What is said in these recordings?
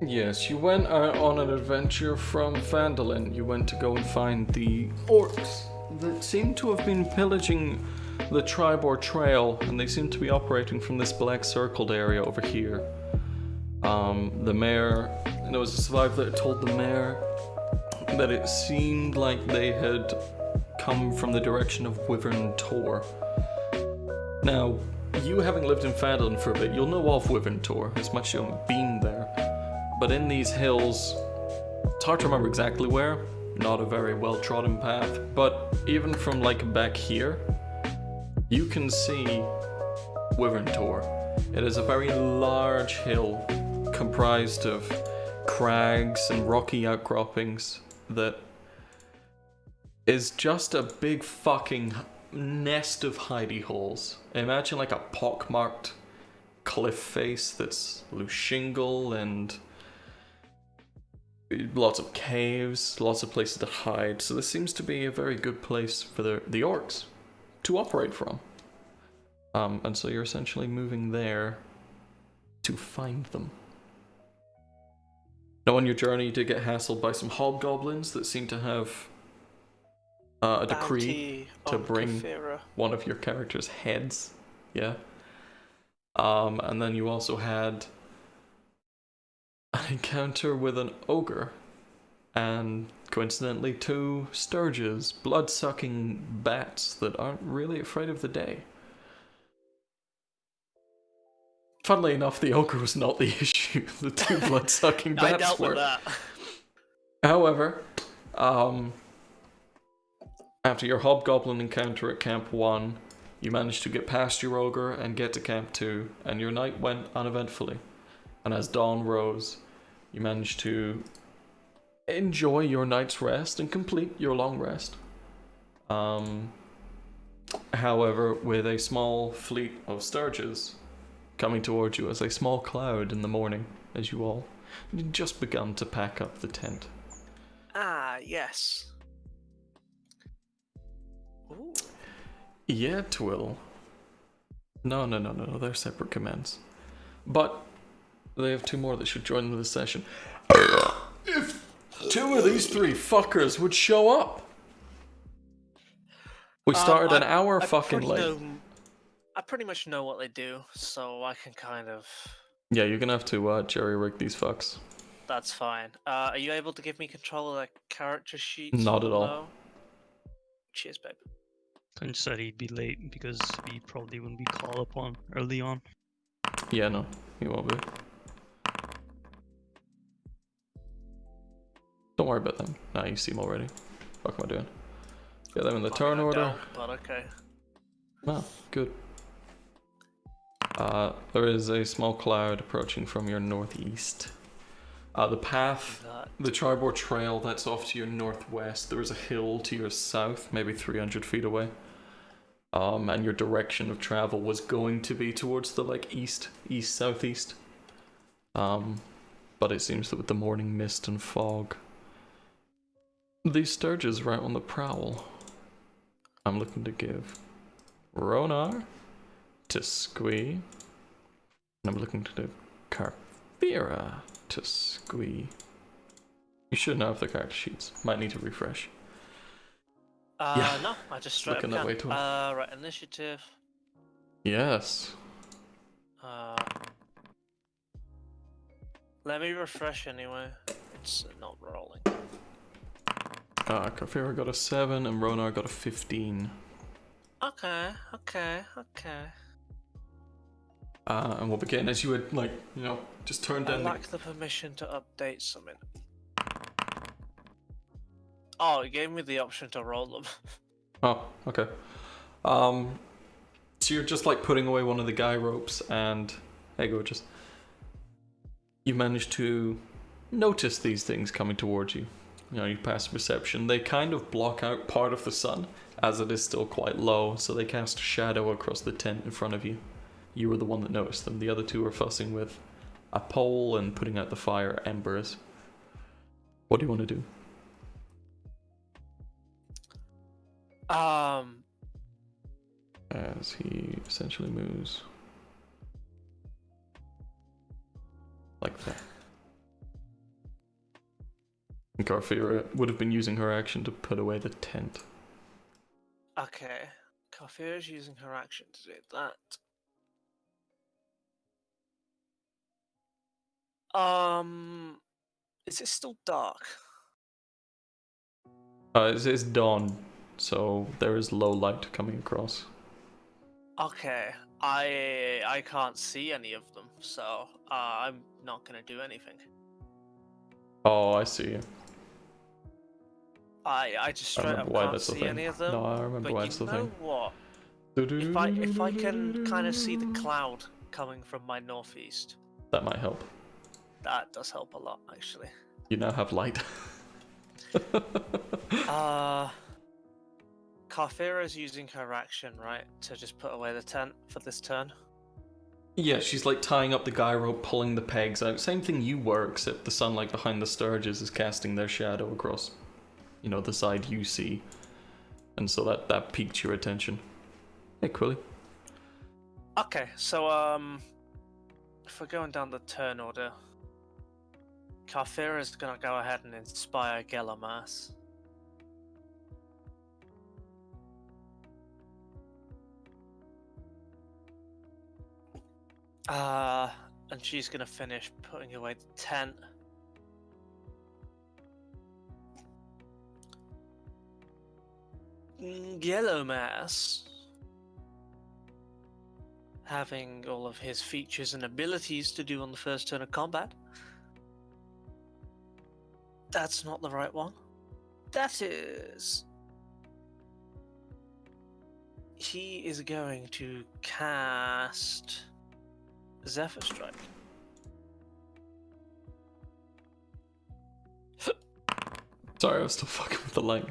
Yes, you went out on an adventure from Phandelver. You went to go and find the Orcs that seem to have been pillaging the Tribor Trail, and they seem to be operating from this black circled area over here. The mayor, there was a survivor that told the mayor that it seemed like they had come from the direction of Wyvern Tor. Now, you having lived in Phandelver for a bit, you'll know of Wyvern Tor, as much as you haven't been there. But in these hills, it's hard to remember exactly where, not a very well-trodden path, but even from like back here, you can see Wyvern Tor. It is a very large hill comprised of crags and rocky outcroppings that is just a big fucking nest of hidey holes. Imagine like a pockmarked cliff face that's loose shingle and lots of caves, lots of places to hide. So this seems to be a very good place for the orcs to operate from. And so you're essentially moving there to find them. Now on your journey you did get hassled by some hobgoblins that seem to have a decree to bring one of your character's heads. Yeah. And then you also had an encounter with an ogre, and coincidentally 2 sturges, blood-sucking bats that aren't really afraid of the day. Funnily enough, the ogre was not the issue. The 2 blood-sucking bats I dealt were. with that. However, after your hobgoblin encounter at Camp 1, you managed to get past your ogre and get to Camp 2, and your night went uneventfully. And as dawn rose, you managed to enjoy your night's rest and complete your long rest. However, with a small fleet of sturges coming towards you as a small cloud in the morning, as you all had just begun to pack up the tent. Ah, yes. Ooh. Yeah, Twill. No, they're separate commands. But they have 2 more that should join the session. If 2 of these 3 fuckers would show up! We started an hour fucking late. I pretty much know what they do, so I can kind of... Yeah, you're gonna have to jerry-rig these fucks. That's fine. Are you able to give me control of the character sheets? Not at all. No? Cheers, babe. Clint said he'd be late because he probably wouldn't be called upon early on. Yeah, no, he won't be. Don't worry about them. Nah, you see them already. What am I doing? Get them in the turn order. But okay. Oh, good. There is a small cloud approaching from your northeast. The path, the Tribor Trail, that's off to your northwest. There is a hill to your south, maybe 300 feet away. And your direction of travel was going to be towards the like east-southeast. But it seems that with the morning mist and fog, these sturges are out on the prowl. I'm looking to give Ronar to Squee, and I'm looking to give Carfira to Squee. You should know if the character sheets. Might need to refresh. Yeah. No, I just straight Looking up that way can. too. Right, initiative. Yes. Let me refresh anyway. It's not rolling. Carfira got a 7 and Ronar got a 15. Okay. And we'll begin as you would, like, you know, just turn down I lack the permission to update something. Oh, it gave me the option to roll them. Oh, okay. So you're just like putting away one of the guy ropes and hey gorgeous. You manage to notice these things coming towards you. You know, you pass perception. They kind of block out part of the sun as it is still quite low, so they cast a shadow across the tent in front of you. You were the one that noticed them. The other 2 are fussing with a pole and putting out the fire embers. What do you want to do? As he essentially moves like that. And Garfira would have been using her action to put away the tent. Okay. Kafir is using her action to do that. Is it still dark? It's dawn, so there is low light coming across. Okay. I can't see any of them, so I'm not gonna do anything. Oh, I see. I just I straight remember up why can't that's the see thing. any of them. No, I remember But why you it's the know thing. what? If I can kind of see the cloud coming from my northeast, That might help. that does help a lot, actually. You now have light. Carfira's using her action, right, to just put away the tent for this turn. Yeah, she's like tying up the guy rope, pulling the pegs out. Same thing you were, except the sunlight behind the sturges is casting their shadow across, you know, the side you see. And so that piqued your attention. Hey, Quilly. Okay, so if we're going down the turn order, Carfira's gonna go ahead and inspire Gelamas. And she's gonna finish putting away the tent. Yellow Mass, having all of his features and abilities to do on the first turn of combat. That's not the right one. That is... He is going to cast Zephyr Strike. Sorry, I was still fucking with the light.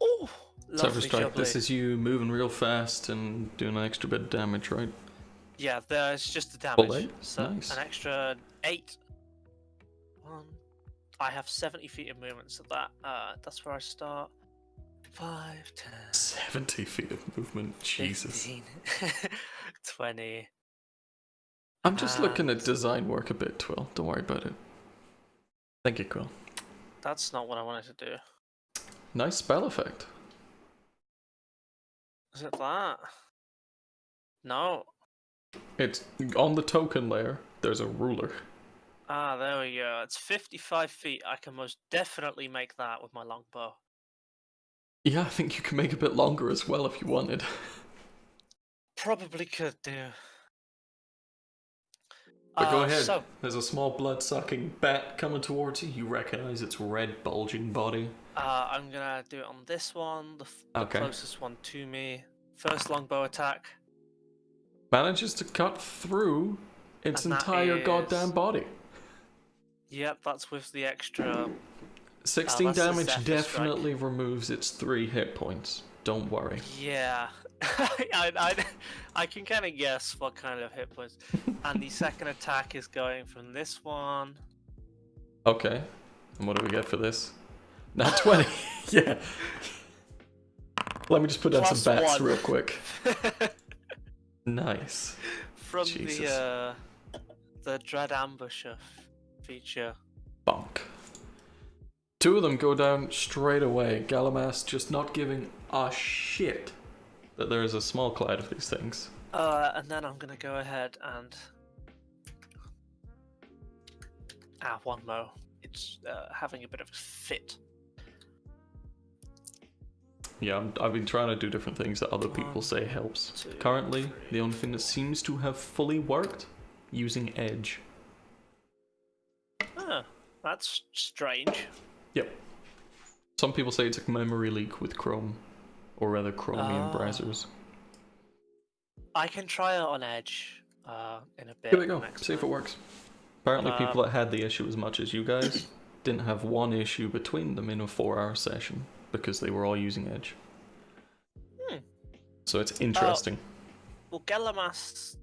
Oh, Zephyr lovely Strike, jubbly. this is you moving real fast and doing an extra bit of damage, right? Yeah, there's just the Full damage. eight? So Nice. an extra 8. I have 70 feet of movement, so that's where I start. 5, 10, 70 feet of movement, Jesus. 15, 20. I'm just looking at And- design work a bit, Twill. Don't worry about it. Thank you, Quill. That's not what I wanted to do. Nice spell effect. Is it that? No. It's on the token layer, there's a ruler. Ah, there we go. It's 55 feet. I can most definitely make that with my longbow. Yeah, I think you can make it a bit longer as well if you wanted. Probably could do. But go ahead. So, There's a small blood-sucking bat coming towards you. You recognize its red, bulging body. I'm gonna do it on this one, the Okay. closest one to me. First longbow attack. Manages to cut through its And that entire is- goddamn body. Yep, that's with the extra. 16 that's the damage Zephyr definitely removes its 3 hit points. Don't worry. Yeah, I can kind of guess what kind of hit points. And the second attack is going from this one. Okay. And what do we get for this? Not 20. Yeah. Let me just put down Plus some bats 1. real quick. Nice. From Jesus. the Dread Ambusher feature. Bonk. 2 of them go down straight away. Galamas just not giving a shit that there is a small cloud of these things. And then I'm gonna go ahead and one mo. It's having a bit of a fit. Yeah, I've been trying to do different things that other people 1, say helps. 2, Currently, 3. the only thing that seems to have fully worked, using Edge. That's strange. Yep. Some people say it's a memory leak with Chrome, or rather Chromium browsers. I can try it on Edge in a bit. Here we go, next see if it time. works. Apparently people that had the issue as much as you guys didn't have one issue between them in a 4-hour session, because they were all using Edge. So it's interesting. Well, Gelamas.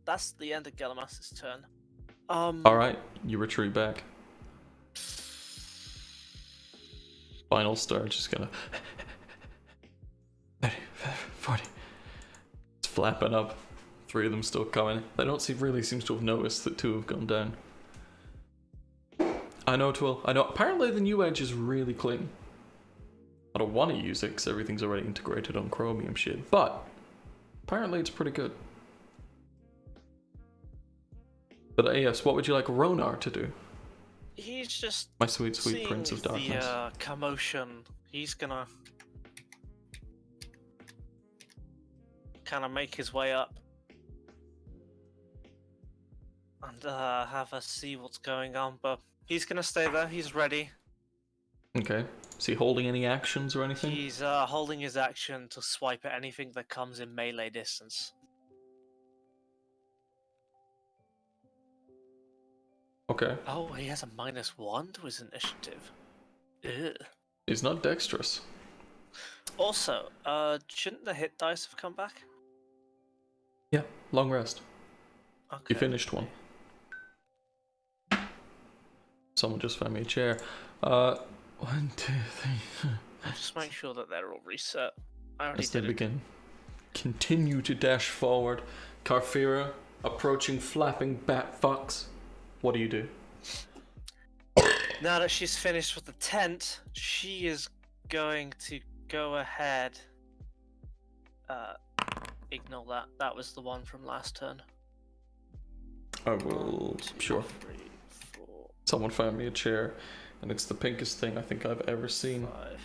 That's the end of Gelamas's turn. Alright, you retreat back. Final star just gonna 30, 40. It's flapping up. 3 of them still coming. They don't really seems to have noticed that 2 have gone down. I know it will. I know. Apparently the new edge is really clean. I don't want to use it because everything's already integrated on Chromium shit, but apparently it's pretty good. But yes, what would you like Ronar to do? He's just My sweet, sweet Prince of Darkness. The commotion. He's gonna kind of make his way up and have us see what's going on. But he's gonna stay there. He's ready. Okay. Is he holding any actions or anything? He's holding his action to swipe at anything that comes in melee distance. Okay. Oh, he has a -1 to his initiative. Ugh. He's not dexterous. Also, shouldn't the hit dice have come back? Yeah, long rest. Okay. You finished one. Someone just found me a chair. 1, 2, 3. Just make sure that they're all reset. I already As they did it. begin. Continue to dash forward. Carfira approaching flapping bat fox. What do you do? Now that she's finished with the tent, she is going to go ahead. Ignore that. That was the one from last turn. I will. 1, 2, Sure. 3, 4, Someone found me a chair, and it's the pinkest thing I think I've ever seen. 5.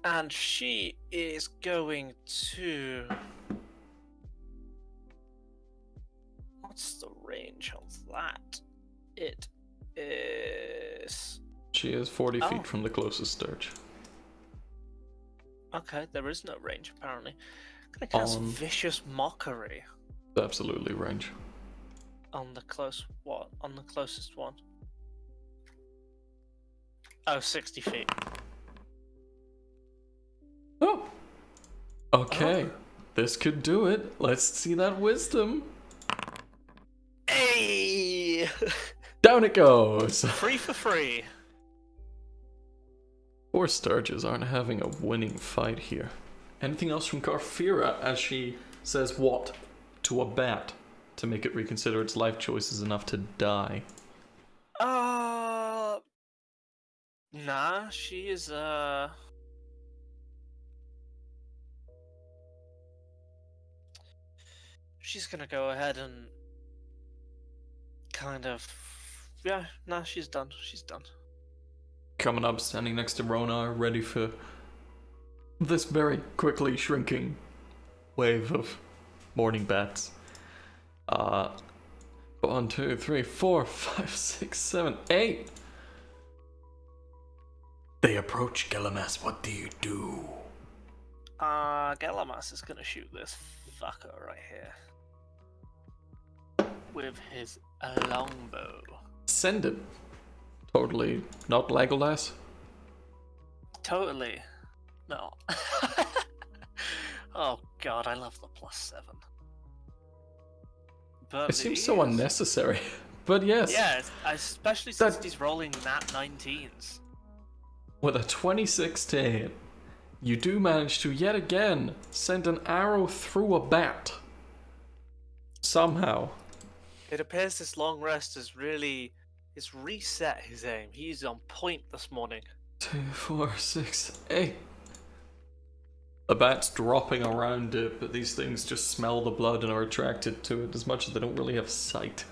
And she is going to. What's the range of that? It is. She is 40 Oh. feet from the closest sturge. Okay, there is no range apparently. Gonna cast On- Vicious Mockery Absolutely range. on the close what? On the closest one. Oh, 60 feet. Oh! Okay. Oh. This could do it. Let's see that wisdom. Hey! Down it goes! Free for free. Poor Sturges aren't having a winning fight here. Anything else from Carfira as she says what to a bat to make it reconsider its life choices enough to die? Nah, she is she's gonna go ahead and kind of nah, she's done. She's done. Coming up, standing next to Ronar, ready for this very quickly shrinking wave of morning bats. 1, 2, 3, 4, 5, 6, 7, 8. They approach Gelamas. What do you do? Galamas is gonna shoot this fucker right here with his longbow. Send it. Totally not Legolas. Totally. No. Oh god, I love the +7. But It seems so unnecessary. But yes, Yeah, especially since he's rolling nat 19s. with a 26 to hit, you do manage to yet again send an arrow through a bat. Somehow. It appears this long rest has reset his aim. He's on point this morning. 2, 4, 6, 8. The bat's dropping around it, but these things just smell the blood and are attracted to it as much as they don't really have sight.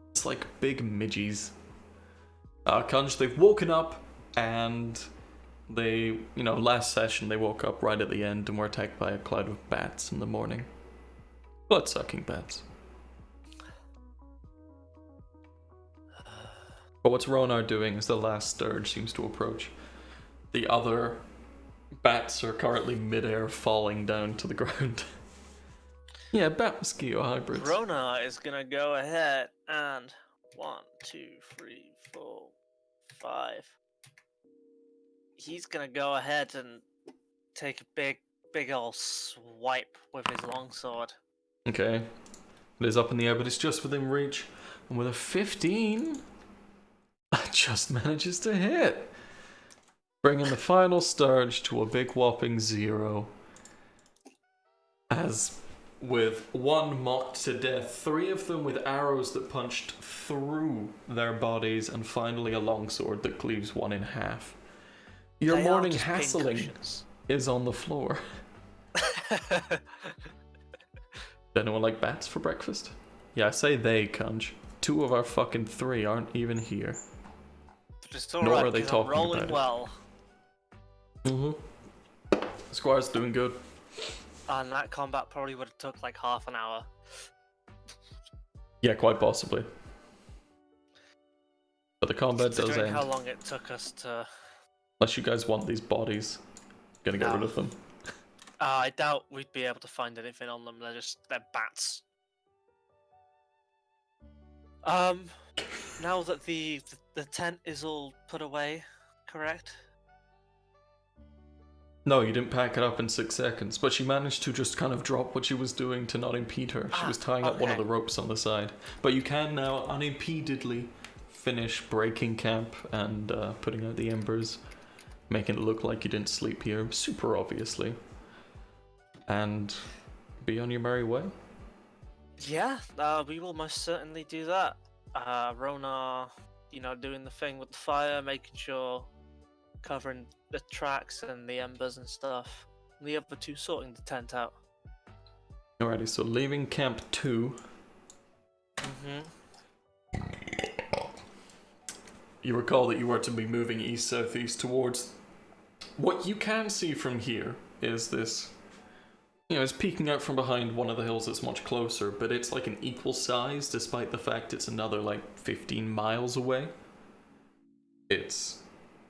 It's like big midgies. Kunj, they've woken up and they, last session they woke up right at the end and were attacked by a cloud of bats in the morning. Blood-sucking bats. But what's Ronar doing as the last sturge seems to approach? The other bats are currently mid-air falling down to the ground. Yeah, bat mosquito hybrids. Rona is gonna go ahead and 1, 2, 3, 4, 5. He's gonna go ahead and take a big ol' swipe with his longsword. Okay. It is up in the air, but it's just within reach. And with a 15, that just manages to hit. Bringing the final sturge to a big whopping 0. As with one mocked to death, 3 of them with arrows that punched through their bodies, and finally a longsword that cleaves one in half. Your They are morning just hassling pincushions. is on the floor. Anyone like bats for breakfast? Yeah, I say they, Cunge. 2 of our fucking 3 aren't even here. But it's Nor alright, are they because I'm talking rolling about it. well. Squire's doing good. And that combat probably would have took like half an hour. Yeah, quite possibly. But the combat does Considering end. how long it took us to... Unless you guys want these bodies. Gonna get No. rid of them. I doubt we'd be able to find anything on them. They're bats. Now that the tent is all put away, correct? No, you didn't pack it up in 6 seconds, but she managed to just kind of drop what she was doing to not impede her. She was tying up one of okay. the ropes on the side. But you can now unimpededly finish breaking camp and putting out the embers, making it look like you didn't sleep here, super obviously. And be on your merry way. Yeah, we will most certainly do that. Rona, doing the thing with the fire, making sure, covering the tracks and the embers and stuff. And the other 2 sorting the tent out. Alrighty, so leaving camp 2. You recall that you were to be moving east-southeast towards... What you can see from here is this... it's peeking out from behind one of the hills that's much closer, but it's like an equal size despite the fact it's another like 15 miles away. It's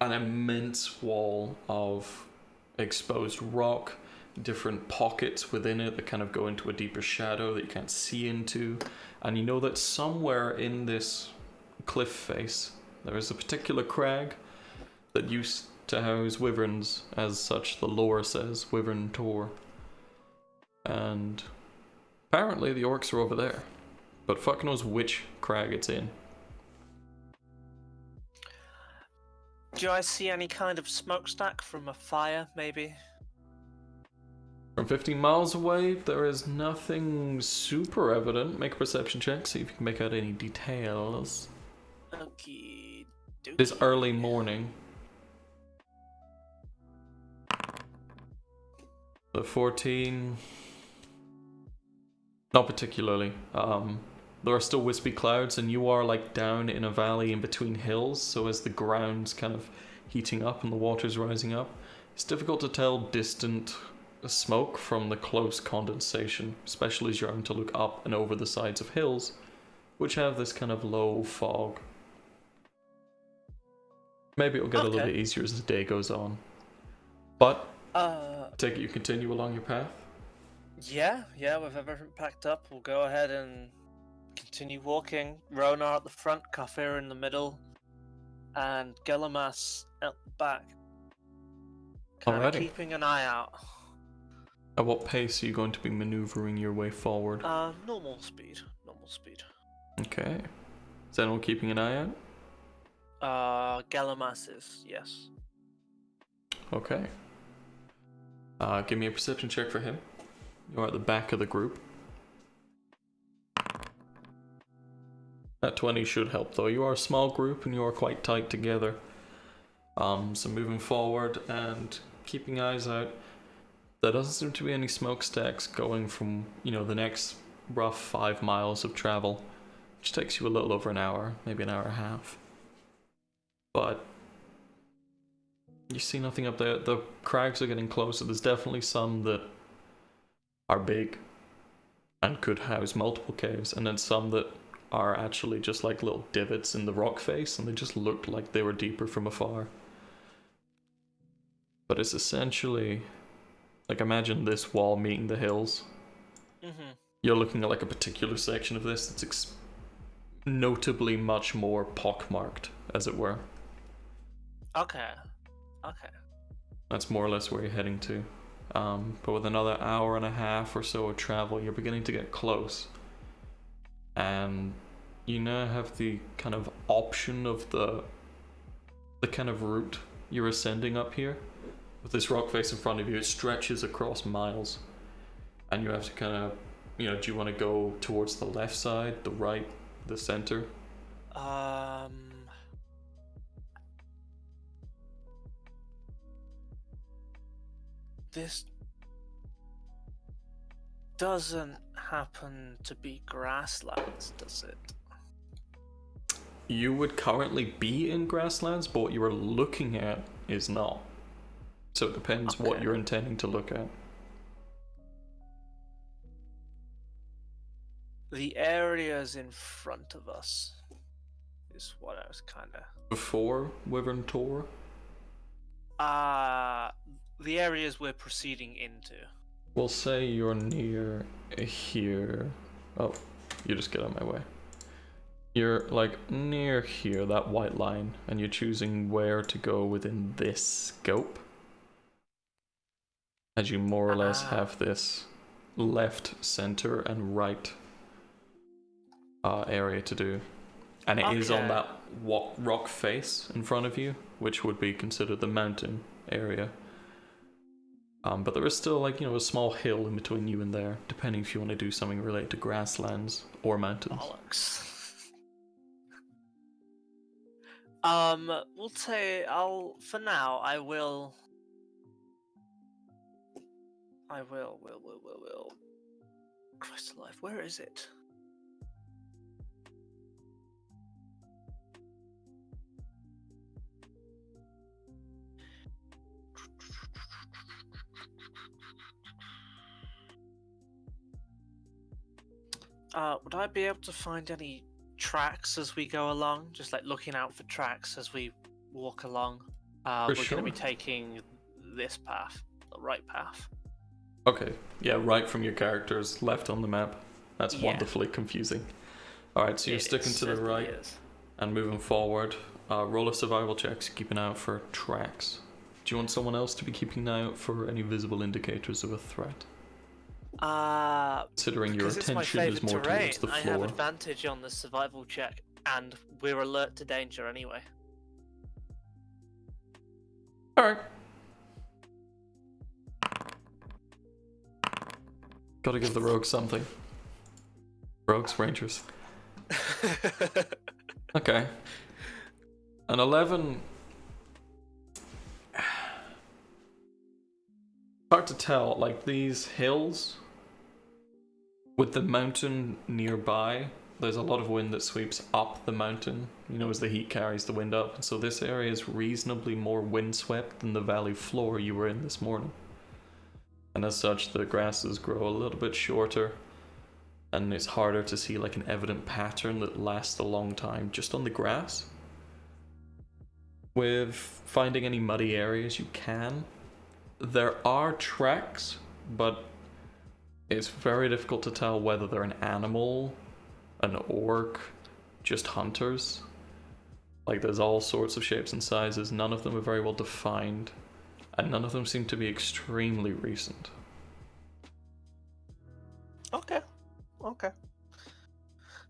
an immense wall of exposed rock, different pockets within it that kind of go into a deeper shadow that you can't see into, and you know that somewhere in this cliff face there is a particular crag that used to house wyverns, as such the lore says, Wyvern Tor. And apparently the orcs are over there, but fuck knows which crag it's in. Do I see any kind of smokestack from a fire, maybe? From 15 miles away, there is nothing super evident. Make a perception check, see if you can make out any details. Okie dokie. It is early morning. The 14... Not particularly. There are still wispy clouds, and you are like down in a valley in between hills, so as the ground's kind of heating up and the water's rising up, it's difficult to tell distant smoke from the close condensation, especially as you're having to look up and over the sides of hills, which have this kind of low fog. Maybe it'll get a little bit easier as the day goes on. But, take it you continue along your path? Yeah, with everything packed up, we'll go ahead and continue walking. Rona at the front, Kafir in the middle, and Gelamas at the back. Kind of keeping an eye out. At what pace are you going to be maneuvering your way forward? Normal speed. Okay. Is anyone keeping an eye out? Gelamas is, yes. Okay. Give me a perception check for him. You're at the back of the group. That 20 should help though. You are a small group and you are quite tight together. So moving forward and keeping eyes out. There doesn't seem to be any smokestacks going from, the next rough 5 miles of travel, which takes you a little over an hour, maybe an hour and a half. But you see nothing up there. The crags are getting closer. There's definitely some that are big and could house multiple caves, and then some that are actually just like little divots in the rock face, and they just looked like they were deeper from afar. But it's essentially, like, imagine this wall meeting the hills. You're looking at like a particular section of this that's notably much more pockmarked, as it were. Okay. That's more or less where you're heading to. But with another hour and a half or so of travel, you're beginning to get close. And you now have the kind of option of the kind of route you're ascending up here. With this rock face in front of you, it stretches across miles. And you have to kind of do you want to go towards the left side, the right, the center? This doesn't happen to be grasslands, does it? You would currently be in grasslands, but what you are looking at is not. So it depends what you're intending to look at. The areas in front of us is what I was kind of... Before Wyvern Tor? The areas we're proceeding into. We'll say you're near here. Oh, you just get out of my way. You're like near here, that white line, and you're choosing where to go within this scope. As you more or less have this left, center, and right area to do. And it is on that rock face in front of you, which would be considered the mountain area. But there is still, like, a small hill in between you and there, depending if you want to do something related to grasslands or mountains. Bollocks. We'll say for now, I will. Christ alive, where is it? Would I be able to find any tracks as we go along? Just like looking out for tracks as we walk along. We're going to be taking this path, the right path. Okay, yeah, right from your characters, left on the map. That's wonderfully confusing. Alright, so you're sticking to the right and moving forward. Roll a survival checks, keep an eye out for tracks. Do you want someone else to be keeping an eye out for any visible indicators of a threat? Considering your attention is more towards the floor. I have advantage on the survival check, and we're alert to danger anyway. Alright. Gotta give the rogues something. Rogues, rangers. Okay. An 11... Hard to tell, like these hills with the mountain nearby, there's a lot of wind that sweeps up the mountain, as the heat carries the wind up. And so this area is reasonably more windswept than the valley floor you were in this morning. And as such, the grasses grow a little bit shorter, and it's harder to see like an evident pattern that lasts a long time just on the grass. With finding any muddy areas you can. There are tracks, but it's very difficult to tell whether they're an animal, an orc, just hunters. Like, there's all sorts of shapes and sizes, none of them are very well defined, and none of them seem to be extremely recent. Okay.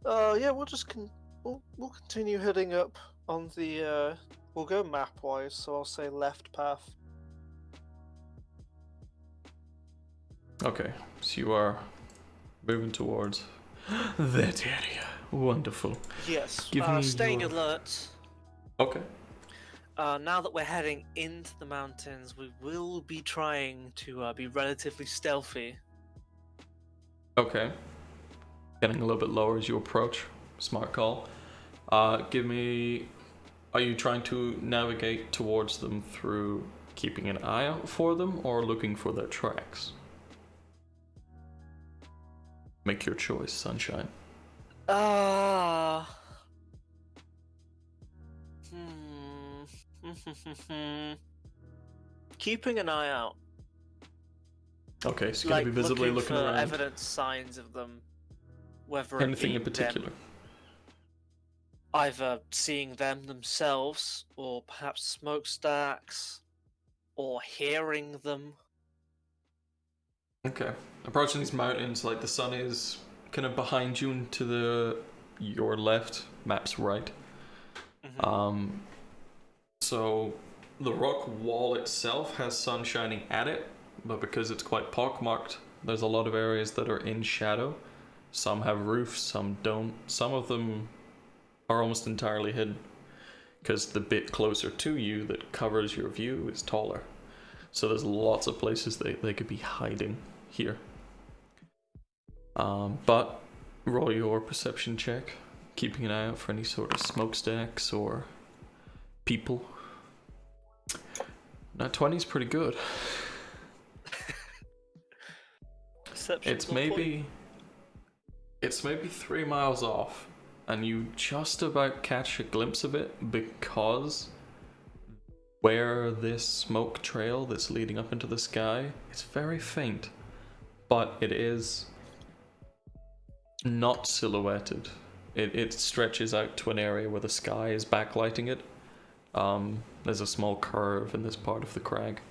Yeah, we'll continue heading up on the we'll go map-wise, so I'll say left path. Okay, so you are moving towards that area. Wonderful. Yes, Give me staying alert. Okay. Now that we're heading into the mountains, we will be trying to be relatively stealthy. Okay. Getting a little bit lower as you approach. Smart call. Are you trying to navigate towards them through keeping an eye out for them or looking for their tracks? Make your choice, Sunshine. Keeping an eye out. Okay, so you're gonna be visibly looking for around. Evidence, signs of them. Whether anything in particular? Either seeing them themselves, or perhaps smokestacks, or hearing them. Okay. Approaching these mountains, like the sun is kind of behind you and to your left, map's right. Mm-hmm. So the rock wall itself has sun shining at it, but because it's quite pockmarked, There's a lot of areas that are in shadow. Some have roofs, some don't. Some of them are almost entirely hidden, because the bit closer to you that covers your view is taller. So there's lots of places they could be hiding here. But roll your perception check, keeping an eye out for any sort of smokestacks or people. That 20 is pretty good. Perception's It's on point. maybe 3 miles off, and you just about catch a glimpse of it because where this smoke trail that's leading up into the sky, it's very faint, but it is not silhouetted. It stretches out to an area where the sky is backlighting it. There's a small curve in this part of the crag,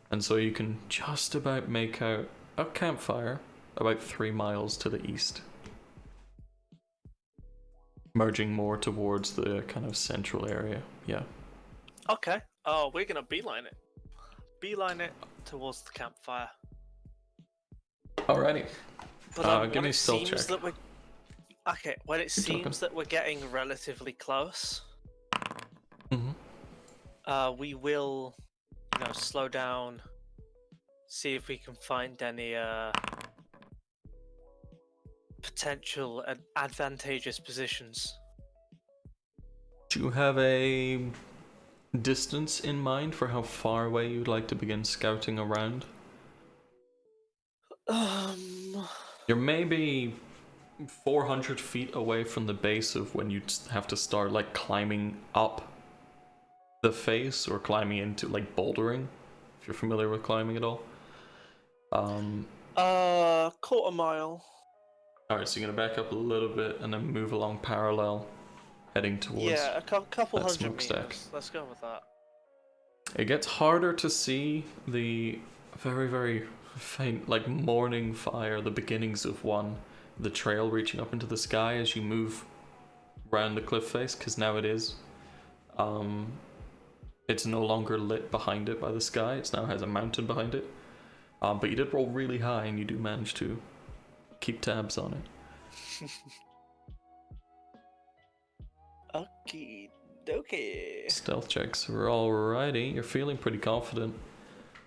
and so you can just about make out a campfire about 3 miles to the east, merging more towards the kind of central area. Yeah. Okay. Oh, we're gonna beeline it. Beeline it towards the campfire. Alrighty. But Give me a stealth check. that we're okay, when it Keep seems talking. that we're getting relatively close, Mm-hmm. we will, slow down, see if we can find any potential advantageous positions. Do you have a distance in mind for how far away you'd like to begin scouting around? You're maybe 400 feet away from the base of when you'd have to start like climbing up the face or climbing into like bouldering, if you're familiar with climbing at all. Quarter mile. Alright, so you're gonna back up a little bit and then move along parallel, heading towards Yeah, a couple that hundred smokestack. meters. Let's go with that. It gets harder to see the very, very faint, like morning fire, the beginnings of one, the trail reaching up into the sky as you move around the cliff face, because now it's no longer lit behind it by the sky, it now has a mountain behind it. But you did roll really high and you do manage to keep tabs on it. Okie dokie. Stealth checks are alrighty. You're feeling pretty confident.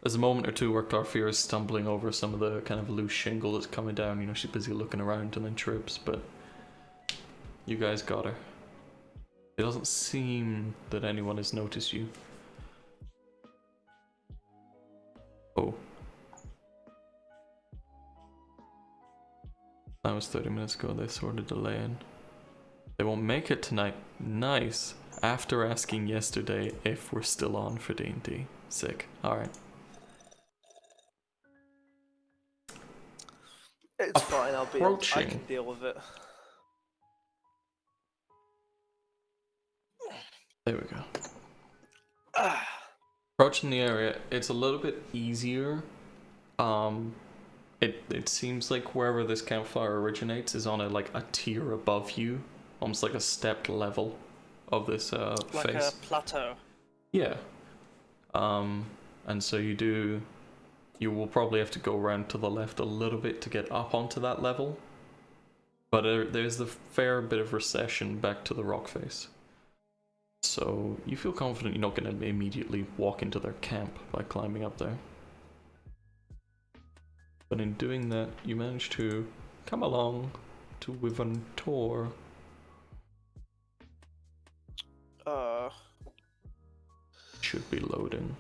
There's a moment or two where Clarfia is stumbling over some of the kind of loose shingle that's coming down. She's busy looking around and then trips, but you guys got her. It doesn't seem that anyone has noticed you. Oh. That was 30 minutes ago. They sort of delaying. They won't make it tonight. Nice. After asking yesterday if we're still on for D&D. Sick. Alright. It's fine, I can deal with it. There we go. Approaching the area, it's a little bit easier. It seems like wherever this campfire originates is on a tier above you, almost like a stepped level of this like face. a plateau. Yeah. And so you will probably have to go around to the left a little bit to get up onto that level. But there's a fair bit of recession back to the rock face. So you feel confident you're not going to immediately walk into their camp by climbing up there. But in doing that, you manage to come along to Wyvern Tor. Should be loading.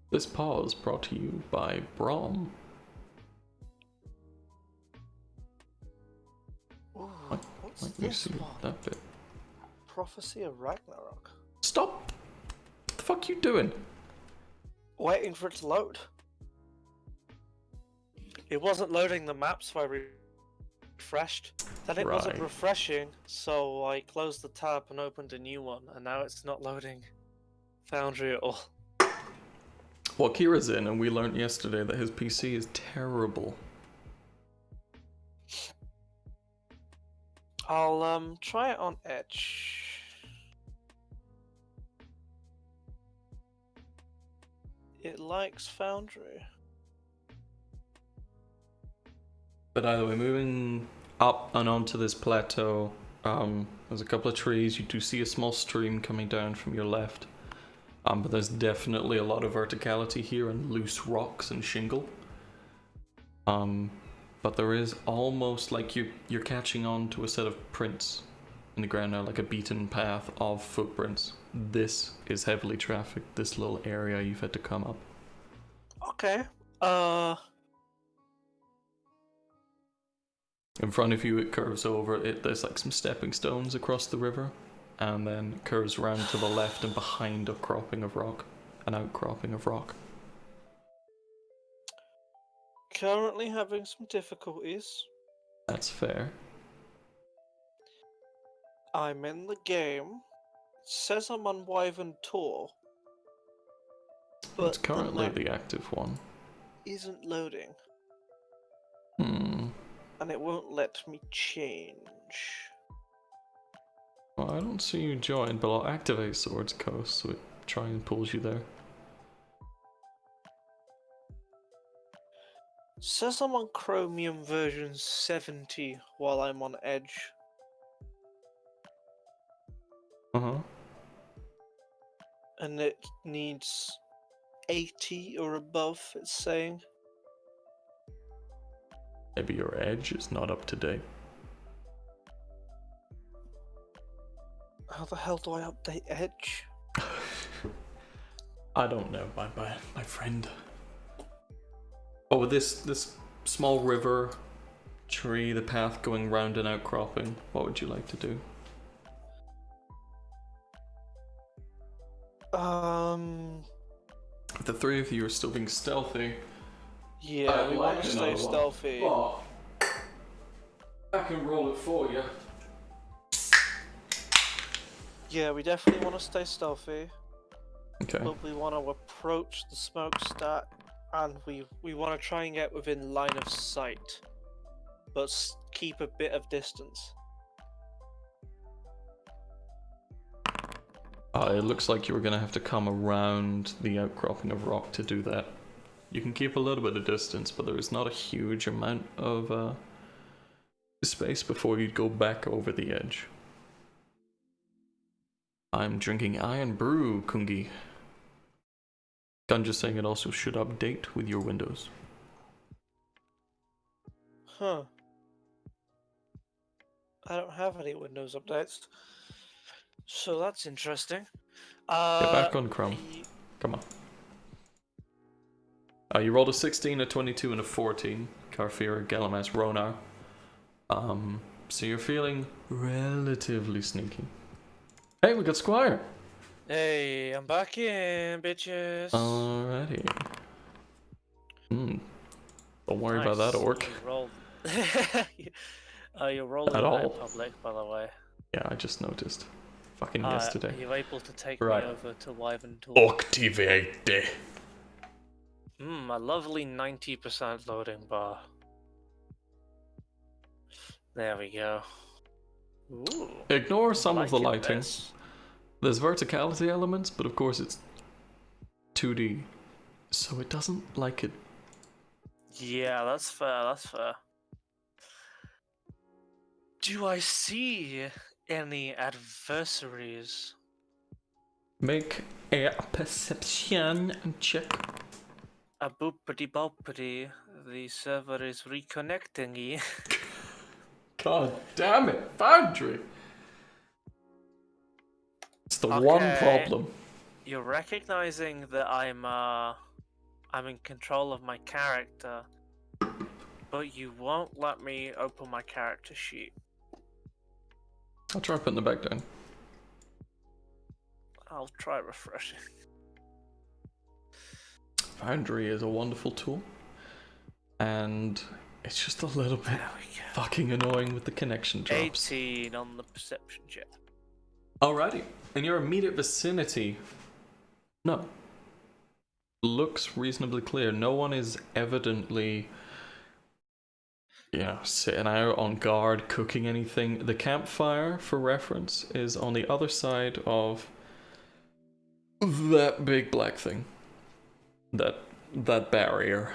This pause brought to you by Brom. Ooh, what's Let me this see one? that bit. Prophecy of Ragnarok. Stop! What the fuck you doing? Waiting for it to load. It wasn't loading the map, so I refreshed. Then it wasn't Right. refreshing, so I closed the tab and opened a new one, and now it's not loading Foundry at all. Well, Kira's in, and we learned yesterday that his PC is terrible. I'll try it on edge. It likes Foundry. But either way, moving up and onto this plateau, there's a couple of trees. You do see a small stream coming down from your left. But there's definitely a lot of verticality here and loose rocks and shingle. But there is almost like you're catching on to a set of prints in the ground now, like a beaten path of footprints. This is heavily trafficked, this little area you've had to come up. Okay. In front of you it curves over, there's like some stepping stones across the river, and then it curves around to the left and behind a outcropping of rock. Currently having some difficulties. That's fair. I'm in the game. It says I'm on Wyvern Tor. But It's currently the active one. Isn't loading. Hmm. And it won't let me change. Well, I don't see you join, but I'll activate Swords Coast so it try and pulls you there. It says I'm on Chromium version 70 while I'm on Edge. Uh-huh. And it needs 80 or above, it's saying. Maybe your edge is not up to date. How the hell do I update Edge? I don't know, my friend. Oh, with this small river, tree, the path going round an outcropping, what would you like to do? The three of you are still being stealthy. Yeah, we want to stay stealthy. Oh, I can roll it for you. Yeah, we definitely want to stay stealthy. Okay. But we want to approach the smokestack, and we want to try and get within line of sight, but keep a bit of distance. It looks like you're gonna have to come around the outcropping of rock to do that. You can keep a little bit of distance, but there is not a huge amount of space before you go back over the edge. I'm drinking iron brew, Kungi. I'm just saying it also should update with your Windows. Huh. I don't have any Windows updates. So that's interesting. Get back on Chrome. Come on. You rolled a 16, a 22, and a 14. Carfir, Galamas, Ronar. So you're feeling relatively sneaky. Hey, we got Squire! Hey, I'm back in, bitches. Alrighty. Don't worry about that, orc. You rolled. You rolled At in all. public, by the way. Yeah, I just noticed. Fucking yesterday. Are you able to take Right. me over to Wyvern Tor? Activate. A lovely 90% loading bar. There we go. Ooh, Ignore some of the liking lighting. this. There's verticality elements, but of course it's 2D, so it doesn't like it. Yeah, that's fair, that's fair. Do I see any adversaries? Make a perception check. A boopity boopity. The server is reconnecting. God damn it, Foundry! It's the one Okay. problem. You're recognizing that I'm in control of my character, but you won't let me open my character sheet. I'll try putting it back down. I'll try refreshing. Foundry is a wonderful tool, and it's just a little bit fucking annoying with the connection drops. 18 on the perception check. Alrighty, in your immediate vicinity, no. Looks reasonably clear. No one is evidently Yeah, sitting out on guard, cooking anything. The campfire, for reference, is on the other side of that big black thing. That barrier.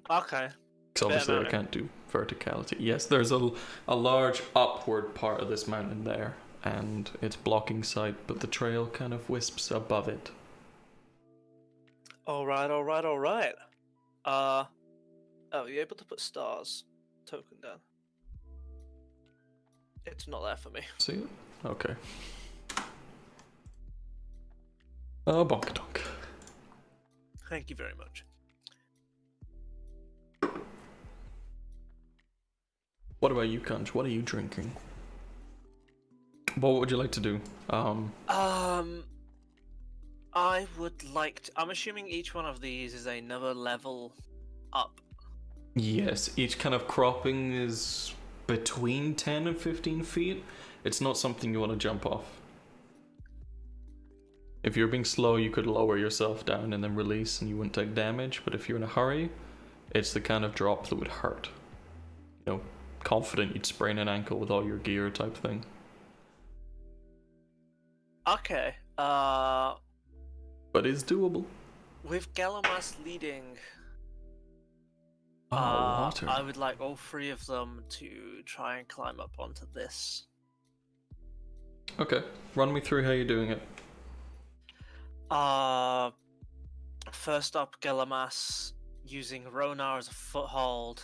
Okay. Because obviously I can't do verticality. Yes, there's a large upward part of this mountain there, and it's blocking sight, but the trail kind of wisps above it. Alright. Oh, you're able to put stars token down. It's not there for me. See it? Okay. Oh, bonk donk. Thank you very much. What about you, Kunj? What are you drinking? What would you like to do? I would like to... I'm assuming each one of these is another level up. Yes, each kind of cropping is between 10 and 15 feet. It's not something you want to jump off. If you're being slow, you could lower yourself down and then release and you wouldn't take damage, but if you're in a hurry, it's the kind of drop that would hurt. You know, confident you'd sprain an ankle with all your gear type thing. Okay, But it's doable. with Galamas leading, Water. I would like all three of them to try and climb up onto this. Okay, run me through how you're doing it. First up, Galamas using Ronar as a foothold,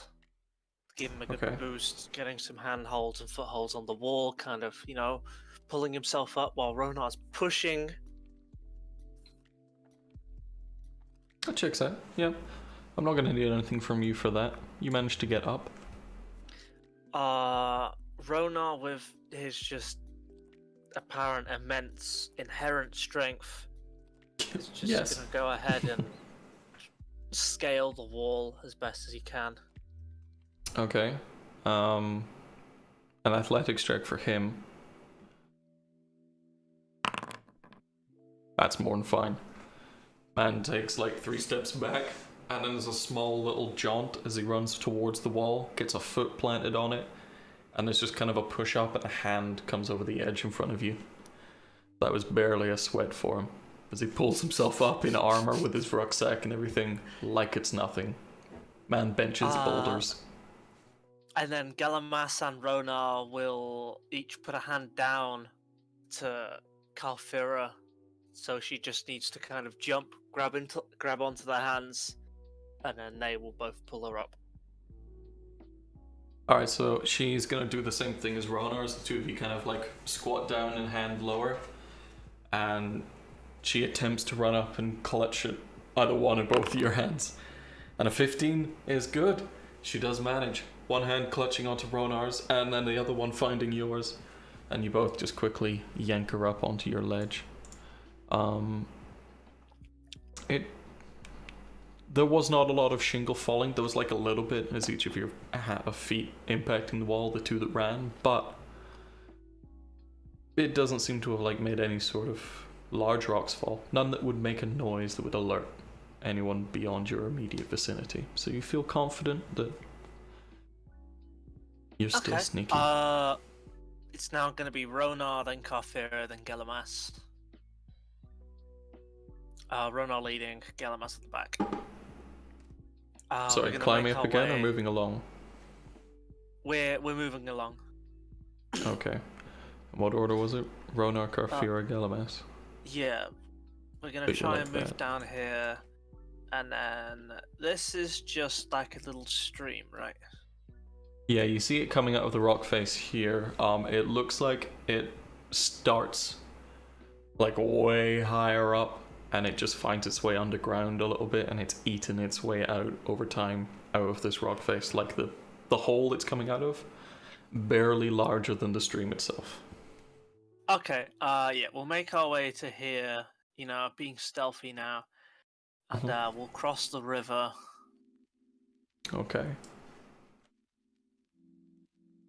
give him a good boost, getting some handholds and footholds on the wall, kind of, you know, pulling himself up while Ronar's pushing. That checks out, yeah. I'm not going to need anything from you for that. You managed to get up. Ronar, with his just apparent immense inherent strength, is just going to go ahead and scale the wall as best as he can. Okay. An athletics check for him. That's more than fine. Man takes like 3 steps back, and then there's a small little jaunt as he runs towards the wall, gets a foot planted on it, and there's just kind of a push up and a hand comes over the edge in front of you. That was barely a sweat for him, as he pulls himself up in armor with his rucksack and everything like it's nothing. Man benches boulders. And then Galamas and Ronar will each put a hand down to Kalfira, so she just needs to kind of jump, grab onto their hands, and then they will both pull her up. Alright, so she's gonna do the same thing as Ronar, as the two of you kind of like squat down and hand lower, and she attempts to run up and clutch at either one or both of your hands. And a 15 is good. She does manage. One hand clutching onto Ronar's, and then the other one finding yours, and you both just quickly yank her up onto your ledge. There was not a lot of shingle falling. There was like a little bit as each of your feet impacting the wall, the two that ran, but it doesn't seem to have like made any sort of large rocks fall. None that would make a noise that would alert anyone beyond your immediate vicinity. So you feel confident that you're still sneaky. It's now going to be Ronar, then Kalfira, then Galamas. Ronar leading, Galamas at the back. Sorry, climbing up again or moving along? We're moving along. Okay. What order was it? Ronar, Kalfira, Galamas? Yeah. We're going to try and move down here. And then this is just like a little stream, right? Yeah, you see it coming out of the rock face here. It looks like it starts like way higher up, and it just finds its way underground a little bit, and it's eaten its way out over time out of this rock face. Like the hole it's coming out of, barely larger than the stream itself. Okay, yeah, we'll make our way to here, you know, being stealthy now, and we'll cross the river. Okay.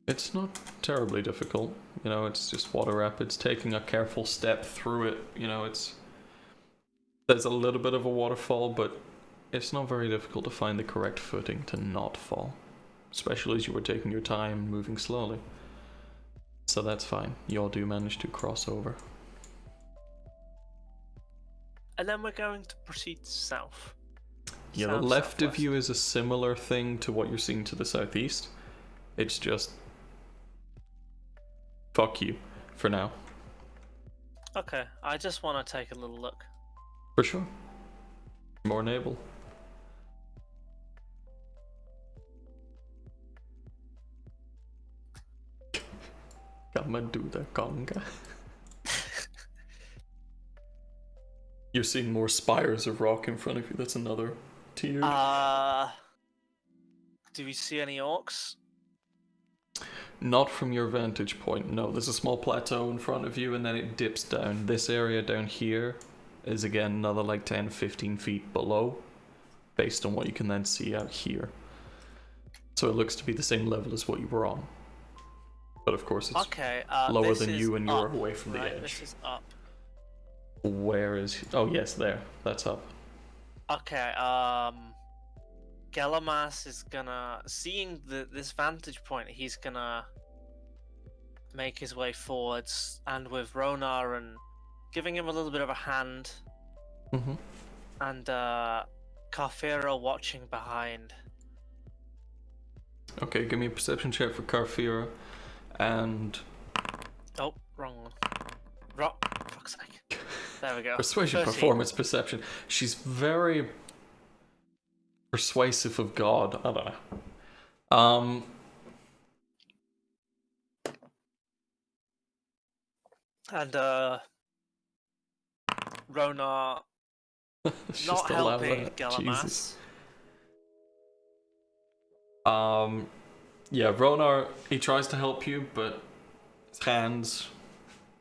It's not terribly difficult, you know, it's just water rapids, taking a careful step through it, you know, there's a little bit of a waterfall, but it's not very difficult to find the correct footing to not fall. especially as you were taking your time and moving slowly. So that's fine. You all do manage to cross over. And then we're going to proceed south. Yeah, the left of you is a similar thing to what you're seeing to the southeast. It's just... fuck you, for now. Okay, I just want to take a little look. For sure. More than able. Come and do the conga. You're seeing more spires of rock in front of you. That's another tier. Do we see any orcs? Not from your vantage point, no. There's a small plateau in front of you and then it dips down. This area down here is again another like 10, 15 feet below, based on what you can then see out here. So it looks to be the same level as what you were on. But of course it's lower than you and you're away from the edge. This is up. Where is... oh yes, there. That's up. Okay, Galamas is gonna... seeing this vantage point, he's gonna make his way forwards, and with Ronar and giving him a little bit of a hand, and Carfira watching behind. Okay, give me a perception check for Carfira, and... oh, wrong one. Fuck's sake. There we go. Persuasion, 13. performance, perception. She's very persuasive of God. I don't know. And Ronar not helping Galamas. Jesus. Yeah, Ronar, he tries to help you, but his hands...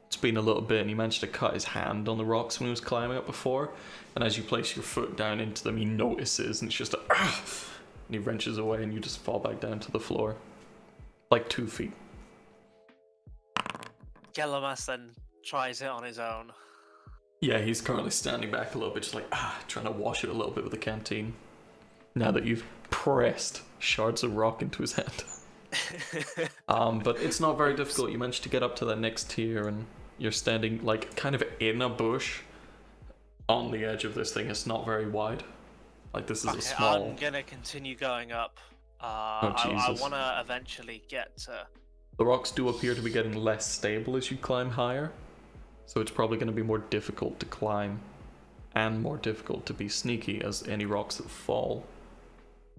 it's been a little bit, and he managed to cut his hand on the rocks when he was climbing up before. And as you place your foot down into them, he notices, and it's just a... and he wrenches away, and you just fall back down to the floor. Like 2 feet. Galamas then tries it on his own. Yeah, he's currently standing back a little bit, just like, trying to wash it a little bit with the canteen. Now that you've pressed shards of rock into his hand. But it's not very difficult. You managed to get up to that next tier, and you're standing, like, kind of in a bush on the edge of this thing. It's not very wide. Like, this is a small... I'm gonna continue going up. Oh, I Jesus. want to eventually get to... The rocks do appear to be getting less stable as you climb higher, so it's probably going to be more difficult to climb, and more difficult to be sneaky, as any rocks that fall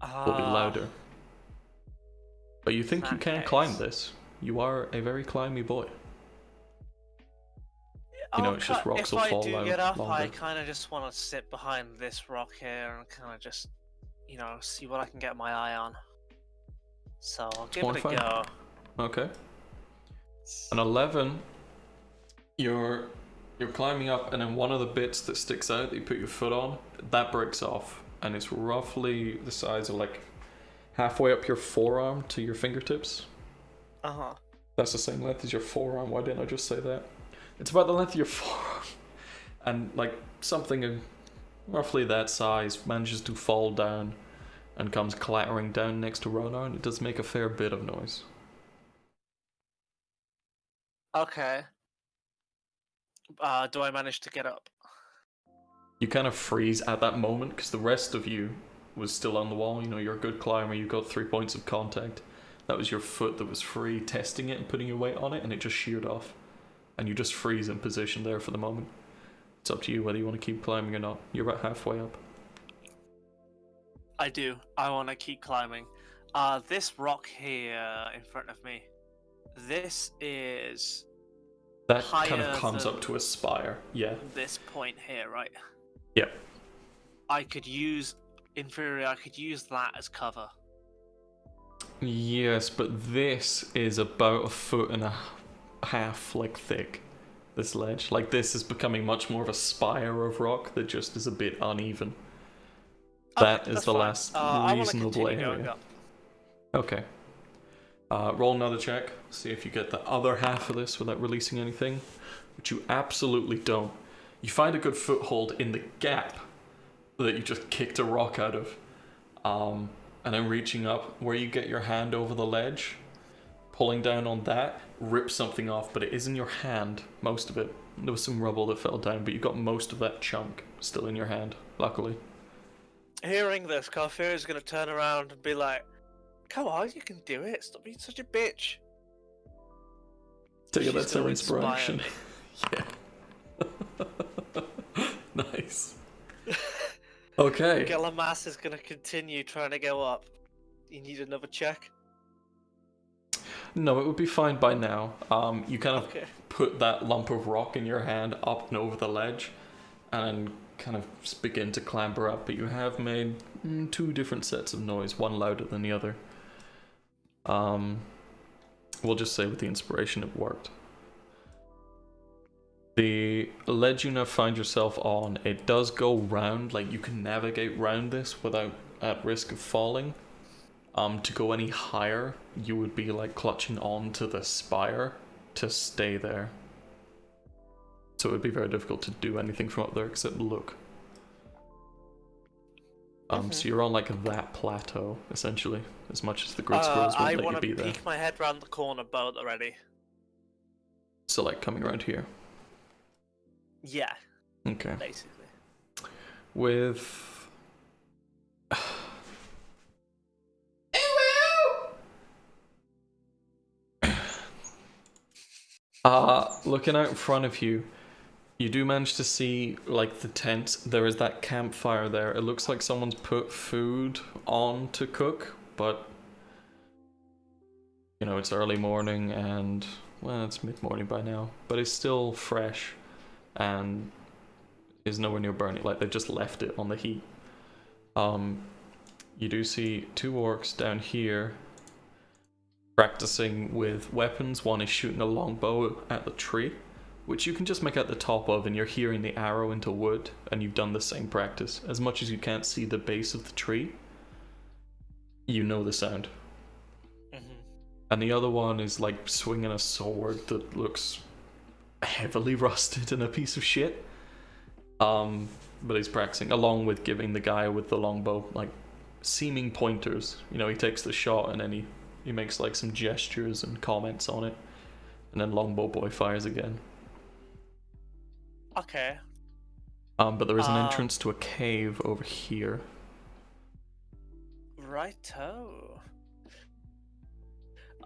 will be louder. But you think you can climb this. You are a very climby boy. You know, it's just rocks will fall If I do out get up, longer. I kind of just want to sit behind this rock here and kind of just, you know, see what I can get my eye on. So I'll give it a go. Okay. An 11. You're climbing up, and then one of the bits that sticks out that you put your foot on, that breaks off, and it's roughly the size of like halfway up your forearm to your fingertips. That's the same length as your forearm. Why didn't I just say that? It's about the length of your forearm, and like something roughly that size manages to fall down and comes clattering down next to Ronar, and it does make a fair bit of noise. Okay. Do I manage to get up? You kind of freeze at that moment because the rest of you was still on the wall. You know, you're a good climber. You got 3 points of contact. That was your foot that was free, testing it and putting your weight on it, and it just sheared off. And you just freeze in position there for the moment. It's up to you whether you want to keep climbing or not. You're about halfway up. I do. I want to keep climbing. This rock here in front of me. This is... that kind of comes up to a spire. Yeah. This point here, right? Yeah. I could use... in theory, I could use that as cover. Yes, but this is about 1.5 feet like thick. This ledge. Like, this is becoming much more of a spire of rock that just is a bit uneven. That is the last reasonable area. Okay. Roll another check. See if you get the other half of this without releasing anything. Which you absolutely don't. You find a good foothold in the gap that you just kicked a rock out of. and then reaching up where you get your hand over the ledge, pulling down on that, rip something off, but it is in your hand, most of it. There was some rubble that fell down, but you got most of that chunk still in your hand, luckily. Hearing this, Carfir is going to turn around and be like, come on, you can do it. Stop being such a bitch. Tell you She's that's her gonna inspire inspiration. me. Yeah. Nice. Okay. Gelamass is going to continue trying to go up. You need another check? No, it would be fine by now. You kind of Okay. put that lump of rock in your hand up and over the ledge, and then kind of just begin to clamber up, but you have made 2 different sets of noise, one louder than the other. We'll just say with the inspiration it worked. The ledge you now find yourself on, it does go round, like you can navigate round this without at risk of falling. To go any higher, you would be like clutching on to the spire to stay there. So it would be very difficult to do anything from up there except look. So you're on like that plateau, essentially, as much as the grid squirrels won't I let you want be to there. peek my head round the corner, boat already. So like coming around here. Yeah, Okay. basically. With... looking out in front of you, you do manage to see, like, the tent. There is that campfire there. It looks like someone's put food on to cook, but, you know, it's early morning and, well, it's mid-morning by now, but it's still fresh and is nowhere near burning. Like, they've just left it on the heat. You do see 2 orcs down here practicing with weapons. One is shooting a longbow at the tree, which you can just make out the top of, and you're hearing the arrow into wood, and you've done the same practice. As much as you can't see the base of the tree, you know the sound. And the other one is like swinging a sword that looks heavily rusted and a piece of shit. But he's practicing, along with giving the guy with the longbow like seeming pointers. You know, he takes the shot and then he makes like some gestures and comments on it, and then longbow boy fires again. Okay. But there is an entrance to a cave over here. Righto.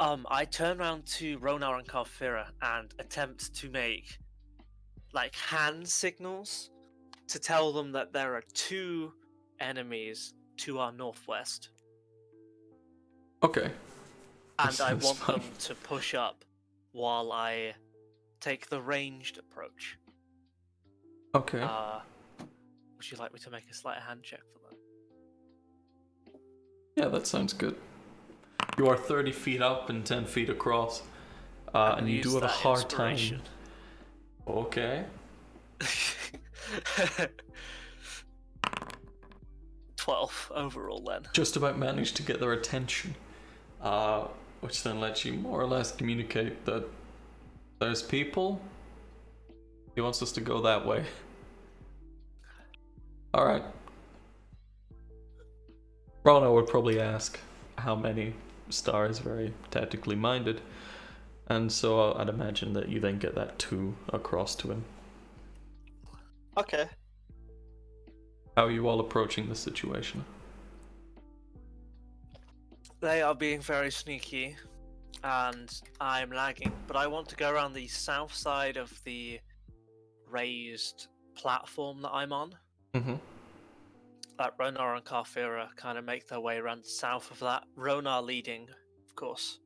I turn around to Ronar and Karfira and attempt to make like hand signals to tell them that there are 2 enemies to our northwest. Okay. And I sounds want fun. them to push up while I take the ranged approach. Okay. Would you like me to make a sleight of hand check for that? Yeah, that sounds good. You are 30 feet up and 10 feet across, and you do have a hard time. Okay. 12 overall then. Just about managed to get their attention, which then lets you more or less communicate that there's people. He wants us to go that way. Alright. Rana would probably ask how many stars, very tactically minded, and so I'd imagine that you then get that 2 across to him. Okay. How are you all approaching the situation? They are being very sneaky, and I'm lagging, but I want to go around the south side of the raised platform that I'm on. Mm-hmm. That Ronar and Karfira kind of make their way around south of that. Ronar leading, of course.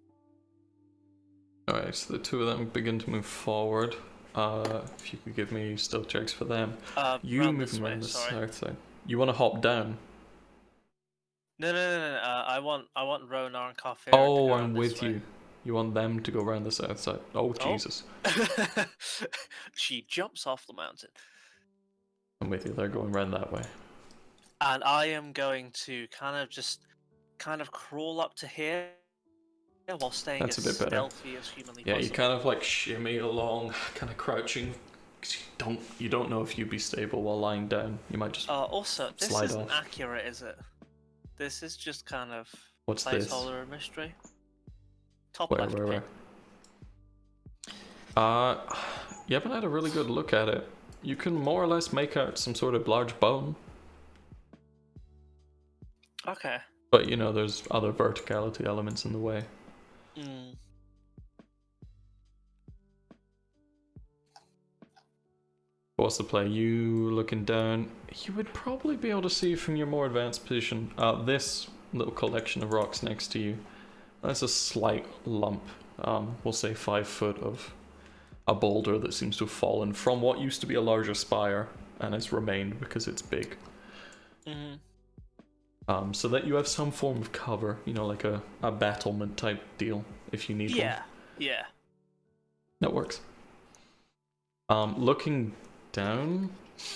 Alright, so the 2 of them begin to move forward. If you could give me stealth checks for them. You round moving this way, around the sorry. south side. You want to hop down? No. I want Ronar and Karfira. Oh, to go I'm around with this way. you. You want them to go around the south side. Oh, Oh. Jesus. She jumps off the mountain. I'm with you. They're going around that way. And I am going to kind of crawl up to here while staying That's as a bit better. stealthy as humanly Yeah, possible. you kind of like shimmy along, kind of crouching. 'Cause you don't know if you'd be stable while lying down. You might just Also, this slide isn't off. accurate, is it? This is just kind of What's this? placeholder and mystery. Top Where, left where, pin. where? You haven't had a really good look at it. You can more or less make out some sort of large bone. Okay. But, you know, there's other verticality elements in the way. Mm. What's the play? You looking down, you would probably be able to see from your more advanced position, this little collection of rocks next to you. That's a slight lump, we'll say 5 foot of a boulder that seems to have fallen from what used to be a larger spire, and has remained because it's big. Mm-hmm. So that you have some form of cover, you know, like a battlement type deal, if you need one. Yeah. That works. Looking down,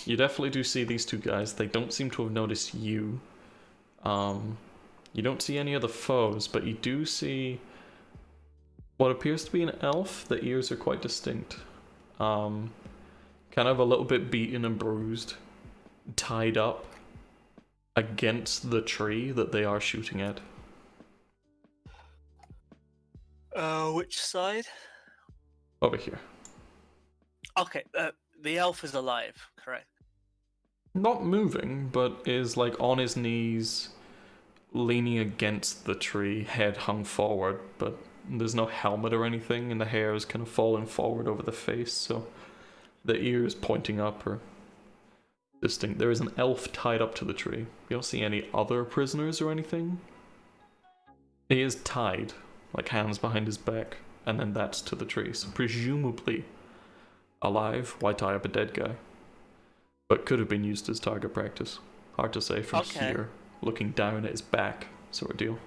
you definitely do see these two guys. They don't seem to have noticed you. You don't see any of the foes, but you do see what appears to be an elf. The ears are quite distinct. Kind of a little bit beaten and bruised, tied up against the tree that they are shooting at. Which side? Over here. Okay, the elf is alive, correct? Not moving, but is like on his knees, leaning against the tree, head hung forward, but there's no helmet or anything, and the hair is kind of falling forward over the face, so the ears pointing up are distinct. There is an elf tied up to the tree. You don't see any other prisoners or anything. He is tied, like hands behind his back, and then that's to the tree, so presumably alive. Why tie up a dead guy? But could have been used as target practice. Hard to say from here, looking down at his back, sort of deal.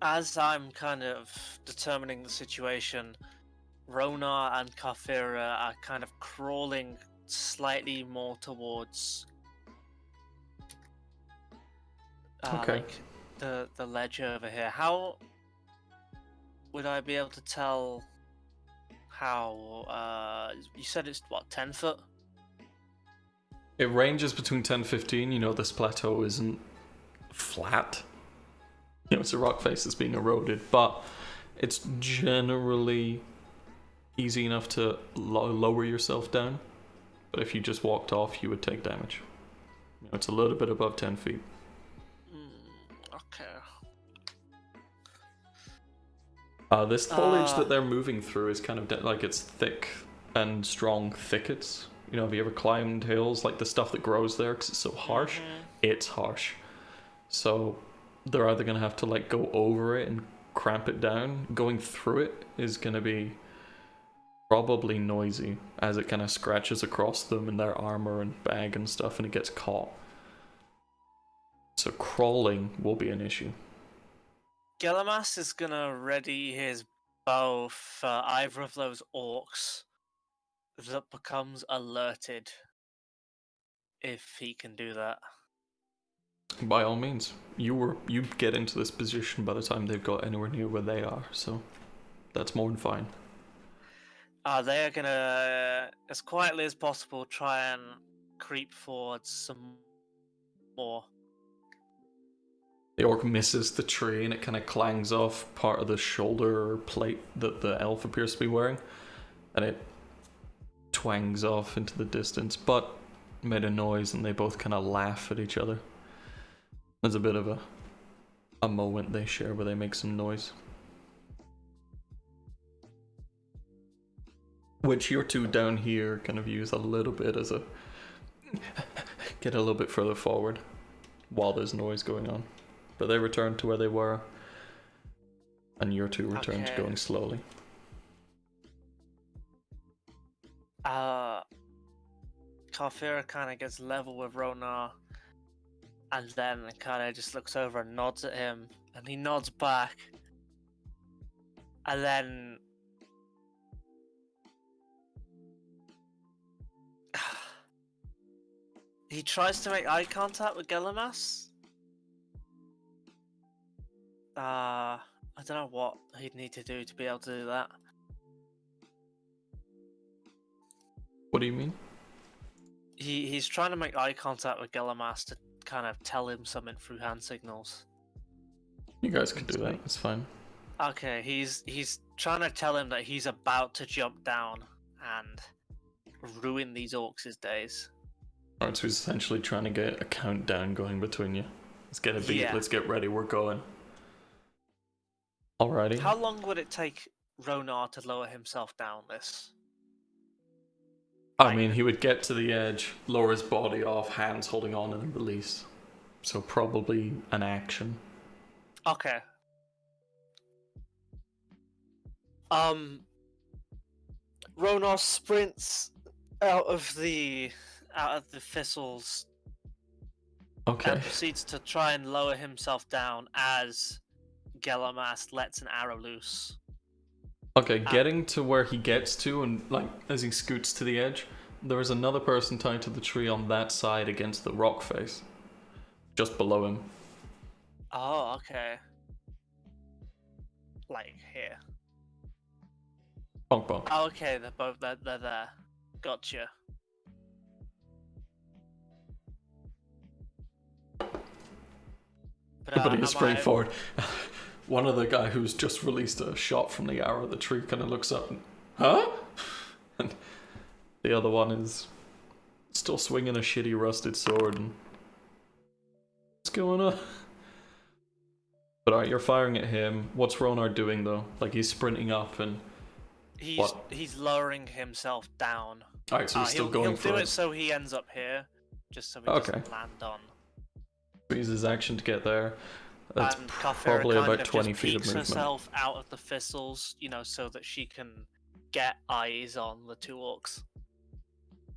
As I'm kind of determining the situation, Ronar and Kafira are kind of crawling slightly more towards like the ledge over here. How would I be able to tell how you said it's what, 10 foot? It ranges between 10 and 15. You know, this plateau isn't flat. You know, it's a rock face that's being eroded, but it's generally easy enough to lower yourself down. But if you just walked off, you would take damage. You know, it's a little bit above 10 feet. Okay. This foliage that they're moving through is kind of like it's thick and strong thickets. You know, have you ever climbed hills? Like the stuff that grows there, because it's so harsh, it's harsh. So they're either going to have to like go over it and cramp it down. Going through it is going to be probably noisy as it kind of scratches across them and their armor and bag and stuff, and it gets caught. So crawling will be an issue. Gelamas is gonna ready his bow for either of those orcs that becomes alerted, if he can do that. By all means, you get into this position by the time they've got anywhere near where they are, so that's more than fine. They are gonna, as quietly as possible, try and creep forward some more. The orc misses the tree and it kind of clangs off part of the shoulder plate that the elf appears to be wearing, and it twangs off into the distance, but made a noise and they both kind of laugh at each other. There's a bit of a moment they share where they make some noise. Which your two down here kind of use a little bit as a get a little bit further forward while there's noise going on. But they return to where they were, and your two return to going slowly. Kafira kind of gets level with Ronar, and then kind of just looks over and nods at him, and he nods back, and then he tries to make eye contact with Gelamas. I don't know what he'd need to do to be able to do that. What do you mean? He's trying to make eye contact with Gelamas to kind of tell him something through hand signals. You guys can do that. It's fine. Okay, he's trying to tell him that he's about to jump down and ruin these orcs' days. Alright, so he's essentially trying to get a countdown going between you. Let's get a beat. Yeah. Let's get ready. We're going. Alrighty. How long would it take Ronar to lower himself down this? I mean, he would get to the edge, lower his body off, hands holding on, and then release. So probably an action. Okay. Ronar sprints out of the thistles Okay. and proceeds to try and lower himself down as Gelamas lets an arrow loose. Okay, getting to where he gets to, and like as he scoots to the edge, there is another person tied to the tree on that side against the rock face, just below him. Oh, okay. Like here. Bonk bonk. Oh, okay, they're there. Gotcha. But he's spraying forward. One of the guy who's just released a shot from the arrow of the tree kind of looks up and, huh? And the other one is still swinging a shitty rusted sword. And what's going on? But alright, you're firing at him. What's Ronar doing though? Like he's sprinting up and he's lowering himself down. Alright, so he's still going for He'll do it. it so he ends up here, just so he doesn't land on. Use his action to get there. That's And probably Kafira about kind 20 of feet of peeks movement. herself out of the thistles, you know, so that she can get eyes on the two orcs.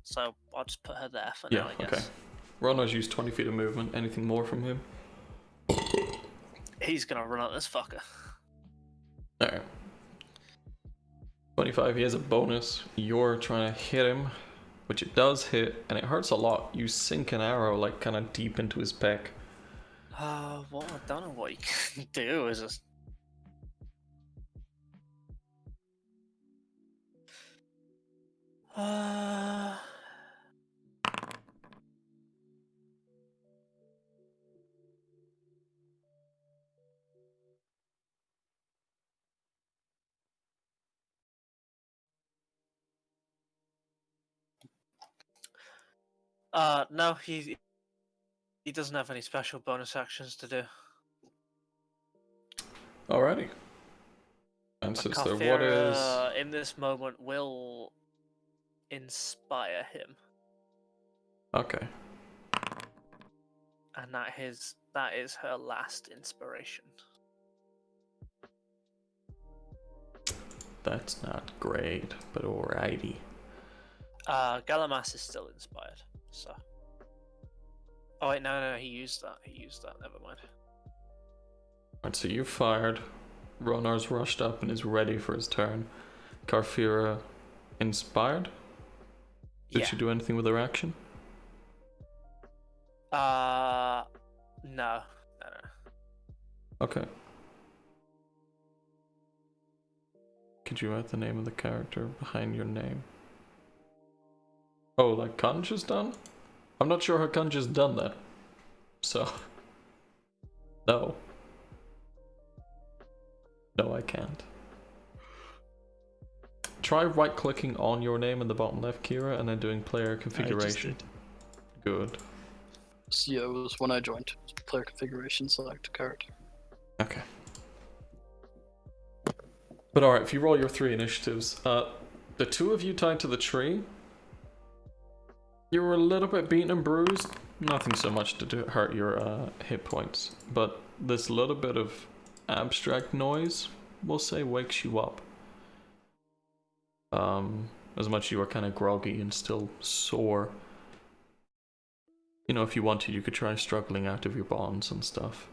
So I'll just put her there for now, I guess. Okay. Ronar's used 20 feet of movement. Anything more from him? He's gonna run at this fucker. Alright. 25, he has a bonus. You're trying to hit him, which it does hit, and it hurts a lot. You sink an arrow, like, kind of deep into his pec. Well, I don't know what you can do. Is just... No, he doesn't have any special bonus actions to do. Alrighty. And since there what is... in this moment will inspire him, Okay. and that is her last inspiration. That's not great, but alrighty. Galamas is still inspired, so. Oh wait, no, he used that. Never mind. Alright, so you fired. Ronar's rushed up and is ready for his turn. Karfira inspired? Did she do anything with her action? No. Okay. Could you write the name of the character behind your name? Oh, like Conj is done? I'm not sure how Conj has done that. So... No. No, I can't. Try right-clicking on your name in the bottom left, Kira, and then doing player configuration. Good. So yeah, it was when I joined. Player configuration, select character. Okay. But alright, if you roll your 3 initiatives, the two of you tied to the tree, you were a little bit beaten and bruised. Nothing so much to hurt your hit points, but this little bit of abstract noise, we'll say, wakes you up. As much as you are kind of groggy and still sore. You know, if you wanted, you could try struggling out of your bonds and stuff.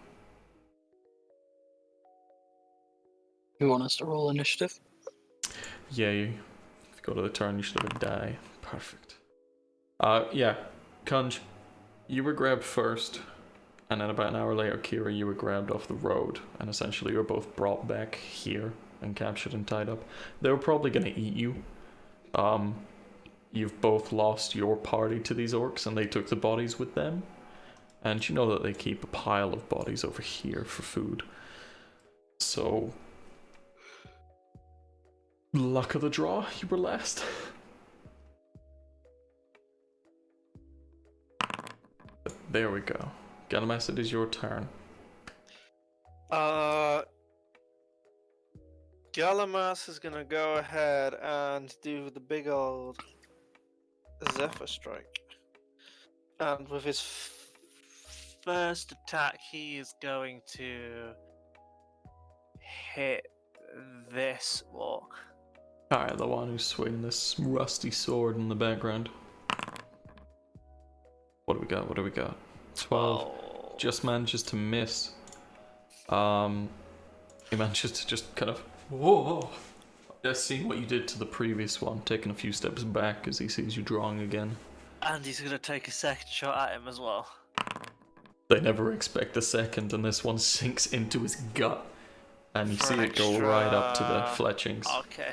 You want us to roll initiative? Yeah, if you go to the turn, you should have a die. Perfect. Yeah, Conj, you were grabbed first, and then about an hour later, Kira, you were grabbed off the road, and essentially you were both brought back here and captured and tied up. They were probably going to eat you. you've both lost your party to these orcs and they took the bodies with them. And you know that they keep a pile of bodies over here for food. So, luck of the draw, you were last. There we go. Galamas, it is your turn. Galamas is gonna go ahead and do the big old Zephyr Strike. And with his first attack, he is going to hit this orc. Alright, the one who's swinging this rusty sword in the background. What do we got? What do we got? 12. Just manages to miss. He manages to just kind of... Whoa! Just seeing what you did to the previous one, taking a few steps back as he sees you drawing again. And he's gonna take a second shot at him as well. They never expect a second, and this one sinks into his gut. And you see it go right up to the fletchings. Okay.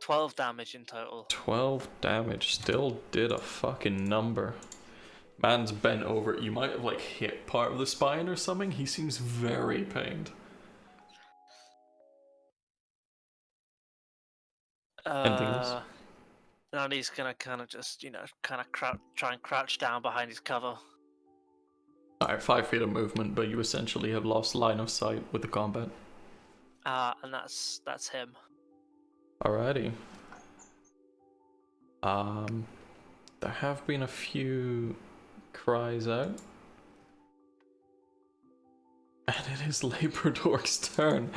12 damage in total. 12 damage. Still did a fucking number. Man's bent over. You might have like hit part of the spine or something. He seems very pained. Anything else? And he's gonna kind of just, try and crouch down behind his cover. Alright, 5 feet of movement, but you essentially have lost line of sight with the combat. And that's him. Alrighty. There have been a few cries out. And it is Labor Dork's turn,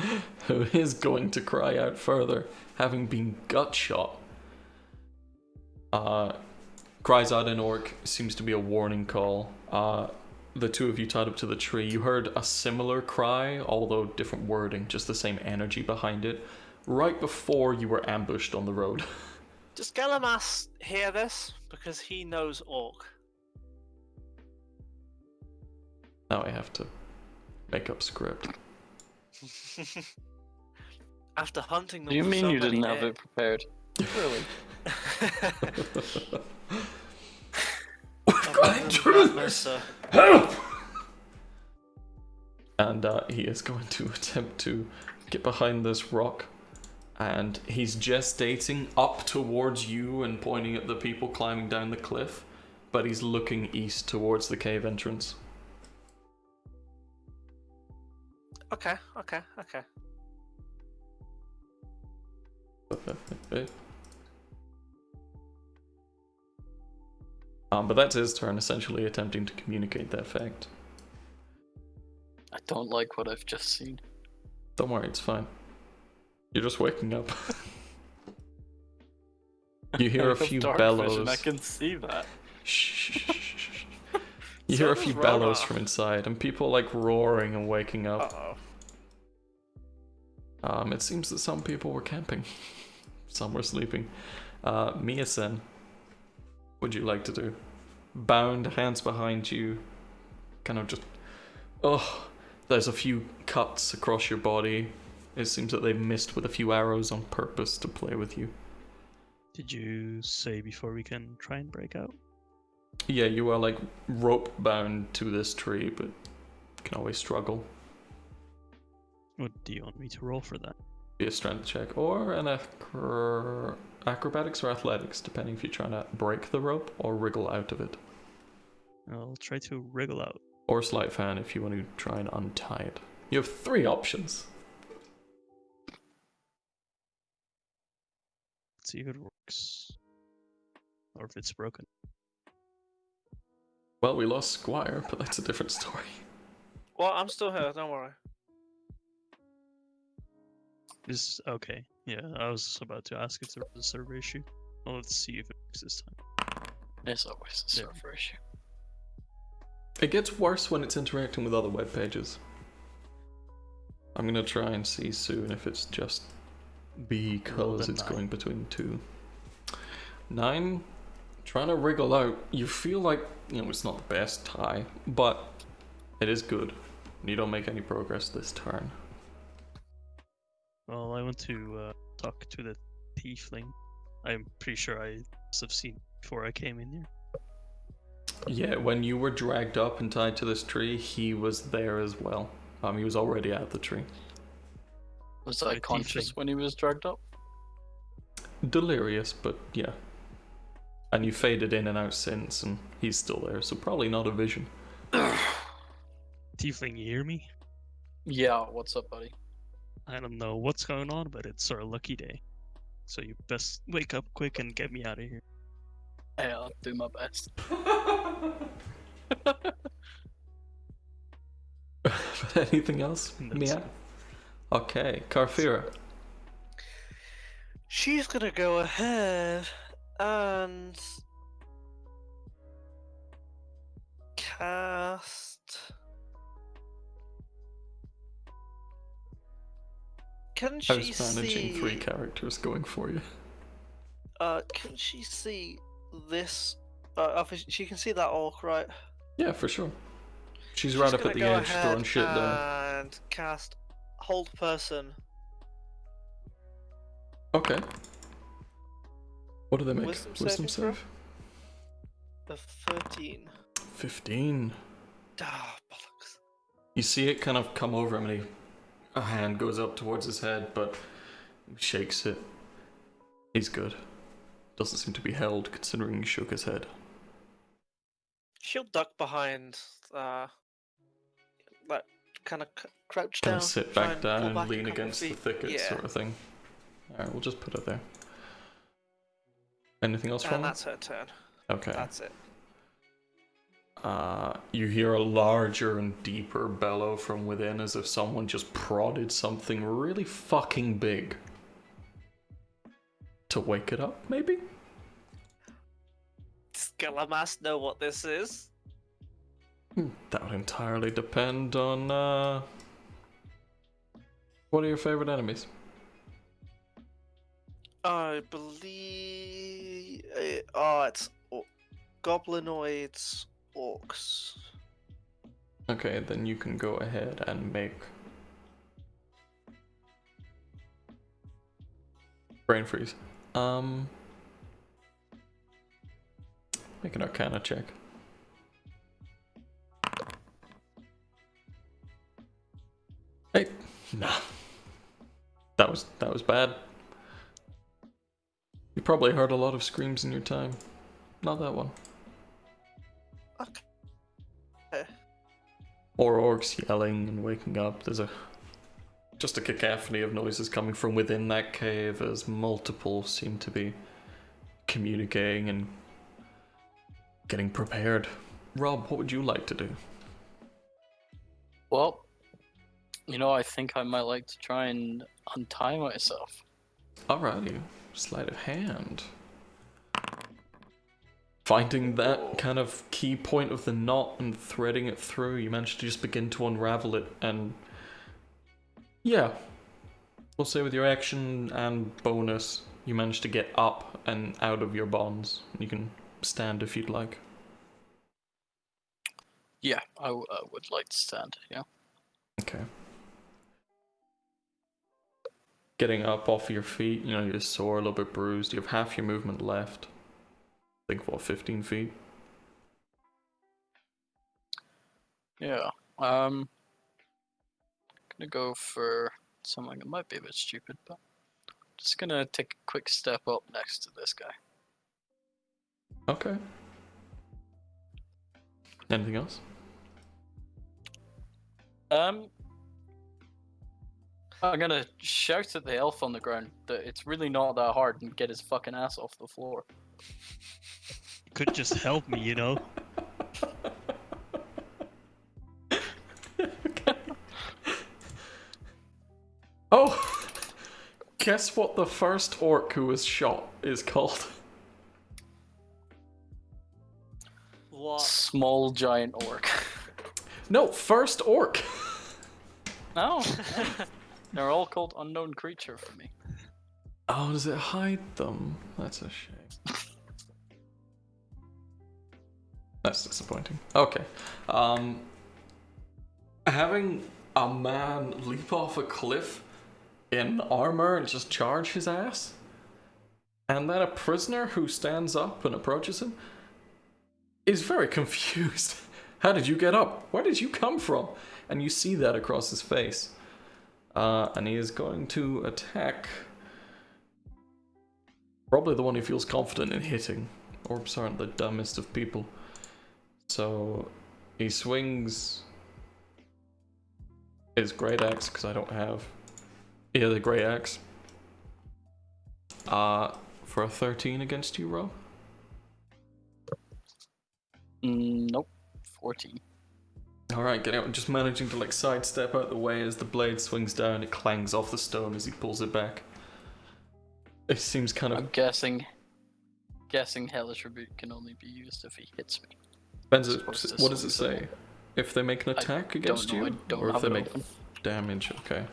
who is going to cry out further, having been gut shot. Cries out in orc, seems to be a warning call. The two of you tied up to the tree, you heard a similar cry, although different wording, just the same energy behind it, right before you were ambushed on the road. Does Galamas hear this? Because he knows orc. Now I have to make up script. After hunting them Do you for mean so you many didn't have it prepared? Really? Help! And he is going to attempt to get behind this rock. And he's gestating up towards you and pointing at the people climbing down the cliff. But he's looking east towards the cave entrance. Okay. But that's his turn, essentially attempting to communicate that fact. I don't like what I've just seen. Don't worry, it's fine. You're just waking up. You hear a few bellows. Vision, I can see that. Shh. You hear a few bellows from inside, and people like roaring and waking up. Uh-oh. It seems that some people were camping. Some were sleeping. Mia-sen, what would you like to do? Bound, hands behind you, kind of just... Oh, there's a few cuts across your body. It seems that they've missed with a few arrows on purpose to play with you. Did you say before we can try and break out? Yeah, you are like rope bound to this tree, but can always struggle. What do you want me to roll for that? Be a strength check or an acrobatics or athletics, depending if you're trying to break the rope or wriggle out of it. I'll try to wriggle out. Or sleight of hand if you want to try and untie it. You have 3 options. Let's see if it works. Or if it's broken. Well, we lost Squire, but that's a different story. Well, I'm still here, don't worry. Okay. Yeah, I was about to ask if there was a server issue. Well, let's see if it works this time. There's always a server issue. It gets worse when it's interacting with other web pages. I'm gonna try and see soon if it's just because it's going between 2. 9, trying to wriggle out. You feel like, it's not the best tie, but it is good. You don't make any progress this turn. Well, I want to talk to the tiefling I'm pretty sure I must have seen before I came in here. Yeah, when you were dragged up and tied to this tree, he was there as well. He was already at the tree. Was I With conscious tiefling. when he was dragged up? Delirious, but yeah. And you faded in and out since, and he's still there, so probably not a vision. Tiefling, you hear me? Yeah, what's up, buddy? I don't know what's going on, but it's our lucky day. So you best wake up quick and get me out of here. Hey, I'll do my best. Anything else, That's Mia? Okay, Carfira. She's gonna go ahead and cast. Can I was she managing see? 3 characters going for you. Can she see this? She can see that orc, right? Yeah, for sure. She's She's right up gonna at the go edge, ahead throwing shit down. and cast hold person. Okay. What do they make? Wisdom saving save? The 13. 15. Ah, bollocks. You see it kind of come over him, and a hand goes up towards his head, but he shakes it. He's good. Doesn't seem to be held, considering he shook his head. She'll duck behind, like, kind of crouch Kind down. of sit try back and pull down, back a lean couple against the feet. thicket, Yeah, sort of thing. Alright, we'll just put it there. Anything else from and her? that's her turn. Okay. That's it. You hear a larger and deeper bellow from within, as if someone just prodded something really fucking big. To wake it up, maybe? Does Galamas know what this is? That would entirely depend on, what are your favorite enemies? I believe. It's goblinoids, orcs. Okay, then you can go ahead and make brain freeze. Make an Arcana check. Hey, nah. That was bad. You probably heard a lot of screams in your time. Not that one. Okay. Or orcs yelling and waking up. There's just a cacophony of noises coming from within that cave, as multiple seem to be communicating and getting prepared. Rob, what would you like to do? Well, I think I might like to try and untie myself. Alrighty, sleight of hand. Finding that kind of key point of the knot and threading it through, you manage to just begin to unravel it, and yeah, we'll say with your action and bonus, you manage to get up and out of your bonds. You can stand if you'd like. Yeah, I would like to stand, yeah. Okay. Getting up off your feet, you're sore, a little bit bruised. You have half your movement left. I think, 15 feet? Yeah, gonna go for something that might be a bit stupid, but just gonna take a quick step up next to this guy. Okay. Anything else? I'm gonna shout at the elf on the ground that it's really not that hard and get his fucking ass off the floor. You could just help me, you know? Okay. Oh! Guess what the first orc who was shot is called? What? Small giant orc. No, first orc! No, they're all called unknown creature for me. Oh, does it hide them? That's a shame. That's disappointing. Okay. Having a man leap off a cliff in armor and just charge his ass And then a prisoner who stands up and approaches him is very confused. How did you get up? Where did you come from? And you see that across his face. And he is going to attack probably the one he feels confident in hitting. Orcs aren't the dumbest of people. So he swings his great axe, because I don't have the great axe. For a 13 against you, Ro? Nope. 14. Alright, get out. Just managing to like sidestep out the way as the blade swings down. It clangs off the stone as he pulls it back. It seems kind of... I'm guessing Hellish Rebuke can only be used if he hits me. Depends. What does it say? If they make an attack against don't know, you? I don't Or if have they it make open. damage? Okay.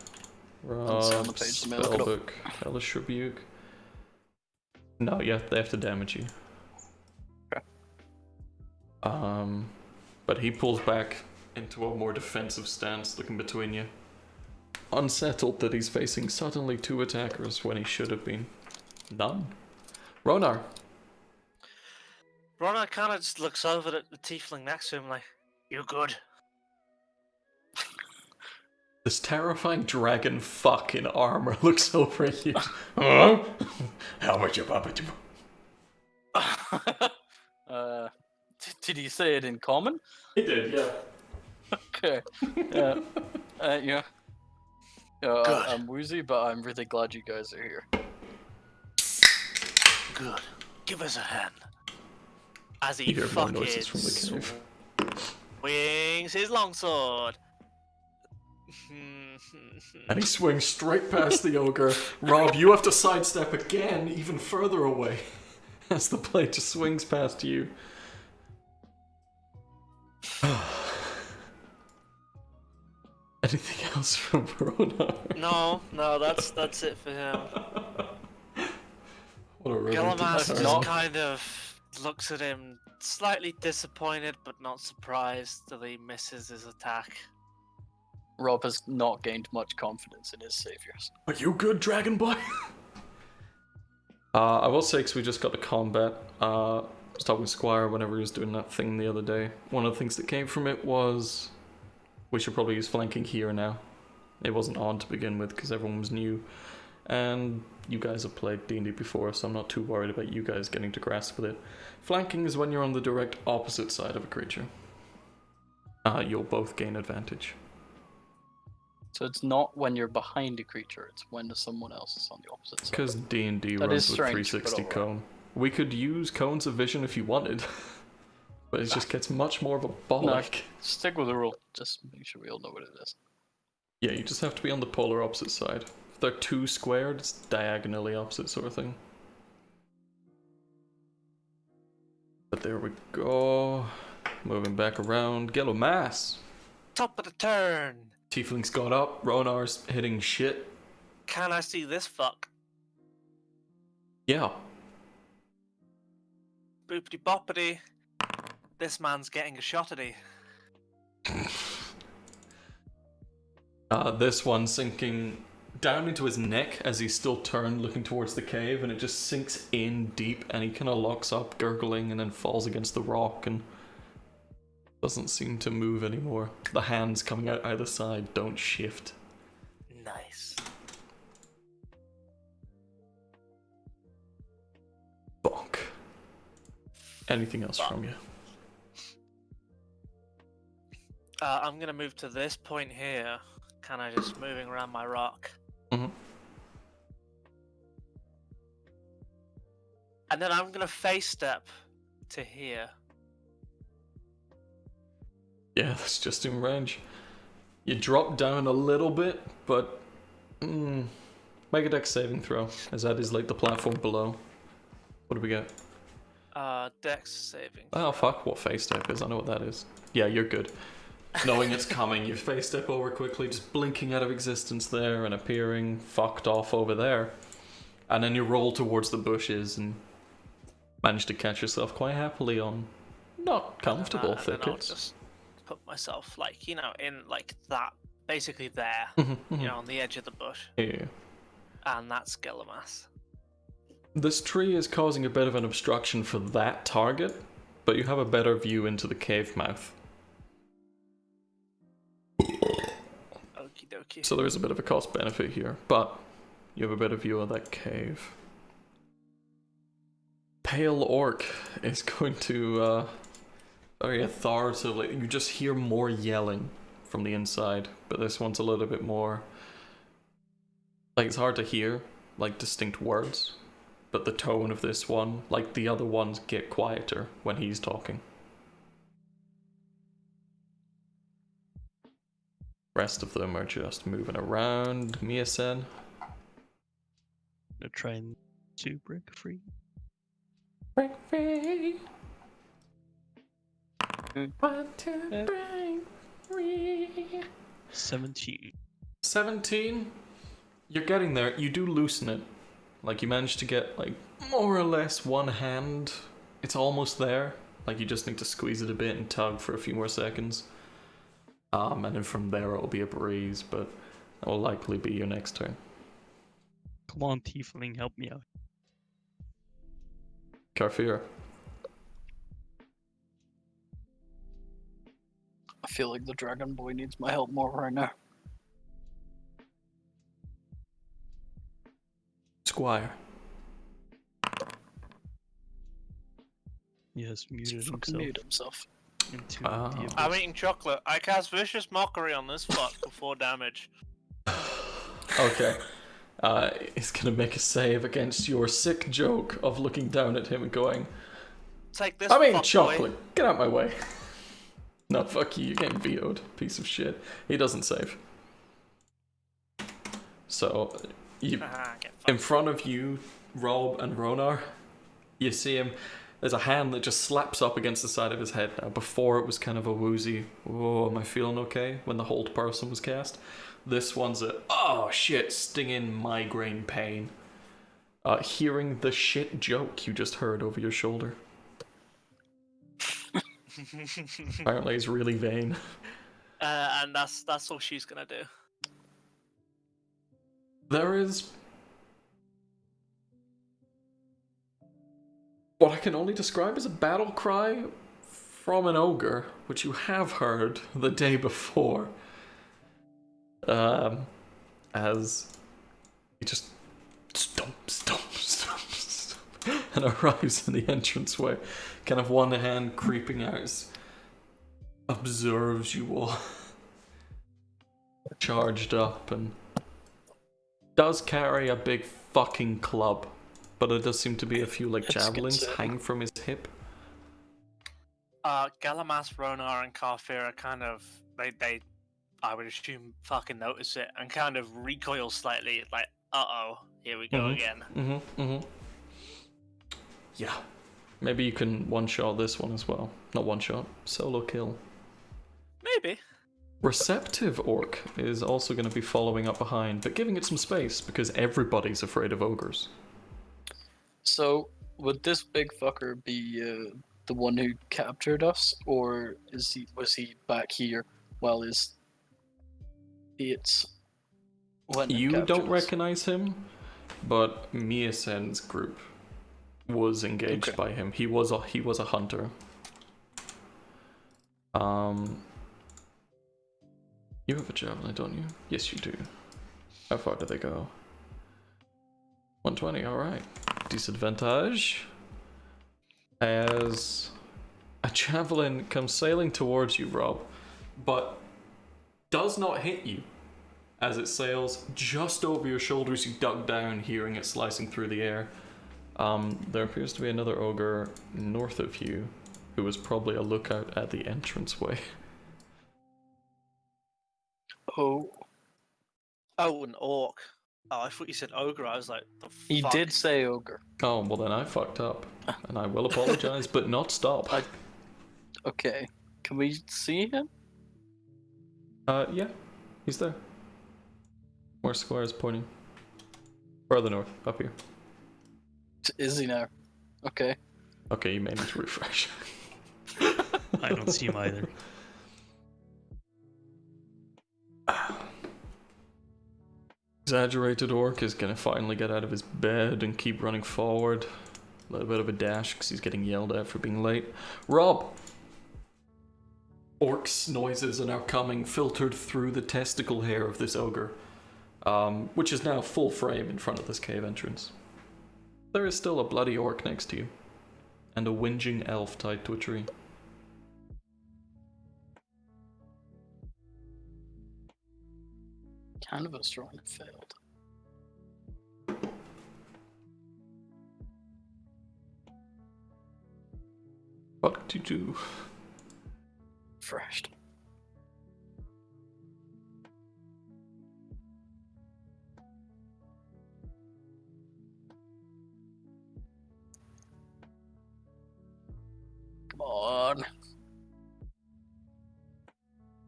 It's on the page, let me look it up. Spellbook, Hellish Rebuke. No, yeah, they have to damage you. Okay. But he pulls back into a more defensive stance, looking between you. Unsettled that he's facing suddenly 2 attackers when he should have been none. Ronar. Ronar kind of just looks over at the tiefling next to him like, "You good?" This terrifying dragon fuck in armor looks over at you. Huh? How much you papa? Did he say it in common? He did, yeah. Okay. Yeah. I'm woozy, but I'm really glad you guys are here. Good. Give us a hand. As he You hear more fucking noises from the cave. swings his longsword. And he swings straight past the ogre. Rob, you have to sidestep again, even further away, as the blade just swings past you. Anything else from Ronar? No, that's it for him. What a Galamas turn. just kind of looks at him, slightly disappointed but not surprised that he misses his attack. Rob has not gained much confidence in his saviors. Are you good, Dragon Boy? I will say, because we just got to combat, I was talking to Squire whenever he was doing that thing the other day. One of the things that came from it was we should probably use flanking here now. It wasn't on to begin with because everyone was new. And you guys have played D&D before, so I'm not too worried about you guys getting to grasp with it. Flanking is when you're on the direct opposite side of a creature. You'll both gain advantage. So it's not when you're behind a creature, it's when someone else is on the opposite side. Because D&D That runs is with strange, 360 but cone. We could use cones of vision if you wanted, but it just gets much more of a bollock. Stick with the rule. Just make sure we all know what it is. Yeah, you just have to be on the polar opposite side. If they're 2 squared, it's diagonally opposite sort of thing. But there we go. Moving back around. Gello Mass. Top of the turn. Tiefling's got up. Ronar's hitting shit. Can I see this fuck? Yeah. Boopity boppity. This man's getting a shot at he. This one sinking down into his neck as he's still turned looking towards the cave, and it just sinks in deep and he kind of locks up gurgling and then falls against the rock and doesn't seem to move anymore. The hands coming out either side don't shift. Nice. Bonk. Anything else from you? I'm gonna move to this point here. Kind of just moving around my rock. Mm-hmm. And then I'm gonna face step to here. Yeah, that's just in range. You drop down a little bit, but make a dex saving throw, as that is like the platform below. What do we get? Dex saving. Oh fuck, what face step is? I know what that is. Yeah, you're good. Knowing it's coming, you face step over quickly, just blinking out of existence there and appearing fucked off over there. And then you roll towards the bushes and manage to catch yourself quite happily on not comfortable and then I'll thickets. just put myself, like, you know, in like that, basically there, Mhm, you mhm. know, on the edge of the bush. Yeah. And that's Gillimass. This tree is causing a bit of an obstruction for that target, but you have a better view into the cave mouth. Okie dokie. So there is a bit of a cost benefit here, but you have a better view of that cave. Pale Orc is going to very authoritatively, you just hear more yelling from the inside, but this one's a little bit more, like, it's hard to hear, like, distinct words, but the tone of this one, like the other ones, get quieter when he's talking. Rest of them are just moving around. Mia-sen. They're trying to break free. Break free. Want to break free. 17. 17? You're getting there. You do loosen it. Like, you managed to get, like, more or less one hand. It's almost there. Like, you just need to squeeze it a bit and tug for a few more seconds. And then from there it'll be a breeze, but that will likely be your next turn. Come on, Tiefling, help me out. Carfear. I feel like the Dragon Boy needs my help more right now. Squire. He has muted Fucking himself mute himself. into Ah. the I'm eating chocolate. I cast Vicious Mockery on this fuck for 4 damage. Okay. He's gonna make a save against your sick joke of looking down at him and going, Take this. I mean fuck chocolate, boy. get out my way. No, fuck you, you're getting VO'd, piece of shit. He doesn't save. So, you, Get in fucked. front of you, Rob and Ronar, you see him, there's a hand that just slaps up against the side of his head now. Before it was kind of a woozy, oh, am I feeling okay, when the hold person was cast. This one's a, oh shit, stinging migraine pain. Hearing the shit joke you just heard over your shoulder. Apparently he's really vain. And that's all she's gonna do. There is what I can only describe as a battle cry from an ogre, which you have heard the day before. As he just stomps, and arrives in the entranceway, kind of one hand creeping out, observes you all charged up, and does carry a big fucking club, but there does seem to be a few like That's javelins good. hang from his hip. Galamas, Ronar, and Carfira kind of they I would assume fucking notice it and kind of recoil slightly, like, here we go again. Yeah. Maybe you can one-shot this one as well. Not one-shot, solo kill. Maybe. Receptive Orc is also going to be following up behind, but giving it some space because everybody's afraid of ogres. So, would this big fucker be the one who captured us, or was he back here while his idiots went and You captured don't us? recognize him, but Mia-sen's group was engaged Okay. by him. He was a hunter. You have a javelin, don't you? Yes, you do. How far do they go? 120, alright. Disadvantage. As a javelin comes sailing towards you, Rob, but does not hit you. As it sails just over your shoulders, you duck down, hearing it slicing through the air. There appears to be another ogre north of you, who was probably a lookout at the entranceway. Oh, An orc. Oh, I thought you said ogre. I was like, the he fuck? did say ogre. Oh, well then I fucked up. And I will apologize, but not stop. Okay, can we see him? Yeah, he's there. Where Squire is pointing. Further north, up here. Is he now? Okay. Okay, you may need to refresh. I don't see him either. Exaggerated orc is gonna finally get out of his bed and keep running forward. A little bit of a dash because he's getting yelled at for being late. Rob! Orcs' noises are now coming, filtered through the testicle hair of this ogre, which is now full frame in front of this cave entrance. There is still a bloody orc next to you, and a whinging elf tied to a tree. Canvas drawing failed. What do you do? Refreshed. Come on.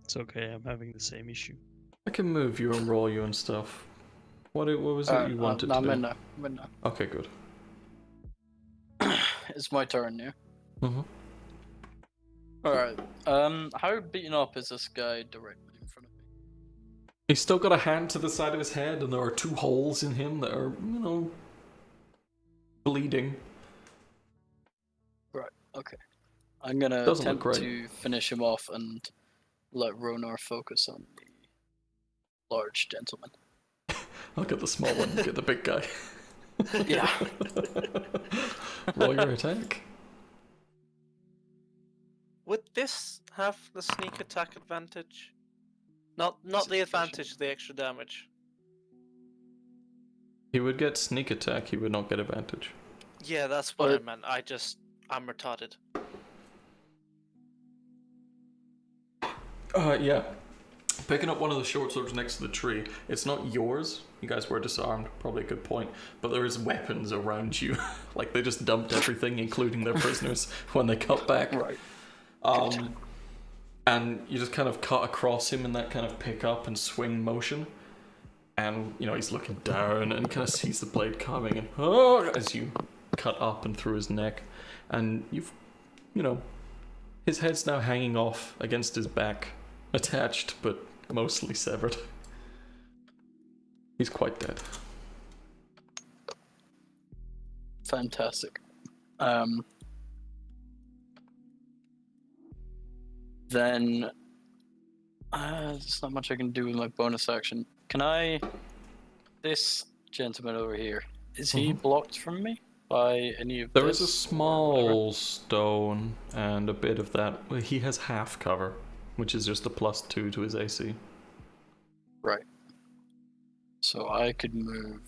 It's okay, I'm having the same issue. I can move you and roll you and stuff. What was it you wanted to I'm do? in now. I'm in now. Okay, good. It's my turn now. Mm-hmm. Alright. How beaten up is this guy directly in front of me? He's still got a hand to the side of his head, and there are 2 holes in him that are, bleeding. Right, okay. I'm gonna Doesn't look attempt great. to finish him off and let Ronar focus on the large gentleman. I'll get the small one, get the big guy. Yeah. Roll your attack. Would this have the sneak attack advantage? Not the advantage, the extra damage. He would get sneak attack, he would not get advantage. Yeah, that's what I meant. I'm retarded. Yeah. Picking up one of the short swords next to the tree. It's not yours. You guys were disarmed. Probably a good point. But there is weapons around you. Like they just dumped everything, including their prisoners, when they cut back. Right. And you just kind of cut across him in that kind of pick up and swing motion. And, he's looking down and kind of sees the blade coming and, as you cut up and through his neck. And you've, his head's now hanging off against his back, attached, but mostly severed. He's quite dead. Fantastic. Then there's not much I can do with my bonus action. This gentleman over here, is he blocked from me by any of There this? is a small stone and a bit of that. Well, he has half cover, which is just a +2 to his AC. Right. So I could move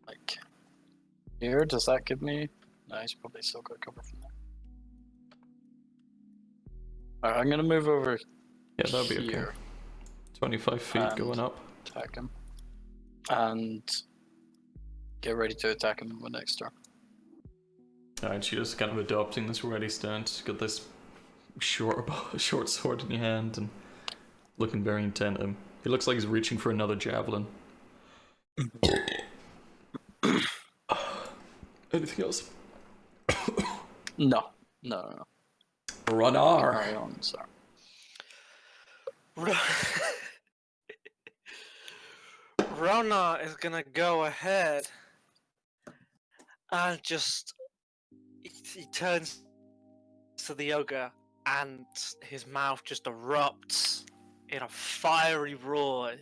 like here. Does that give me? No, he's probably still got cover from there. Alright, I'm gonna move over Yeah, that'd be okay. here, 25 feet And- going up. attack him, and get ready to attack him in my next turn. And she's just kind of adopting this ready stance. Got this short sword in your hand and looking very intent at him. He looks like he's reaching for another javelin. Anything else? No. Runnar! Carry on, sorry. Rona is gonna go ahead and just he turns to the ogre and his mouth just erupts in a fiery roar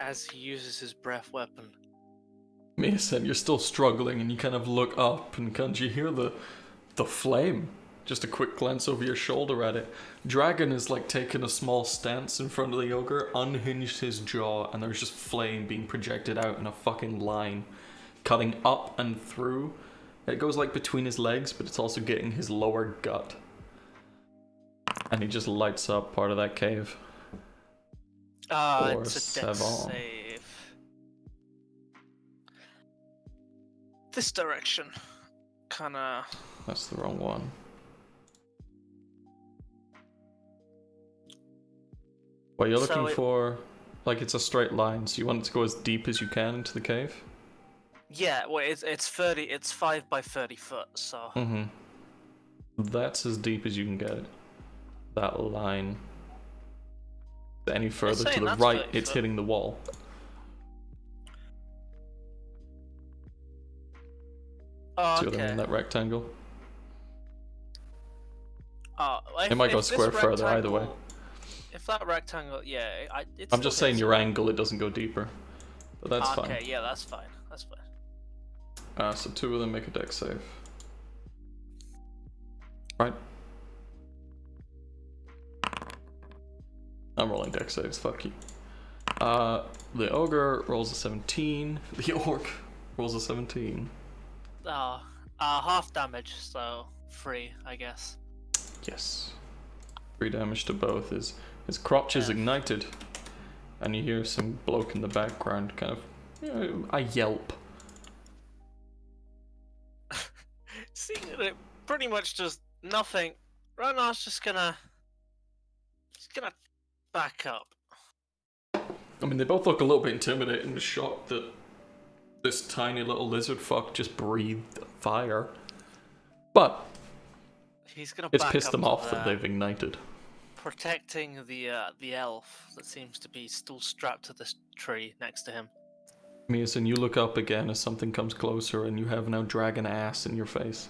as he uses his breath weapon. Mason, you're still struggling and you kind of look up and can't you hear the flame? Just a quick glance over your shoulder at it. Dragon is like taking a small stance in front of the ogre, unhinged his jaw, and there's just flame being projected out in a fucking line, cutting up and through. It goes like between his legs, but it's also getting his lower gut. And he just lights up part of that cave. For It's a dex Savon. save. This direction. Kinda. That's the wrong one. Well, you're So looking it- for, like, it's a straight line, so you want it to go as deep as you can into the cave? Yeah, well, it's 30. It's 5 by 30 foot. So Mm-hmm. That's as deep as you can get it. That line. Any further to saying the that's right, 30 it's foot. hitting the wall. Oh, See what I okay. mean? That rectangle. Oh, It might go a square further either way. If that rectangle, yeah, it's. I'm just saying your angle, it doesn't go deeper. But that's fine. Okay, yeah, that's fine. That's fine. So 2 of them make a dex save. Right. I'm rolling dex saves, fuck you. The ogre rolls a 17. The orc rolls a 17. Half damage, so 3, I guess. Yes. 3 damage to both. His crotch is ignited. And you hear some bloke in the background kind of, a yelp. Seeing that it pretty much does nothing, Ronar's just gonna back up. I mean, they both look a little bit intimidated and shocked that this tiny little lizard fuck just breathed fire. But He's gonna. it's back pissed up them to off that they've ignited. protecting the elf that seems to be still strapped to this tree next to him. Miason, you look up again as something comes closer and you have now dragon ass in your face.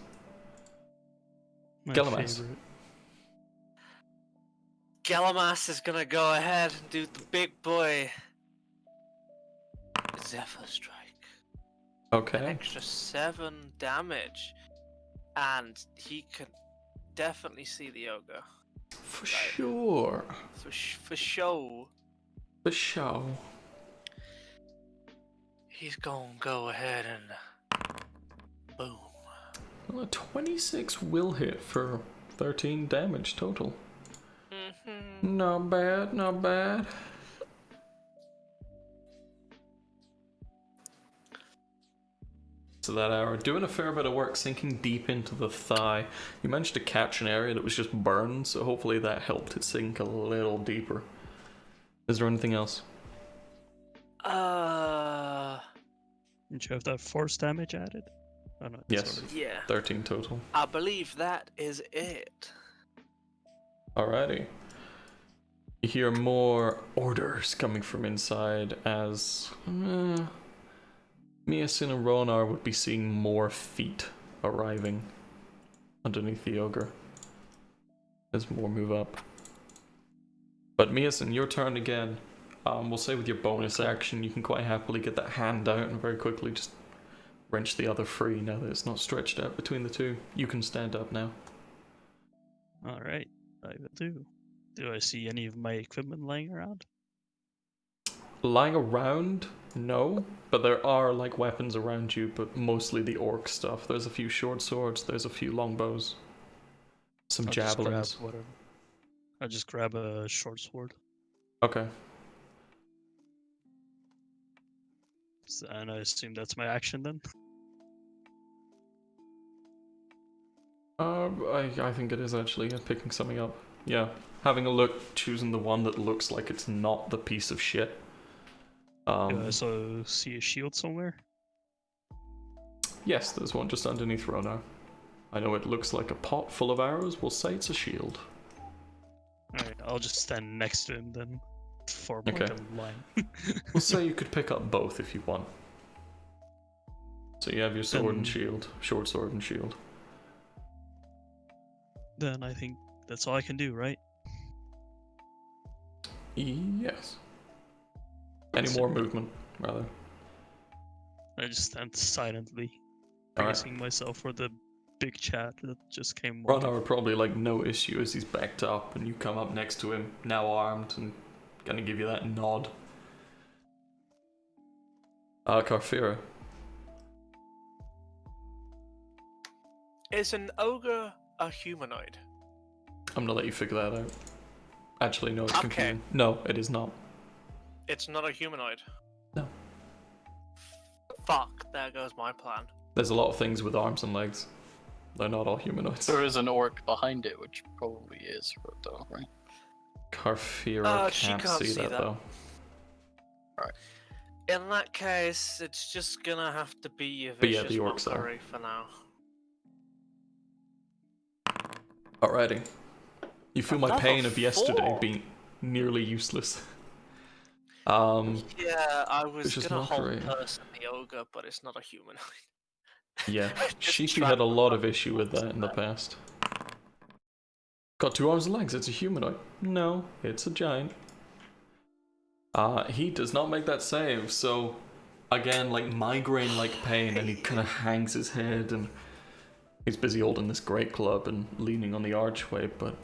My Galamas. favorite. Galamas is gonna go ahead and do the big boy Zephyr Strike. An Okay. extra 7 damage. And he can definitely see the ogre. For sure. For show. For sure. He's gonna go ahead and boom. Well, a 26 will hit for 13 damage total. Mm-hmm. Not bad, not bad. So that hour, doing a fair bit of work sinking deep into the thigh. You managed to catch an area that was just burned, so hopefully that helped it sink a little deeper. Is there anything else? Did you have that force damage added? Oh no. Yes. Sorry. Yeah. 13 total. I believe that is it. Alrighty. You hear more orders coming from inside as Miasin and Ronar would be seeing more feet arriving underneath the ogre as more move up. But Miasin, your turn again. We'll say with your bonus action, you can quite happily get that hand out and very quickly just wrench the other free now that it's not stretched out between the two. You can stand up now. Alright, I will do. Do I see any of my equipment lying around? Lying around? No, but there are like weapons around you, but mostly the orc stuff. There's a few short swords, there's a few longbows, some I'll just grab javelins. whatever. I'll just grab a short sword. Okay. And I assume that's my action then? I think it is actually picking something up. Yeah, having a look, choosing the one that looks like it's not the piece of shit. Do I also see a shield somewhere? Yes, there's one just underneath Ronar. I know it looks like a pot full of arrows. We'll say it's a shield. Alright, I'll just stand next to him then. Form like Okay. a line. We'll say you could pick up both if you want. So you have your sword and Then- shield, short sword and shield. Then I think that's all I can do, right? Yes. Any more movement, rather. I just stand silently, Alright. bracing myself for the big chat that just came. Ronar would probably like no issue as he's backed up and you come up next to him, now armed, and gonna give you that nod. Carfira. Is an ogre a humanoid? I'm gonna let you figure that out. Actually, no, it's Okay. confusing. No, it is not. It's not a humanoid. No. Fuck, there goes my plan. There's a lot of things with arms and legs. They're not all humanoids. There is an orc behind it, which probably is, though, right? Carfira She can't can't see see that that. though. In that case, it's just gonna have to be a But yeah, vicious the orcs are. mockery for now. Alrighty. You feel my Another pain of yesterday 4. being nearly useless. Yeah, I was Which is gonna not hold great. person the ogre, but it's not a humanoid. Yeah, Just Sheepy track had a lot the of issue with that in the past. Got 2 arms and legs, it's a humanoid. No, it's a giant. He does not make that save, so again, like migraine-like pain, and he kind of hangs his head, and he's busy holding this great club and leaning on the archway, but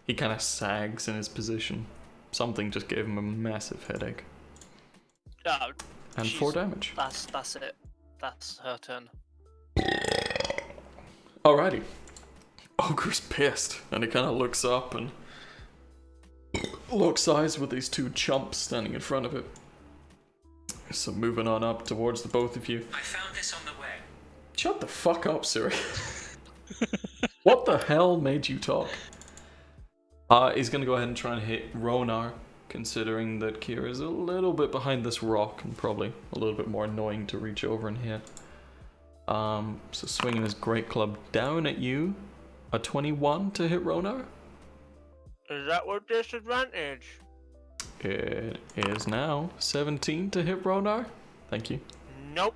he kind of sags in his position. Something just gave him a massive headache. Oh, And 4 damage. That's it. That's her turn. Alrighty. Ogre's pissed, and he kind of looks up and locks eyes with these 2 chumps standing in front of it. So moving on up towards the both of you. I found this on the way. Shut the fuck up, Siri. What the hell made you talk? He's gonna go ahead and try and hit Ronar, considering that Kira's a little bit behind this rock and probably a little bit more annoying to reach over and hit. So swinging his great club down at you. A 21 to hit Ronar? Is that with disadvantage? It is now 17 to hit Ronar. Thank you. Nope.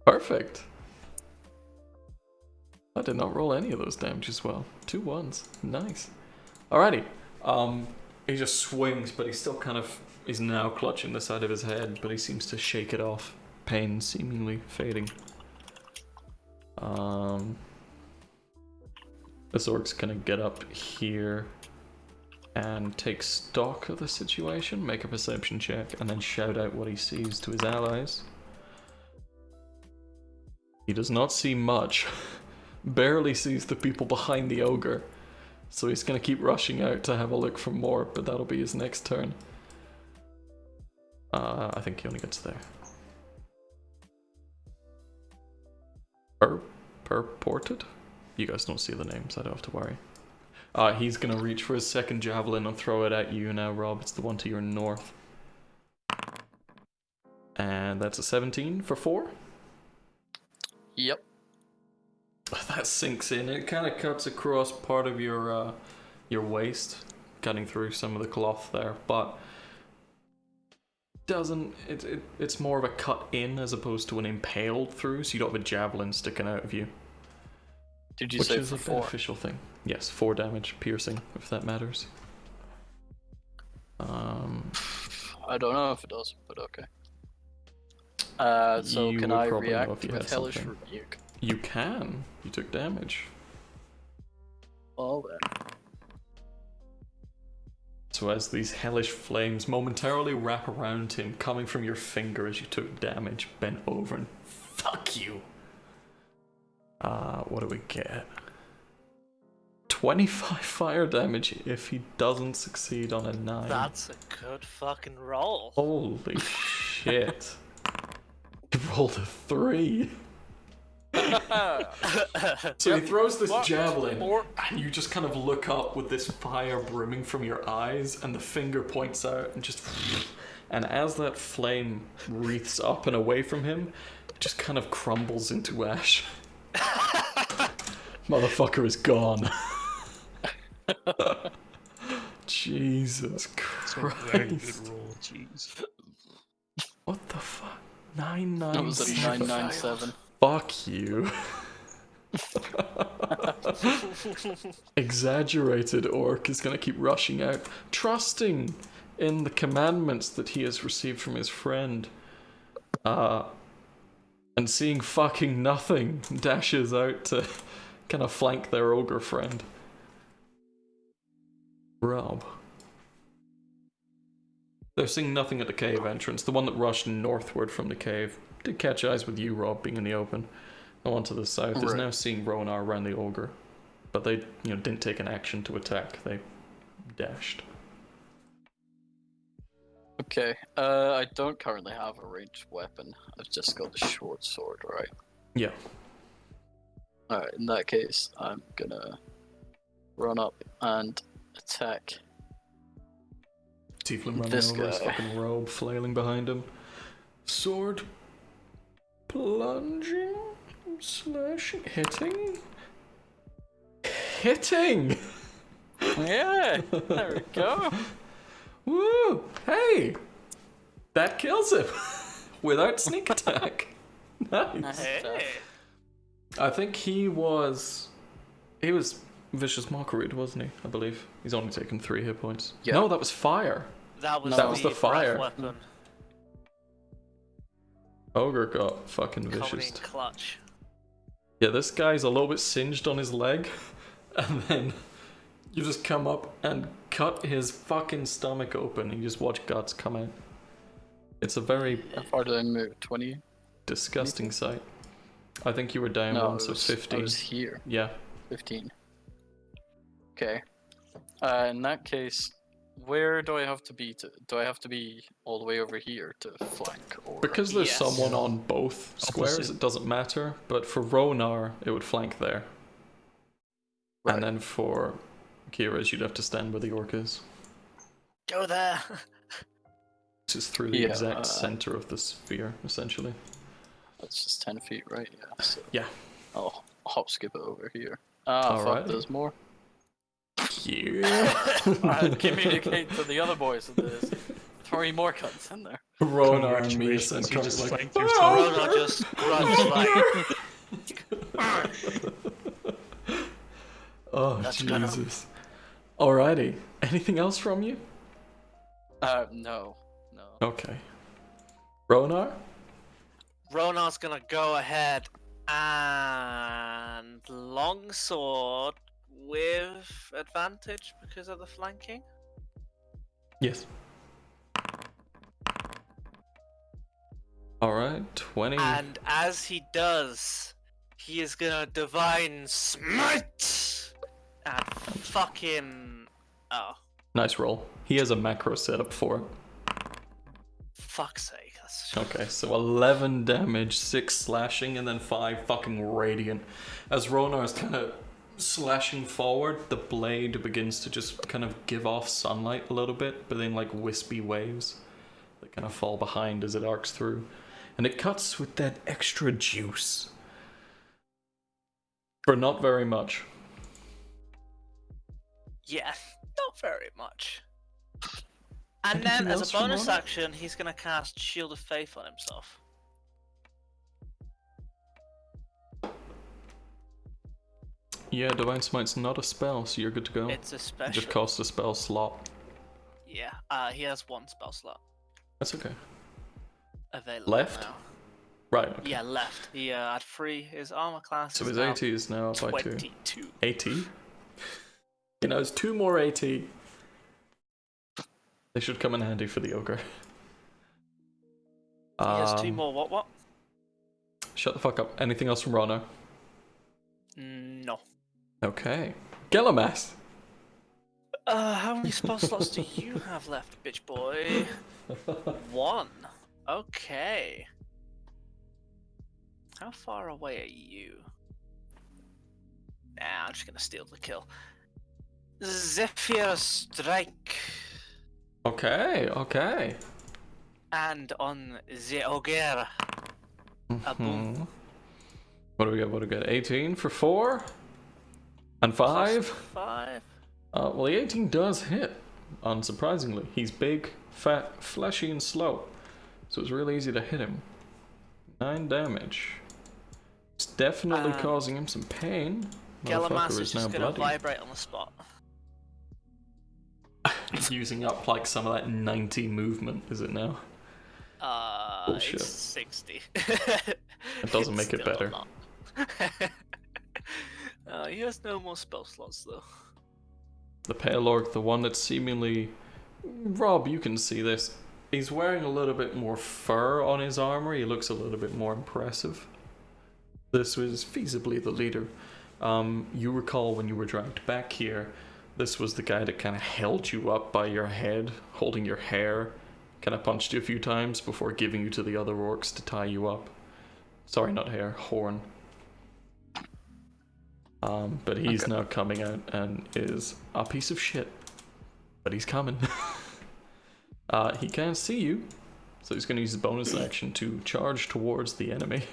Perfect. I did not roll any of those damages well. 2 1s. Nice. Alrighty. He just swings, but he's still he's now clutching the side of his head, but he seems to shake it off. Pain seemingly fading. This orc's gonna get up here and take stock of the situation, make a perception check, and then shout out what he sees to his allies. He does not see much. Barely sees the people behind the ogre. So he's gonna keep rushing out to have a look for more, but that'll be his next turn. I think he only gets there. Purported? You guys don't see the names, I don't have to worry. He's gonna reach for his second javelin and throw it at you now, Rob. It's the one to your north. And that's a 17 for 4. Yep. That sinks in. It kind of cuts across part of your waist, cutting through some of the cloth there, but doesn't. It's more of a cut in as opposed to an impaled through. So you don't have a javelin sticking out of you. Did you Which say is for a 4? beneficial thing. Yes, 4 damage piercing, if that matters. I don't know if it does, but okay. So You can would I probably know react if you with had Hellish something. Rebuke? You can. You took damage. Well then. So as these hellish flames momentarily wrap around him, coming from your finger as you took damage, bent over and fuck you. What do we get? 25 fire damage if he doesn't succeed on a 9. That's a good fucking roll. Holy shit. He rolled a 3. So he throws this javelin, and you just kind of look up with this fire brimming from your eyes, and the finger points out, and just... And as that flame wreaths up and away from him, it just kind of crumbles into ash. Motherfucker is gone. Jesus It's a very good Christ. roll, jeez. What the fuck? 997. That was a 997. Fuck you. Exaggerated orc is gonna keep rushing out, trusting in the commandments that he has received from his friend. And seeing fucking nothing, dashes out to kind of flank their ogre friend. Rob. They're seeing nothing at the cave entrance. The one that rushed northward from the cave did catch eyes with you, Rob, being in the open. The one to the south is Right. now seeing Ronar around the ogre. But they, didn't take an action to attack. They dashed. Okay, I don't currently have a ranged weapon. I've just got the short sword, right? Yeah. Alright, in that case, I'm gonna run up and attack. Tieflin running This over his guy. fucking robe, flailing behind him. Sword plunging, slashing, hitting. Hitting! Yeah, there we go. Woo! Hey! That kills him! Without sneak attack. Nice. Hey. I think he was Vicious Mockery, wasn't he? I believe. He's only taken 3 hit points. Yeah. No, that was fire. That was the breath fire. weapon. Ogre got fucking Coming vicious. in clutch. Yeah, this guy's a little bit singed on his leg, and then you just come up and cut his fucking stomach open, and you just watch guts come out. It's a very How far did I move? 20? disgusting sight. I think you were down No, one, so 15. I was here. Yeah. 15. Okay. In that case, where do I have to be? Do I have to be all the way over here to flank? Or... Because there's Yes. someone on both squares, Opposite. it doesn't matter. But for Ronar, it would flank there. Right. And then for Kira's, you'd have to stand where the orc is. Go there. Which is through the Yeah, exact center of the sphere, essentially. That's just 10 feet, right? Yeah. So Yeah. I'll hop skip it over here. Ah, fuck, Alrighty. there's more. Yeah. I'll communicate to the other boys of this. 3 more cuts in there. Ronar and me Congratulations, and you just like, flanked yourself. Ronar just grunts like. oh, That's gonna- Jesus. Alrighty. Anything else from you? No. Okay. Ronar? Ronar's gonna go ahead and longsword with advantage because of the flanking. Yes. Alright, 20. And as he does, he is gonna divine smite and fucking Nice roll. He has a macro setup for it. fuck's sake. That's... Okay, so 11 damage, 6 slashing, and then 5 fucking radiant. As Ronar is kind of slashing forward, the blade begins to just kind of give off sunlight a little bit, but then like wispy waves that kind of fall behind as it arcs through. And it cuts with that extra juice. For not very much. Yeah, not very much. And Anything then, as else a from bonus Ronar? action, he's gonna cast Shield of Faith on himself. Yeah, Divine Smite's not a spell, so you're good to go. It's a It special. just costs a spell slot. Yeah, he has 1 spell slot That's okay. available Left? now. Right, okay. Yeah, left. He had 3. His armor class So is his now AT is now up by 2. 22. AT? You know, it's 2 more AT. They should come in handy for the ogre. He has 2 more. What? Shut the fuck up. Anything else from Rono? No. Okay. Gelamas! How many spell slots do you have left, bitch boy? 1. Okay. How far away are you? Nah, I'm just gonna steal the kill. Zephyr Strike. Okay. And on the ogre. A boom. Mhm. What do we got? 18 for 4? And 5? 5. Well, the 18 does hit, unsurprisingly. He's big, fat, fleshy, and slow. So it's really easy to hit him. 9 damage. It's definitely causing him some pain. Gelamas Motherfucker is is now just gonna bloody. vibrate on the spot. Using up like some of that 90 movement, is it now? Bullshit. It's 60. It doesn't make it Still a better. lot. He has no more spell slots though. The pale orc, the one that's seemingly... Rob, you can see this. He's wearing a little bit more fur on his armor. He looks a little bit more impressive. This was feasibly the leader. You recall when you were dragged back here, this was the guy that kind of held you up by your head, holding your hair, kind of punched you a few times before giving you to the other orcs to tie you up. Sorry, not hair, horn. But he's now coming out and is a piece of shit. But he's coming. He can't see you, so he's going to use his bonus action to charge towards the enemy.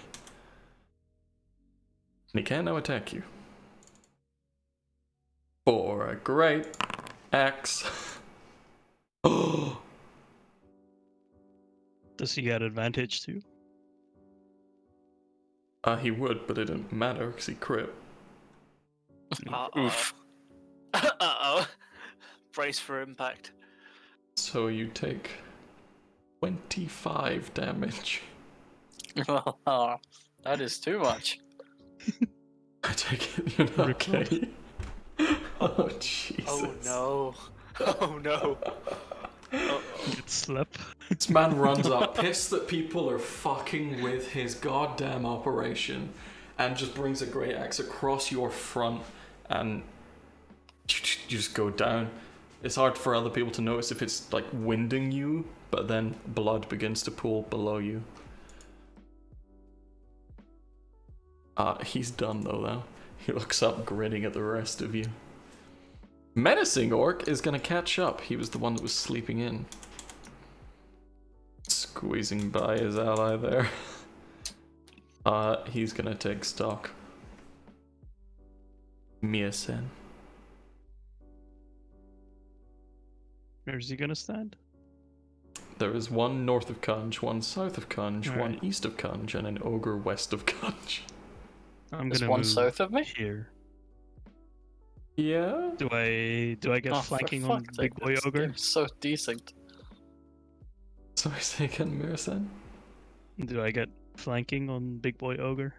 And he can now attack you. For a great axe. Oh, Does he get advantage too? he would, but it didn't matter because he crit. Uh-oh. Uh-oh. Brace for impact. So you take 25 damage. That is too much. I take it you're not okay. Oh, Jesus. Oh no. Oh no. Uh-oh. Get slap. This man runs up, pissed that people are fucking with his goddamn operation, and just brings a great axe across your front, and you just go down. It's hard for other people to notice if it's like winding you, but then blood begins to pool below you. He's done though. He looks up, grinning at the rest of you. Menacing Orc is gonna catch up. He was the one that was sleeping in. Squeezing by his ally there. He's gonna take stock. Mia-sen. Where's he gonna stand? There is one north of Kunj, one south of Kunj, one Alright. east of Kunj, and an ogre west of Kunj. I'm There's gonna one move south of me? here. Yeah? Do I get Oh, flanking for on fuck's Big sake, Boy this Ogre? game's so decent. Sorry, say again, Mira-sen? Do I get flanking on Big Boy Ogre?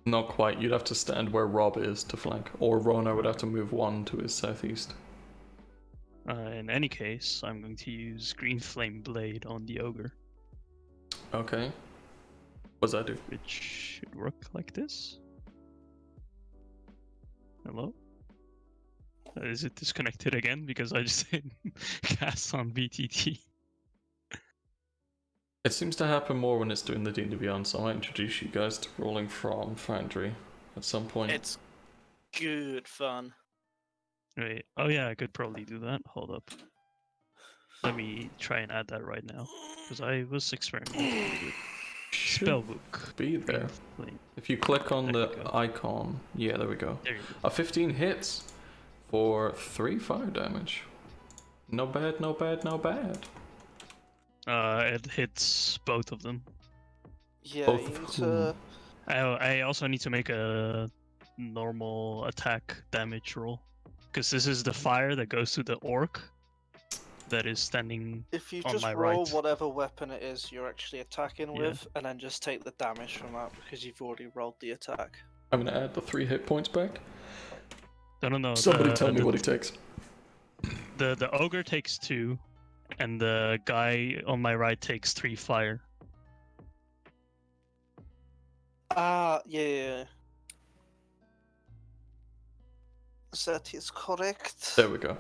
Not quite. You'd have to stand where Rob is to flank, or Rona would have to move one to his southeast. In any case, I'm going to use Green Flame Blade on the Ogre, Okay. What does that do? which should work like this. Hello? Is it disconnected again? Because I just hit cast on VTT. It seems to happen more when it's doing the D&D Beyond, so I might introduce you guys to rolling from Foundry at some point. It's good fun. Wait, oh yeah, I could probably do that. Hold up. Let me try and add that right now. Because I was experimenting with Should Spellbook. be there. Green Flame. If you click on There the you go. icon, yeah, there we go. There you go. A 15 hits for 3 fire damage. No bad, no bad, no bad. It hits both of them. Yeah, Both you of need whom? to... I also need to make a normal attack damage roll. Because this is the fire that goes to the orc that is standing. If you on just my roll right. whatever weapon it is you're actually attacking Yeah. with, and then just take the damage from that, because you've already rolled the attack. I'm gonna add the 3 hit points back. No. Somebody tell me what he takes. The ogre takes 2, and the guy on my right takes 3 fire. Yeah. That is correct. There we go.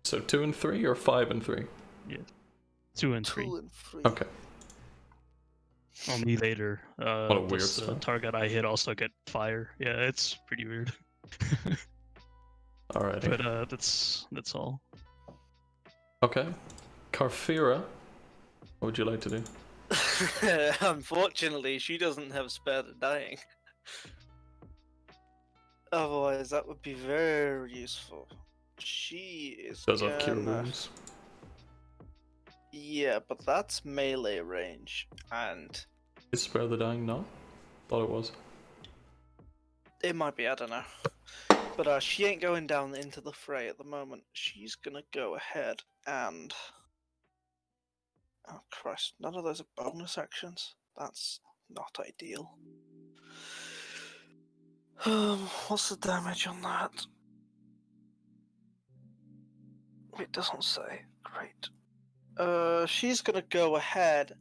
So 2 and 3 or 5 and 3? 2 and 3. 2 and 3. Okay. Only later. What a weird does the stuff. target I hit also get fire. Yeah, it's pretty weird. Alrighty. But that's all. Okay. Carfira, what would you like to do? Unfortunately, she doesn't have spare to dying. Otherwise, that would be very useful. She is Does have cure gonna- wounds. Yeah, but that's melee range, and Is Spare the Dying not? Thought it was. it might be, I don't know. But she ain't going down into the fray at the moment. She's gonna go ahead and... Oh Christ, none of those are bonus actions? That's not ideal. What's the damage on that? It doesn't say. Great. She's gonna go ahead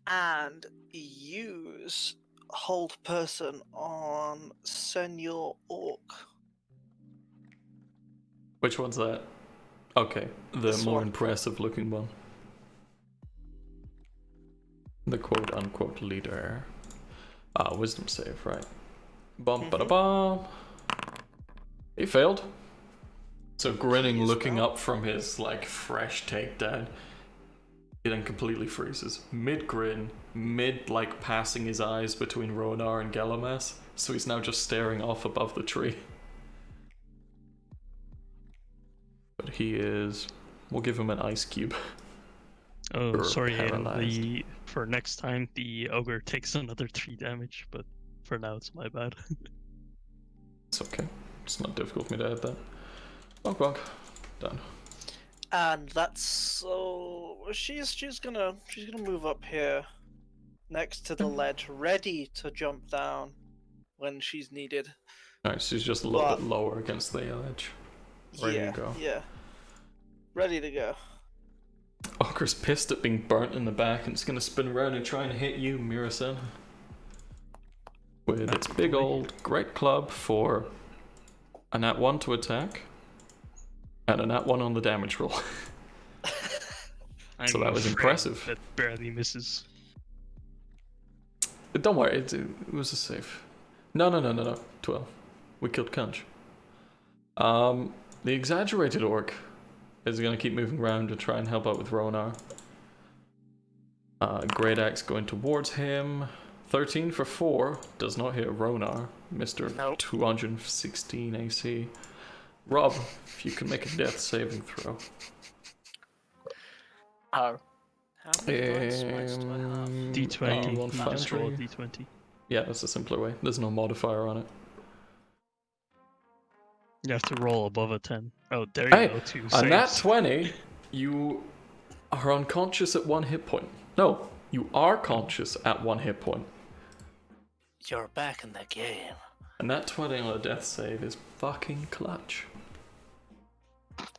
and use hold person on Senior Orc. Which one's that? Okay, the This more one. impressive looking one. The quote unquote leader. Wisdom save, right. Bum ba da bum. He failed. So grinning, He is looking now. up from his like fresh takedown, he then completely freezes. Mid grin, mid like passing his eyes between Ronar and Galamas, so he's now just staring off above the tree. But he is We'll give him an ice cube. Oh, Or sorry, Aiden. paralyzed. For next time, the ogre takes another 3 damage, but for now, it's my bad. It's okay. It's not difficult for me to add that. Bonk bonk. Done. And that's so she's gonna move up here next to the ledge, ready to jump down when she's needed. Alright, she's just a little bit lower against the edge. Ready to go. Yeah. Ready to go. Ogre's pissed at being burnt in the back and it's gonna spin around and try and hit you, Mirasen. With its big old great club for a nat 1 to attack. And a nat 1 on the damage roll. So that was impressive. That barely misses. Don't worry, it was a save. No. 12. We killed Kunch. The exaggerated orc is going to keep moving around to try and help out with Ronar. Great Axe going towards him. 13 for 4 does not hit Ronar. Mr. Nope. 216 AC. Rob, if you can make a death saving throw. How? How many blind smacks do I have? D20. on You just roll a Foundry. D20. Yeah, that's a simpler way. There's no modifier on it. You have to roll above a 10. Oh, there you Hey, go. 2 on that saves. 20, you are unconscious at 1 hit point. No, you are conscious at 1 hit point. You're back in the game. And that 20 on a death save is fucking clutch.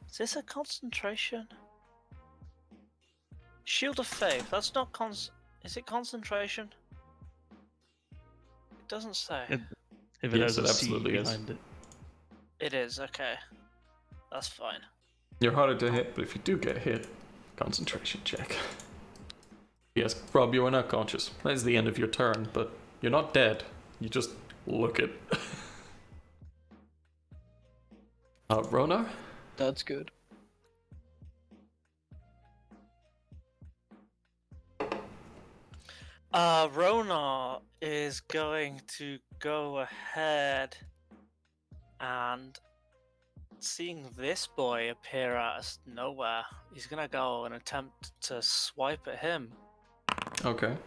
Is this a concentration? Shield of Faith. That's not Is it concentration? It doesn't say. If it Yes, has it a C absolutely is. behind it. It is, okay. That's fine. You're harder to hit, but if you do get hit, concentration check. Yes, Rob, you are not conscious. That is the end of your turn, but you're not dead. You just look it. Ronar? That's good. Ronar is going to go ahead and seeing this boy appear out of nowhere, he's gonna go and attempt to swipe at him. Okay.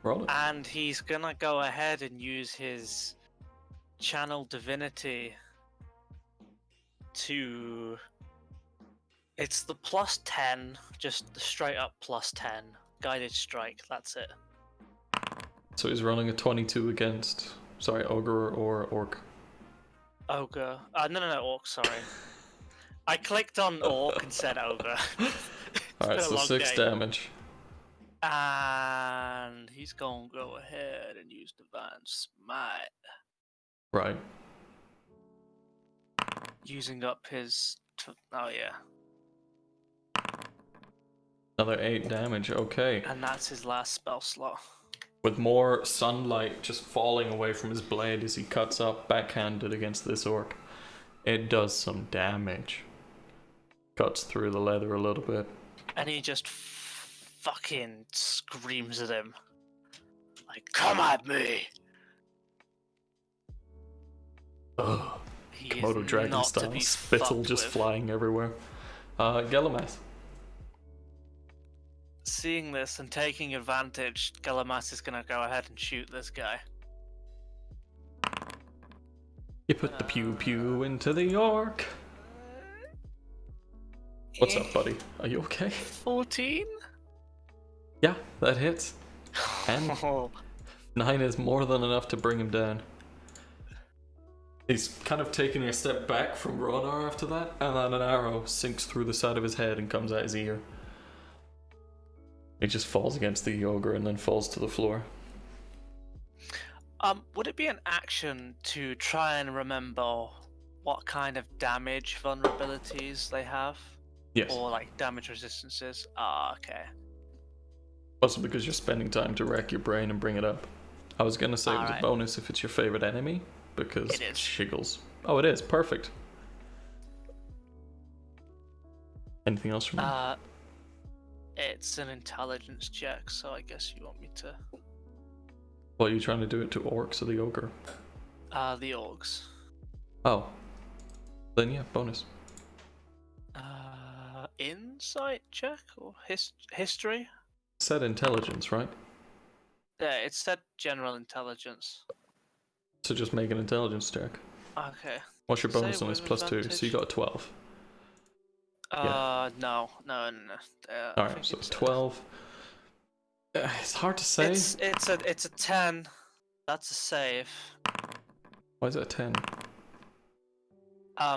Roll it. And he's gonna go ahead and use his channel divinity to... It's the plus 10, just the straight up plus 10. Guided strike, that's it. So he's rolling a 22 against, sorry, Ogre or Orc. Ogre. No, Orc, sorry. I clicked on Orc and said Ogre. Alright, been a so long 6 day. damage. And he's gonna go ahead and use Divine Smite. Right. Using up his... Oh yeah. Another 8 damage, okay. And that's his last spell slot. With more sunlight just falling away from his blade as he cuts up backhanded against this orc. It does some damage. Cuts through the leather a little bit. And he just fucking screams at him. Like, come at me! Ugh. He Komodo is dragon not to style. be Spittle fucked just with. flying everywhere. Gelimas. Seeing this and taking advantage, Galamas is gonna go ahead and shoot this guy. You put the pew pew into the orc. What's up, buddy? Are you okay? 14? Yeah, that hits. And 9 is more than enough to bring him down. He's kind of taking a step back from Ronar after that, and then an arrow sinks through the side of his head and comes out his ear. He just falls against the ogre and then falls to the floor. Would it be an action to try and remember what kind of damage vulnerabilities they have? Yes. Or like damage resistances? Ah, okay. Also because you're spending time to rack your brain and bring it up. I was gonna say it was a Alright. bonus if it's your favorite enemy, because It is. Shiggles. Oh, it is. Perfect. Anything else from you? It's an intelligence check, so I guess you want me to... What, are you trying to do it to orcs or the ogre? The Orcs. Oh. Then yeah, bonus. insight check or history? Said intelligence, right? Yeah, it said general intelligence. So just make an intelligence check. Okay. What's your Say bonus on this? with +2, so you advantage? got a 12. No. I Alright, think so it's 12. It's hard to say. It's a 10. That's a save. Why is it a 10?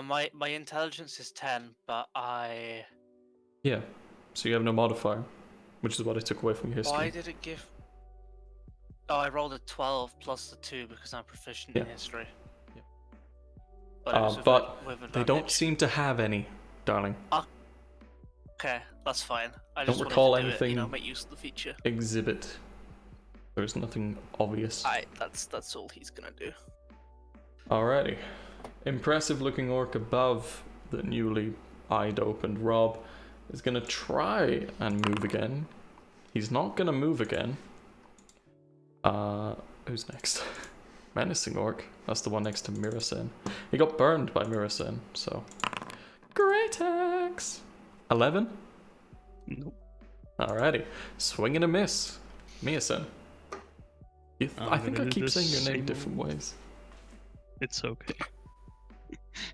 My intelligence is 10, but I. Yeah, so you have no modifier, which is what I took away from your history. Why did it give? Oh, I rolled a 12 plus the 2 because I'm proficient in Yeah. history. Yeah. But, it was with They don't advantage. seem to have any, darling. Okay, that's fine. I Don't just recall wanted to do anything. it, make use of the feature. Exhibit. There's nothing obvious. Alright, that's all he's gonna do. Alrighty. Impressive looking orc above the newly eyed opened Rob is gonna try and move again. He's not gonna move again. Who's next? Menacing orc. That's the one next to Mirasen. He got burned by Mirasen, so. Great axe! 11? Nope. Alrighty. Swing and a miss. Mirasen. I think I gonna do keep the saying your name same different one. ways. It's okay.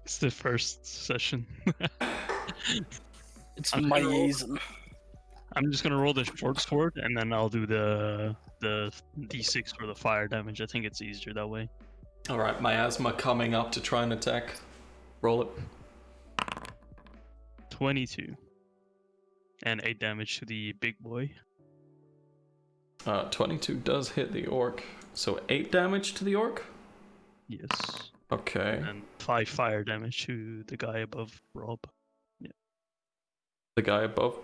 It's the first session. It's I'm my gonna roll- reason. I'm just gonna roll the short sword and then I'll do the d6 for the fire damage. I think it's easier that way. Alright, miasma coming up to try and attack. Roll it. 22. And 8 damage to the big boy. 22 does hit the orc. So 8 damage to the orc? Yes. Okay. And 5 fire damage to the guy above Rob. The guy above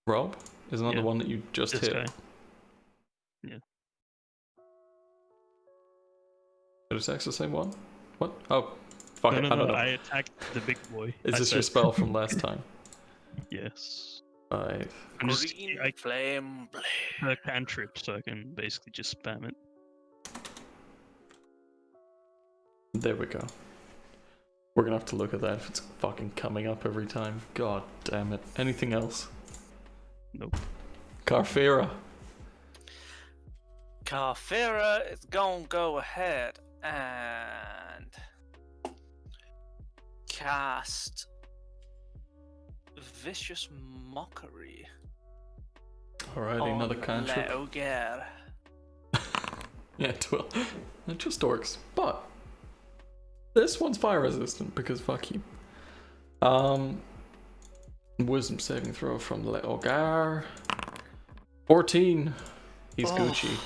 Rob? Isn't that Yeah. the one that you just This hit? guy. Yeah. Did it text the same one? What? Oh, fuck it. I No, don't know. I attacked the big boy. Is I this your said- spell from last time? Yes. Right. I'm just, Green I flame blade. a cantrip, so I can basically just spam it. There we go. We're gonna have to look at that if it's fucking coming up every time. God damn it. Anything else? Nope. Carfera. Carfera is gonna go ahead and cast Vicious Mockery Alrighty, on another Le cantrip. Ogre. Yeah, it will. Not just orcs, but this one's fire resistant because fuck you. Wisdom saving throw from Le Ogre. 14. He's Gucci.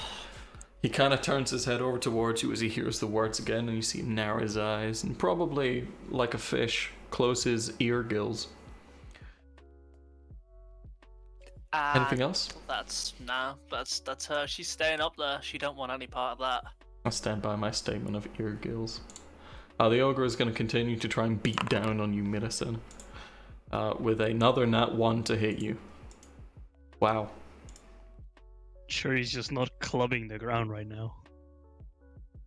He kind of turns his head over towards you as he hears the words again, and you see him narrow his eyes and probably, like a fish, close his ear gills. Anything else? That's her. She's staying up there. She don't want any part of that. I stand by my statement of ear gills. The ogre is going to continue to try and beat down on you, Millicent, with another nat 1 to hit you. Wow. Sure, he's just not clubbing the ground right now.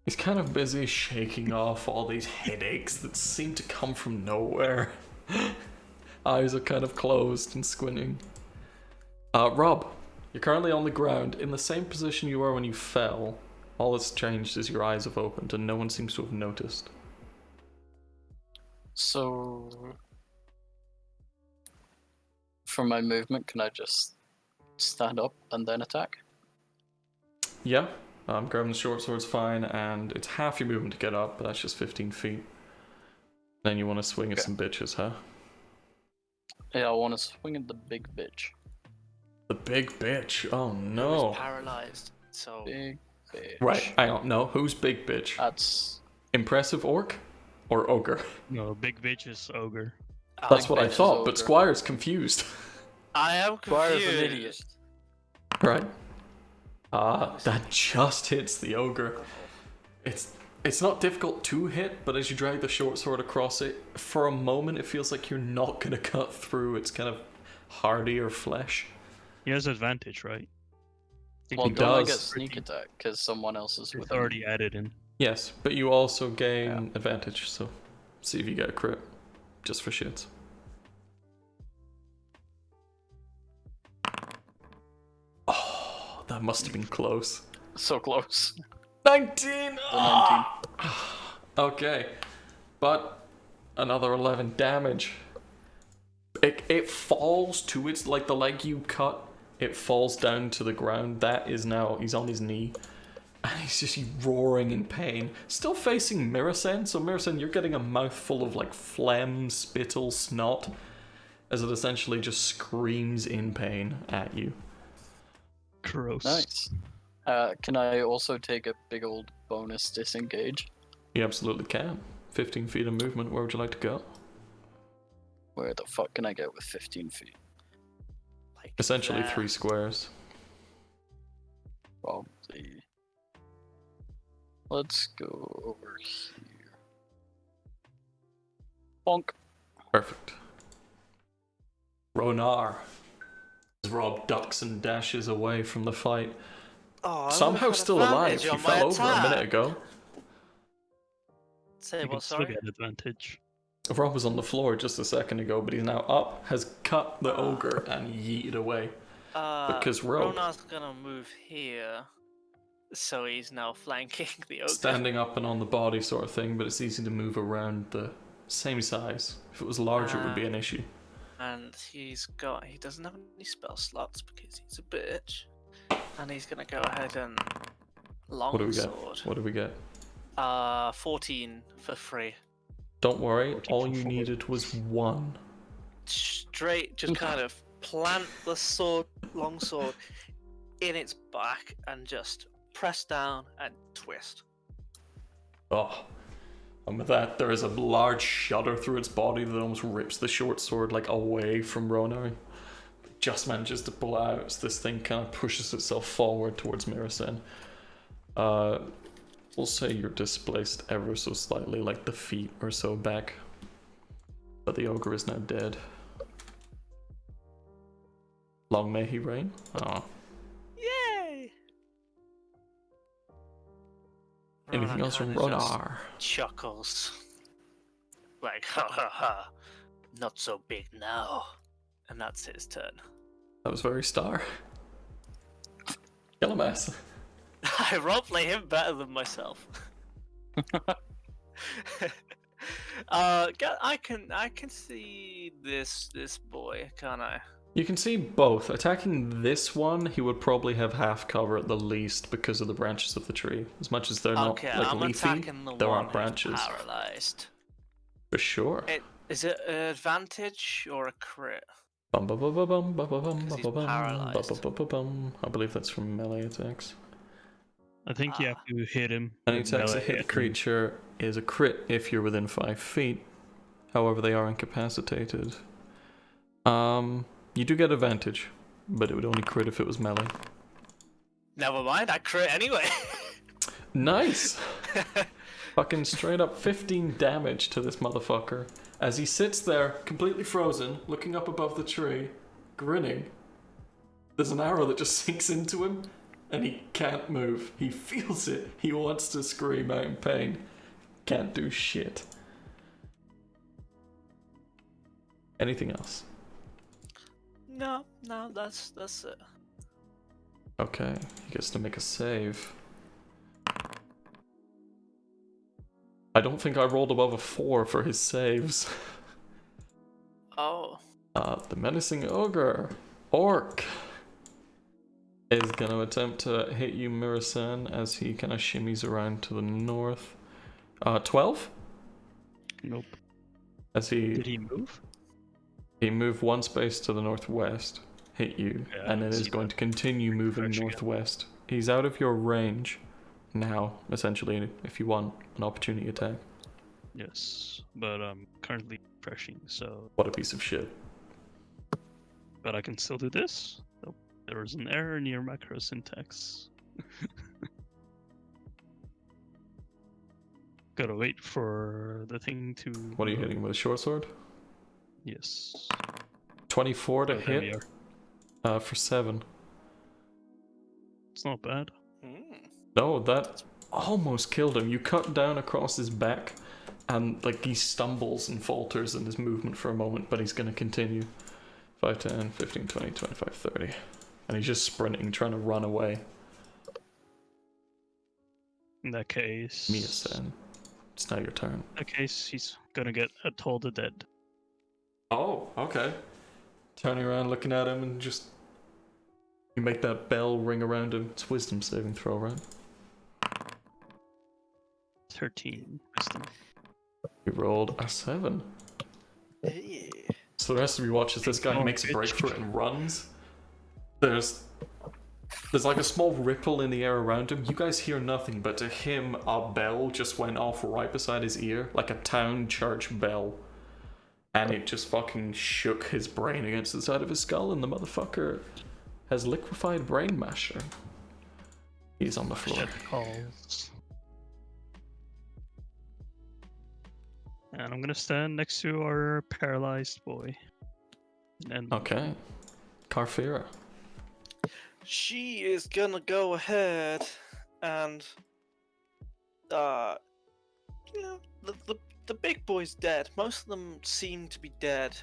He's kind of busy shaking off all these headaches that seem to come from nowhere. Eyes are kind of closed and squinting. Rob, you're currently on the ground in the same position you were when you fell. All that's changed is your eyes have opened and no one seems to have noticed. So, for my movement, can I just stand up and then attack? Yeah, grabbing the short sword's fine, and it's half your movement to get up, but that's just 15 feet. Then you want to swing at some bitches, huh? Yeah, I want to swing at the big bitch. The big bitch. Oh He no. was paralyzed. So Big bitch. Right, hang on. No, who's big bitch? That's Impressive orc or ogre? No, big bitch is ogre. That's what I bitch is thought, but ogre. Squire's confused. I am Squire's confused. an idiot. Right. That just hits the ogre. It's not difficult to hit, but as you drag the short sword across it, for a moment it feels like you're not gonna cut through. It's kind of hardier flesh. He has advantage, right? Well, He don't I does. get sneak attack because someone else is It's with him? already added in. Yes, but you also gain advantage, so see if you get a crit. Just for shits. Must have been close. So close. 19! The 19. Okay. But another 11 damage. It falls to its, like the leg you cut, it falls down to the ground. That is now, he's on his knee. And he's just roaring in pain. Still facing Miracen, so Miracen, you're getting a mouthful of like phlegm, spittle, snot, as it essentially just screams in pain at you. Gross. Nice. Can I also take a big old bonus disengage? You absolutely can. 15 feet of movement, where would you like to go? Where the fuck can I get with 15 feet? Like Essentially that. 3 squares. Probably. Let's go over here. Bonk. Perfect. Ronar. As Rob ducks and dashes away from the fight. Oh, I Somehow would've had still alive. advantage He on my fell over a minute attack. ago. Say You what? can still Sorry. get advantage. Rob was on the floor just a second ago, but he's now up, has cut the ogre, and yeeted away. Because Rob, Ronar's gonna move here, so he's now flanking the ogre. standing up and on the body sort of thing, but it's easy to move around the same size. If it was larger, it would be an issue. And he doesn't have any spell slots because he's a bitch. And he's gonna go ahead and What do we get? longsword. What do we get? 14 for free. Don't worry, 14 all for you 4. needed was 1. Straight, just kind of plant the longsword in its back and just press down and twist. Oh. And with that, there is a large shudder through its body that almost rips the short sword like away from Ronar. Just manages to pull out as this thing kind of pushes itself forward towards Miracen. We'll say you're displaced ever so slightly, like the feet or so back. But the ogre is now dead. Long may he reign. Oh. Yay! Anything else from kinda just Ronar? chuckles. Like, ha ha ha, not so big now. And that's his turn. That was very star. Kill him ass. I roleplay him better than myself. I can see this boy, can't I? You can see both. Attacking this one, he would probably have half cover at the least because of the branches of the tree. As much as they're not Okay, like I'm leafy, attacking the there one are who's branches. paralyzed. For sure. Is it an advantage or a crit? Bum, bum, bum, bum, bum, bum, bum, bum, 'Cause he's bum, bum, paralyzed. bum, bum, bum, bum. I believe that's from melee attacks. I think you have to hit him. Any with attacks that melee hit a and- creature is a crit if you're within 5 feet. However, they are incapacitated. You do get advantage, but it would only crit if it was melee. Never mind, I crit anyway. Nice! Fucking straight up 15 damage to this motherfucker as he sits there, completely frozen, looking up above the tree, grinning. There's an arrow that just sinks into him, and he can't move. He feels it. He wants to scream out in pain. Can't do shit. Anything else? No, that's it. Okay, he gets to make a save. I don't think I rolled above a 4 for his saves. Oh. The menacing ogre, Orc, is going to attempt to hit you, Miracen, as he kind of shimmies around to the north. 12? Nope. As Did he move? he moved 1 space to the northwest, hit you, Yeah, and then I is see going that. to continue moving Crouching it. northwest. He's out of your range now, essentially, if you want an opportunity attack. Yes, but I'm currently refreshing, so. What a piece of shit. But I can still do this. Nope. There was an error in your macro syntax. Gotta wait for the thing to. What are you hitting with a short sword? Yes. 24 to Oh, there we hit are. for 7. It's not bad. No, that almost killed him. You cut down across his back, and like he stumbles and falters in his movement for a moment, but he's going to continue. 5, 10, 15, 20, 25, 30. and he's just sprinting, trying to run away. In that case... Mia's turn. It's now your turn. In that case, he's gonna get a Toll the Dead. Oh, okay. Turning around, looking at him, and just... You make that bell ring around him. It's wisdom saving throw, right? 13 wisdom. You rolled a 7. Yeah. So the rest of you watch as this guy Oh, makes a bitch. break for it and runs. There's like a small ripple in the air around him. You guys hear nothing, but to him, a bell just went off right beside his ear, like a town church bell. And it just fucking shook his brain against the side of his skull, and the motherfucker has liquefied brain masher. He's on the floor. Shit calls. And I'm gonna stand next to our paralyzed boy. And Okay. Carfira. She is gonna go ahead and you know, the big boy's dead. Most of them seem to be dead.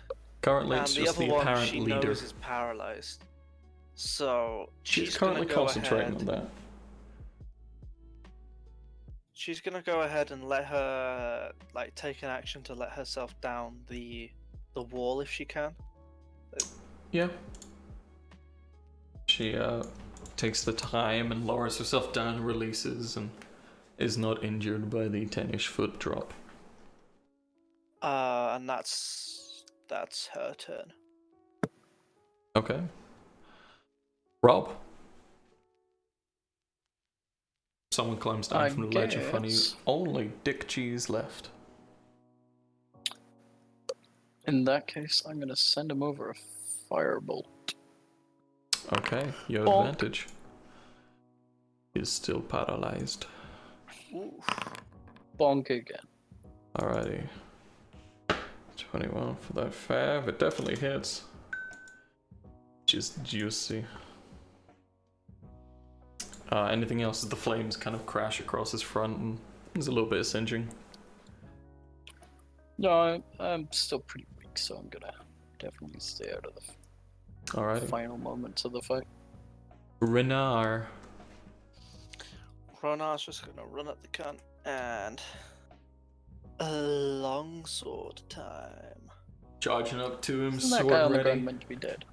Currently, And it's the just other the one apparent she leader. knows is paralyzed. So She's gonna currently go concentrating ahead. on that. She's gonna go ahead and let her take an action to let herself down the wall if she can. Yeah. She takes the time and lowers herself down, releases, and is not injured by the 10-ish foot drop. And that's her turn. Okay. Rob. Someone climbs down I from the ledge in front of you. guess. Only Dick Cheese left. In that case, I'm gonna send him over a firebolt. Okay, you have Bonk. advantage. He's still paralyzed. Ooh. Bonk again. Alrighty. 21 for that fav. It definitely hits. Just juicy. Anything else as the flames kind of crash across his front and there's a little bit of singeing. No, I'm still pretty weak, so I'm gonna definitely stay out of the Alrighty. final moments of the fight. Renar. Ronar's just gonna run at the cunt and a long sword time. Charging up to him, Isn't that sword guy on the ready. ground meant to be dead?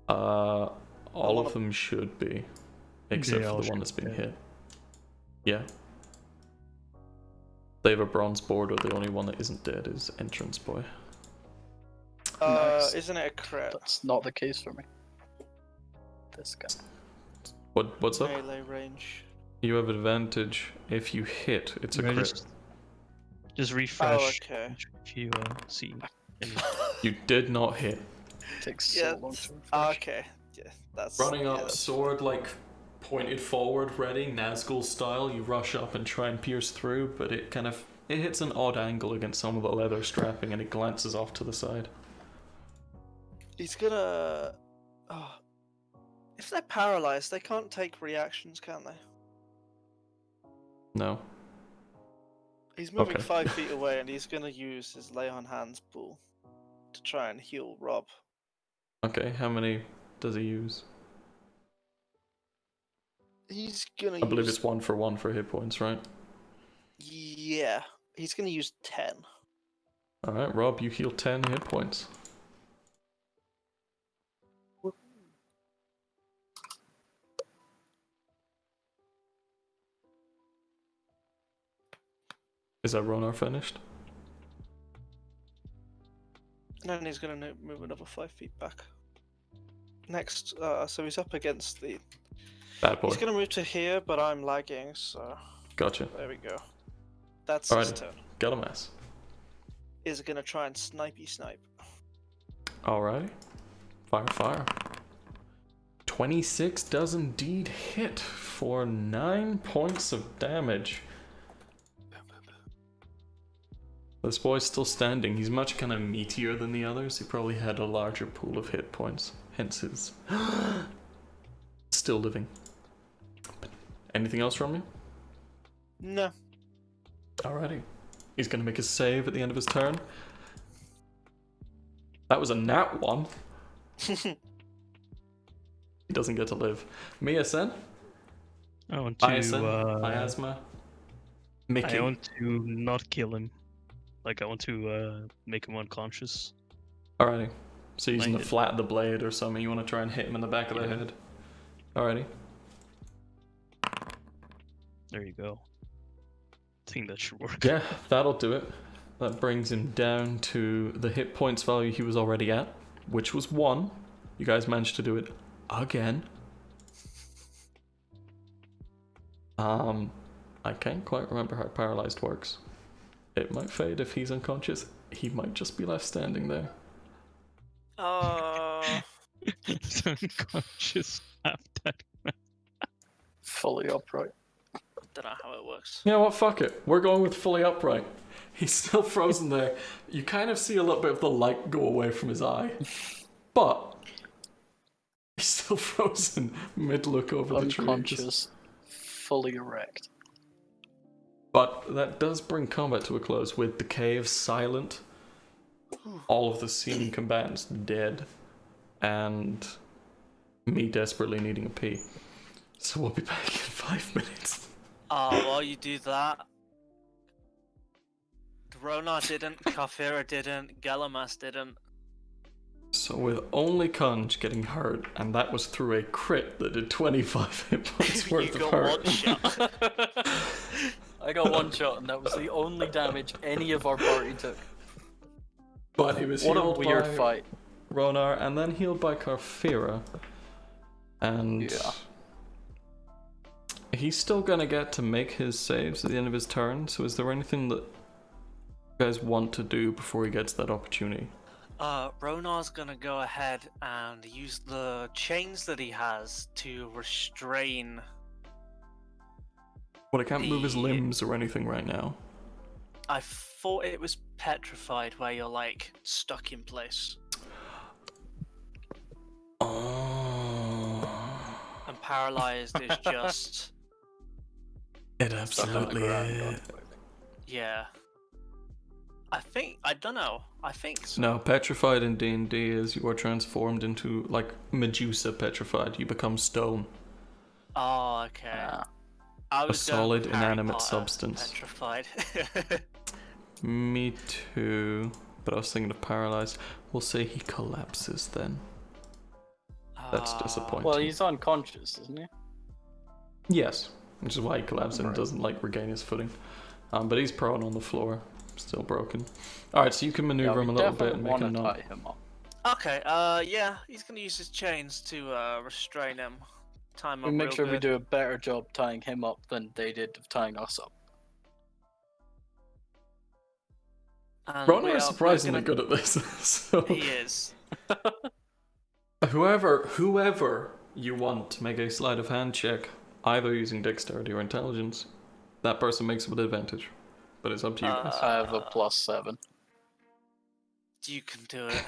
All wanna- of them should be. Except They for all the one should that's been be. hit. Yeah. They have a bronze border, the only one that isn't dead is Entrance Boy. Nice. Isn't it a crit? That's not the case for me. This guy. What's up? Melee range. You have advantage if you hit, it's a Yeah, crit. just refresh Oh, okay. if you see. any- You did not hit. Takes Yeah. so long to refresh. Okay. Yeah, that's Running up, that's sword like pointed forward, ready, Nazgul style, you rush up and try and pierce through, but it hits an odd angle against some of the leather strapping and it glances off to the side. He's gonna. Oh. If they're paralyzed, they can't take reactions, can they? No. He's moving Okay. 5 feet away, and he's gonna use his lay on hands pool to try and heal Rob. Okay, how many does he use? He's gonna. I believe use... it's 1 for 1 for hit points, right? Yeah, he's gonna use 10. Alright, Rob, you heal 10 hit points. Is that Ronar finished? And then he's gonna move another 5 feet back. Next, so he's up against the. Bad boy. He's gonna move to here, but I'm lagging, so Gotcha. there we go. That's his Alrighty. turn. Got a mess. Is gonna try and snipey snipe. Alrighty. Fire. 26 does indeed hit for 9 points of damage. This boy's still standing. He's much kind of meatier than the others. He probably had a larger pool of hit points. Hence his... still living. Anything else from you? No. Alrighty. He's gonna make a save at the end of his turn. That was a nat 1. He doesn't get to live. Mia-sen? I want to. Miasma? Mickey? I want to not kill him. Like, I want to make him unconscious. Alrighty. So using the Like it. flat of the blade or something, you want to try and hit him in the back of the Yeah. head. Alrighty. There you go. I think that should work. Yeah, that'll do it. That brings him down to the hit points value he was already at, which was 1. You guys managed to do it again. I can't quite remember how paralyzed works. It might fade if he's unconscious. He might just be left standing there. He's unconscious after. Fully upright. Don't know how it works. You know what? Fuck it. We're going with fully upright. He's still frozen there. You kind of see a little bit of the light go away from his eye, but he's still frozen mid-look over the tree. Unconscious, fully erect. But that does bring combat to a close with the cave silent, all of the seeming combatants dead, and me desperately needing a pee. So we'll be back in 5 minutes. While you do that, Ronar didn't, Kafira didn't, Galamas didn't. So with only Conj getting hurt, and that was through a crit that did 25 hit points You worth of got hurt. one shot. I got 1 shot, and that was the only damage any of our party took. But he was What a healed weird by fight. Ronar, and then healed by Karfira. And Yeah. he's still gonna get to make his saves at the end of his turn, so is there anything that you guys want to do before he gets that opportunity? Ronar's gonna go ahead and use the chains that he has to restrain. Well, I can't move his The- limbs or anything right now. I thought it was petrified, where you're like stuck in place, Oh, and paralyzed is just it Stuck on the absolutely ground, is. not moving. yeah. I don't know. I think so. No, petrified in D&D is you are transformed into, like, Medusa petrified. You become stone. Oh, okay. Ah. I A was going solid, with Harry inanimate Potter, substance. Petrified. Me too. But I was thinking of paralyzed. We'll say he collapses then. That's disappointing. Well, he's unconscious, isn't he? Yes, which is why he collapses and Right. doesn't, like, regain his footing. But he's prone on the floor. Still broken. Alright, so you can maneuver him a little bit and make him not... tie him up. Okay, yeah, he's gonna use his chains to restrain him. Time We up make real sure we good. do a better job tying him up than they did of tying us up. And Ronar is surprisingly good at this. So He is. whoever you want to make a sleight of hand check, either using dexterity or intelligence, that person makes it with advantage. But it's up to you guys. I have a +7. You can do it.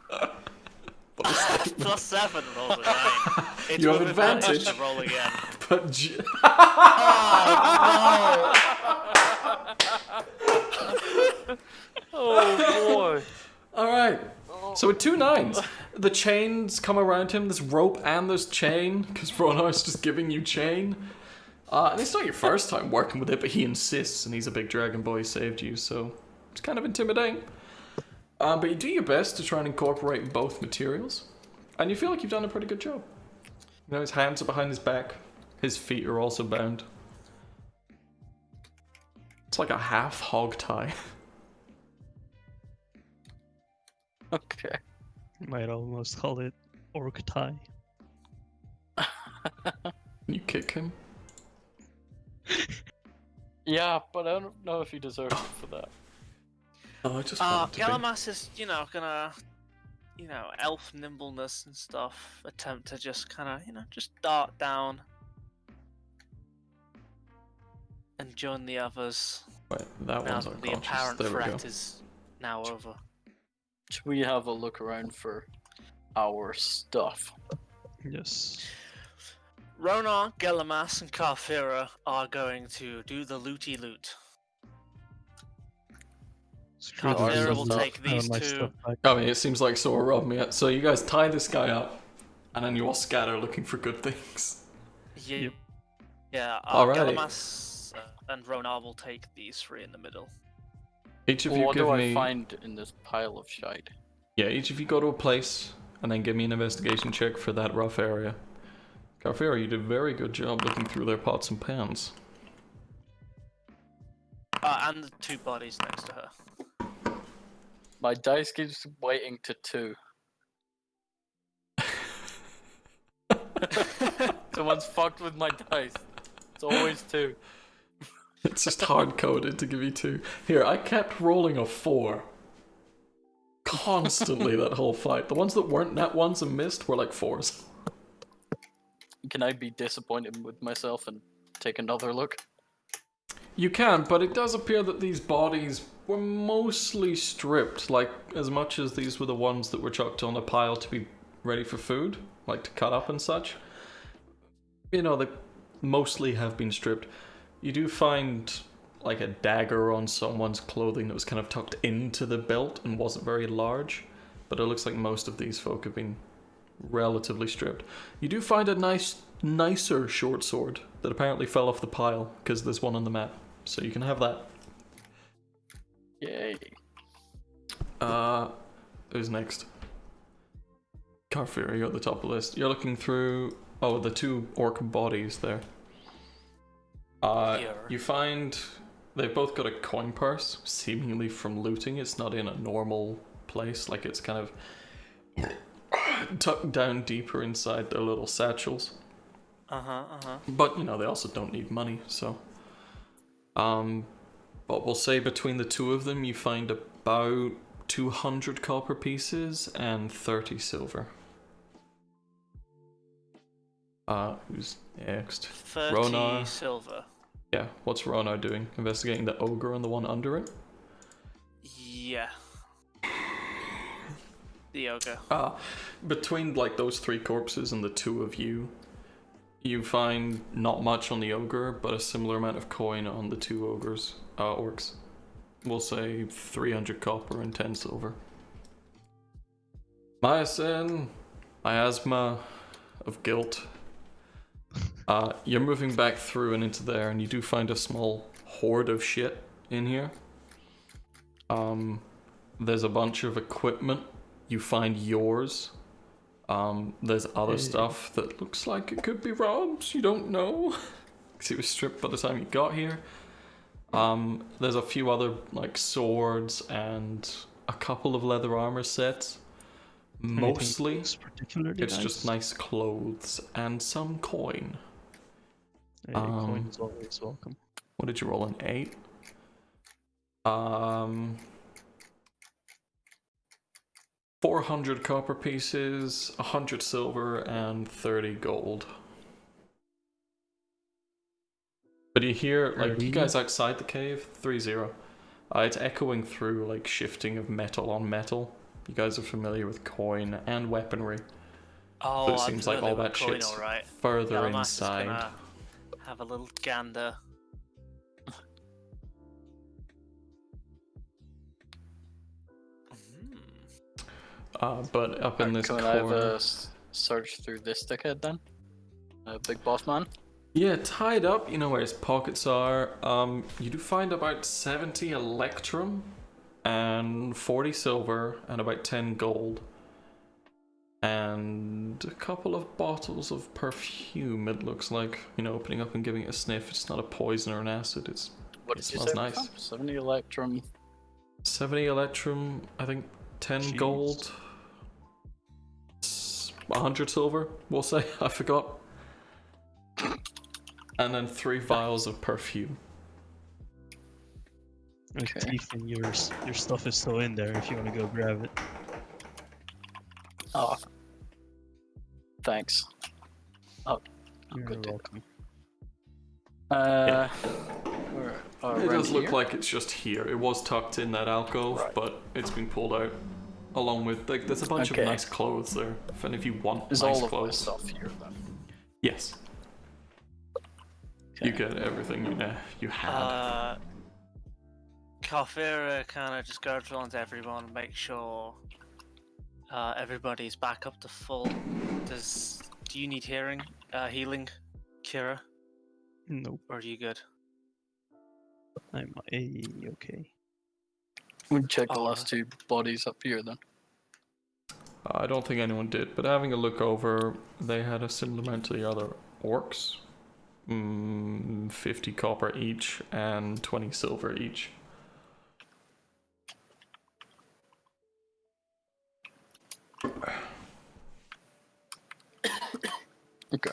But it's- +7 rolls a 9. It's You have with advantage. to roll again. but Oh boy! Alright. So with 2 9s, the chains come around him. There's rope and there's chain, because Ronar's just giving you chain. And it's not your first time working with it, but he insists, and he's a big dragon boy, saved you, so it's kind of intimidating. But you do your best to try and incorporate both materials, and you feel like you've done a pretty good job. You know, his hands are behind his back, his feet are also bound. It's like a half hog tie. Okay. Might almost call it orc tie. You kick him. Yeah, but I don't know if he deserves it for that. Oh, I just want it to be. Galamas is, gonna, elf nimbleness and stuff, attempt to just kind of, just dart down and join the others. Wait, that Now one's that the unconscious. apparent There we go. threat is now over. Should we have a look around for our stuff? Yes. Ronar, Galamas, and Karfira are going to do the looty loot. Screw Karfira this. Karfira will stuff. take these My two. stuff back. I mean, it seems like Sora robbed me. So you guys tie this guy up, and then you all scatter looking for good things. Yeah. Yep. Yeah. Alright. Galamas and Ronar will take these three in the middle. Each of Well, you what give do me. I find in this pile of shite? Yeah, each of you go to a place, and then give me an investigation check for that rough area. Carfera, you did a very good job looking through their pots and pans. And the two bodies next to her. My dice keeps waiting to 2. Someone's fucked with my dice. It's always 2. It's just hard coded to give you 2. Here, I kept rolling a 4. Constantly that whole fight. The ones that weren't nat ones and missed were like 4s. Can I be disappointed with myself and take another look? You can, but it does appear that these bodies were mostly stripped, like as much as these were the ones that were chucked on a pile to be ready for food, like to cut up and such. You know, they mostly have been stripped. You do find like a dagger on someone's clothing that was kind of tucked into the belt and wasn't very large, but it looks like most of these folk have been relatively stripped. You do find a nicer short sword that apparently fell off the pile because there's one on the map, so you can have that. Yay. Who's next? Carfira, you're at the top of the list. You're looking through the 2 orc bodies there. Here. You find they've both got a coin purse, seemingly from looting. It's not in a normal place, like it's kind of tucked down deeper inside their little satchels. But you know, they also don't need money, so but we'll say between the 2 of them you find about 200 copper pieces and 30 silver. Who's next? 30 Ronar. silver. Yeah, what's Ronar doing? Investigating the ogre and the one under it? Yeah. The ogre. Between like those 3 corpses and the 2 of you, you find not much on the ogre, but a similar amount of coin on the 2 ogres, orcs. We'll say 300 copper and 10 silver. Miasyn, miasma of guilt. You're moving back through and into there, and you do find a small hoard of shit in here. There's a bunch of equipment. You find yours. There's other stuff that looks like it could be Rob's. You don't know, because he was stripped by the time you got here. There's a few other like swords and a couple of leather armor sets. Mostly, it's just nice clothes and some coin. Hey, coin is always welcome. What did you roll, an 8? 400 copper pieces, 100 silver, and 30 gold. But you hear, like, you guys outside the cave, 3-0. It's echoing through, like, shifting of metal on metal. You guys are familiar with coin and weaponry. Oh, but it seems like all that coin, shit's alright. further Galamas inside. is gonna have a little gander. But up in this Can corner... I have a search through this dickhead then? Big boss man? Yeah, tied up, you know where his pockets are. You do find about 70 electrum and 40 silver and about 10 gold. And a couple of bottles of perfume, it looks like. You know, opening up and giving it a sniff. It's not a poison or an acid, it smells nice. 70 electrum. 70 electrum, I think 10 gold. 100 silver, we'll say. I forgot. And then 3 vials of perfume. Okay. Ethan, your stuff is still in there if you want to go grab it. Oh. Thanks. Oh, You're good. welcome. It around does look here? like it's just here. It was tucked in that alcove, Right. but it's been pulled out. Along with, like, there's a bunch of nice clothes there. If any of you want Is nice all clothes. of my stuff here then? Yes. Okay. You get everything you had. Kalfira kind of just goes around to everyone, make sure everybody's back up to full Do you need healing, Kira, Nope, or are you good? I'm okay. We'll check the Oh, last two bodies up here then. I don't think anyone did, but having a look over, they had a similar amount to the other orcs. 50 copper each and 20 silver each. Okay.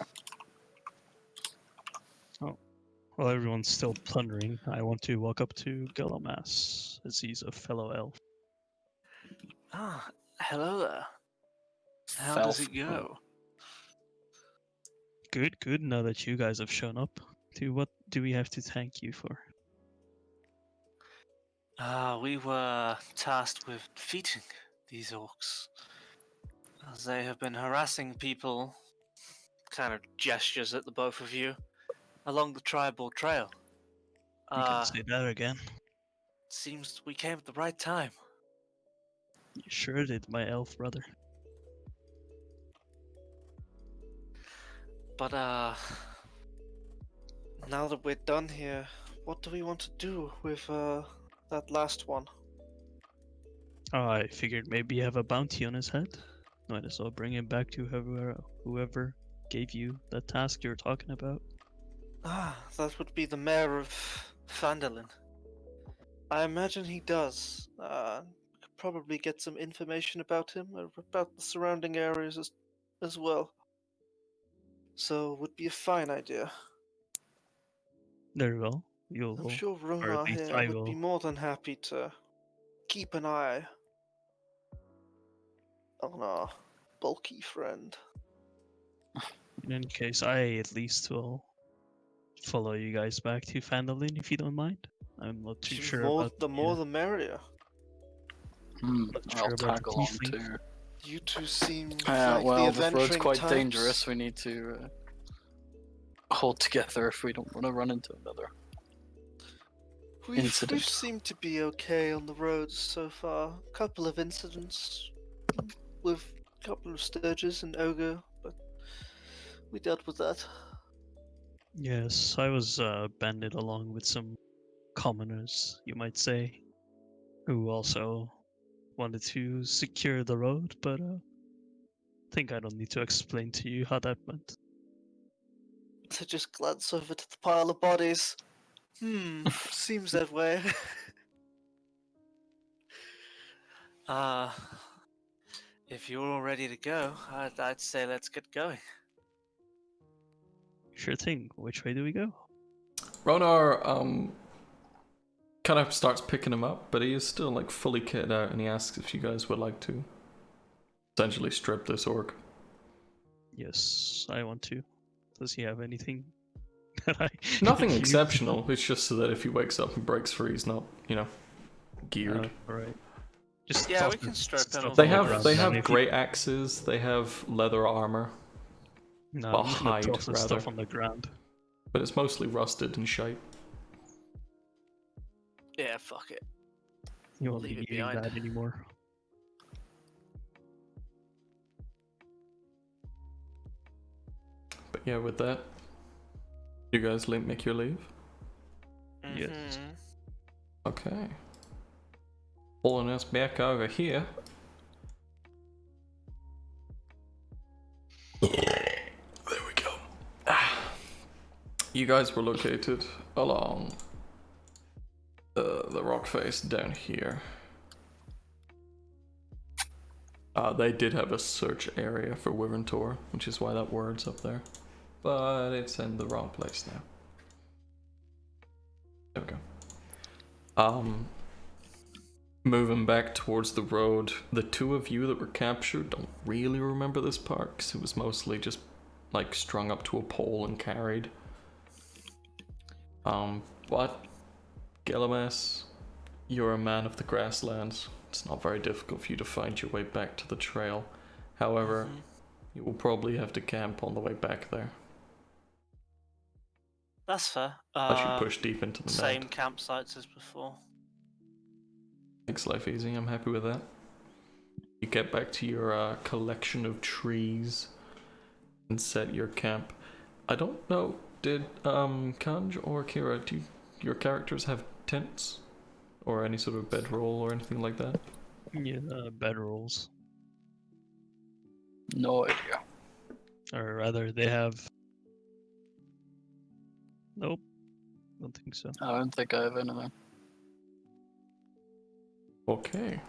While everyone's still plundering, I want to walk up to Galamas, as he's a fellow elf. Ah, hello there. How does it go? Good, good. Now that you guys have shown up, what do we have to thank you for? We were tasked with defeating these orcs, as they have been harassing people, kind of gestures at the both of you, along the tribal trail. You can say that again. Seems we came at the right time. You sure did, my elf brother. But now that we're done here, what do we want to do with that last one? I figured maybe you have a bounty on his head. Might as well bring him back to whoever gave you the task you were talking about. That would be the mayor of Phandelver. I imagine he does. Could probably get some information about him, or about the surrounding areas as well. So, would be a fine idea. Very well. I'm sure or at Ronar least here I would will. be more than happy to keep an eye on our bulky friend. In any case, I at least will follow you guys back to Phandalin if you don't mind. I'm not too sure about the more the merrier. Not I'll sure about tag the along tiefling. too. You two seem Well, like the this road's adventuring quite types. dangerous. We need to hold together if we don't want to run into another We've incident. seemed to be okay on the roads so far. A couple of incidents with a couple of sturges and ogre, but we dealt with that. Yes, I was banded along with some commoners, you might say, who also wanted to secure the road, but I think I don't need to explain to you how that went. To just glance over to the pile of bodies. Seems that way. If you're all ready to go, I'd say let's get going. Sure thing. Which way do we go? Ronar kind of starts picking him up, but he is still like fully kitted out, and he asks if you guys would like to essentially strip this orc. Yes, I want to. Does he have anything that I Nothing could use? exceptional. It's just so that if he wakes up and breaks free, he's not, geared. Alright. Just Yeah, toss we can the strip him stuff of on They the have ground they then have if great axes. They have leather armor, No, well, I'm just gonna hide, toss the rather. stuff on the ground. but it's mostly rusted and shite. Yeah, fuck it. You won't Leave be it needing behind. that anymore. But yeah, with that, you guys make your leave. Yes. Mhm. Okay. Pulling us back over here. There we go. You guys were located along the rock face down here. They did have a search area for Wyvern Tor, which is why that word's up there. But it's in the wrong place now. There we go. Moving back towards the road, the two of you that were captured don't really remember this part, because it was mostly just like strung up to a pole and carried. But Galamas, you're a man of the grasslands. It's not very difficult for you to find your way back to the trail. However, you will probably have to camp on the way back there. That's fair. As you push deep into the Same mud. campsites as before. Makes life easy, I'm happy with that. You get back to your collection of trees and set your camp. I don't know, did Kanj or Kira, do your characters have tents? Or any sort of bedroll or anything like that? Yeah, bedrolls. No idea. Or rather, they have. Nope, don't think so. I don't think I have anything. Okay.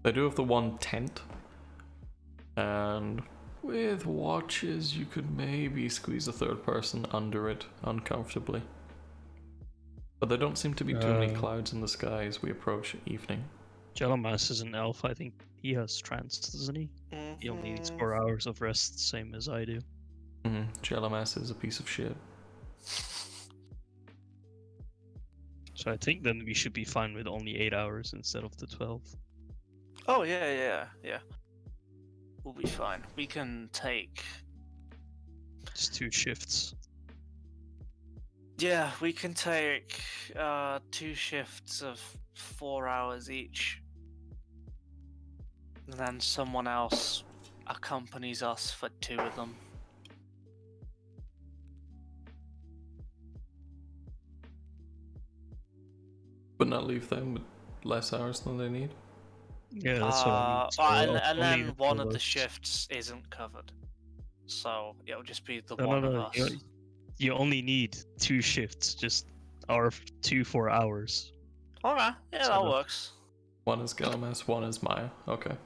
They do have the one tent. And with watches, you could maybe squeeze a third person under it uncomfortably. But there don't seem to be too many clouds in the sky as we approach evening. Jelamas is an elf. I think he has trance, doesn't he? He only needs 4 hours of rest, same as I do. Jelamas is a piece of shit. So I think then we should be fine with only 8 hours instead of the 12. Oh, yeah. We'll be fine. We can take... Just 2 shifts. Yeah, we can take 2 shifts of 4 hours each. And then someone else accompanies us for 2 of them. But not leave them with less hours than they need? Yeah, that's what I mean. So and only then one of the us. shifts isn't covered. So it'll just be the No, one no, of no. us. You only need 2 shifts, just or 2 4 hours. Alright, yeah, So that no. works. One is Gilgamesh, one is Maya. Okay.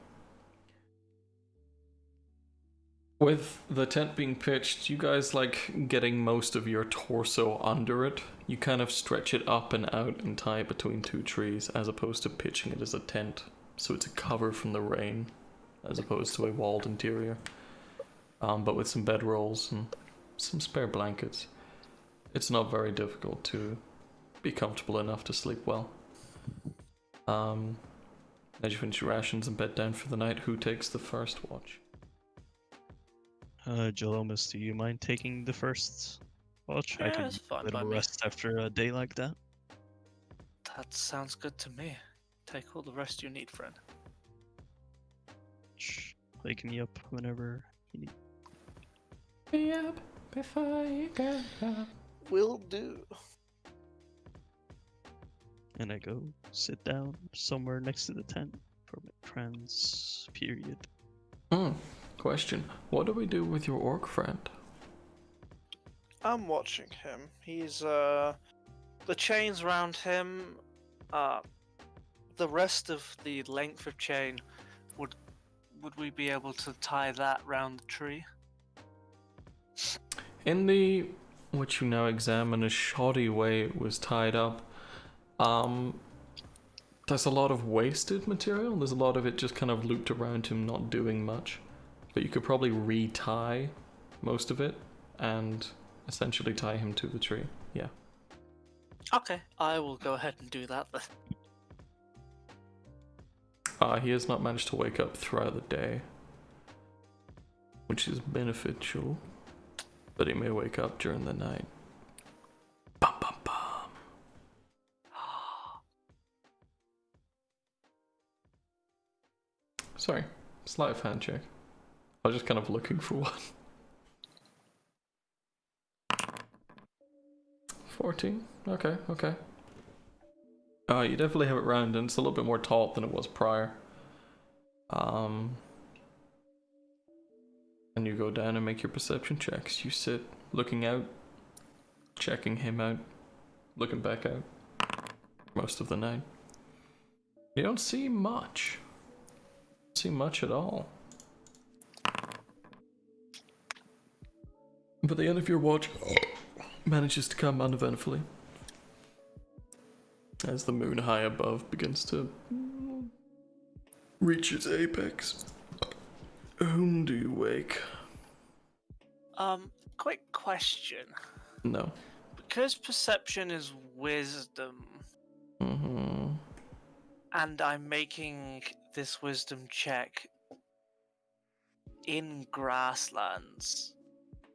With the tent being pitched, you guys like getting most of your torso under it. You kind of stretch it up and out and tie it between 2 trees as opposed to pitching it as a tent. So it's a cover from the rain as opposed to a walled interior. But with some bedrolls and some spare blankets, it's not very difficult to be comfortable enough to sleep well. As you finish your rations and bed down for the night, who takes the first watch? Jalomus, do you mind taking the first watch? I Yeah, can it's fine get by a me. rest after a day like that. That sounds good to me. Take all the rest you need, friend. Wake me up whenever you need. Me up before you go. Will do. And I go sit down somewhere next to the tent for my trans period. Question. What do we do with your orc friend? I'm watching him. He's the chains around him, the rest of the length of chain, would we be able to tie that round the tree? In the which you now examine a shoddy way it was tied up, there's a lot of wasted material. There's a lot of it just kind of looped around him, not doing much. But you could probably re-tie most of it and essentially tie him to the tree. Yeah. Okay, I will go ahead and do that then. He has not managed to wake up throughout the day, which is beneficial, but he may wake up during the night. Bum bum bum. Sorry, sleight of hand check. I was just kind of looking for one. 14. Okay. You definitely have it round, and it's a little bit more taut than it was prior. And you go down and make your perception checks. You sit looking out, checking him out, looking back out most of the night. You don't see much. See much at all. But the end of your watch manages to come uneventfully as the moon high above begins to reach its apex. Whom do you wake? Quick question. No. Because perception is wisdom, Mm-hmm. and I'm making this wisdom check in grasslands,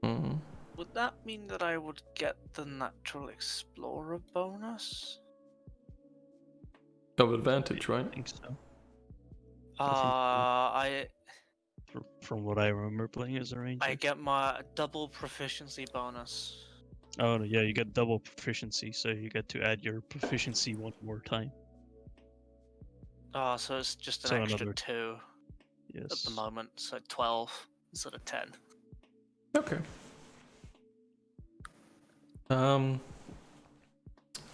Mm-hmm. would that mean that I would get the natural explorer bonus? Of advantage, right? I think so. I from what I remember playing as a ranger. I get my double proficiency bonus. Oh, no, yeah, you get double proficiency, so you get to add your proficiency one more time. Oh, so it's just an So extra another- 2 at the Yes. moment, so 12 instead of 10. Okay. I'll You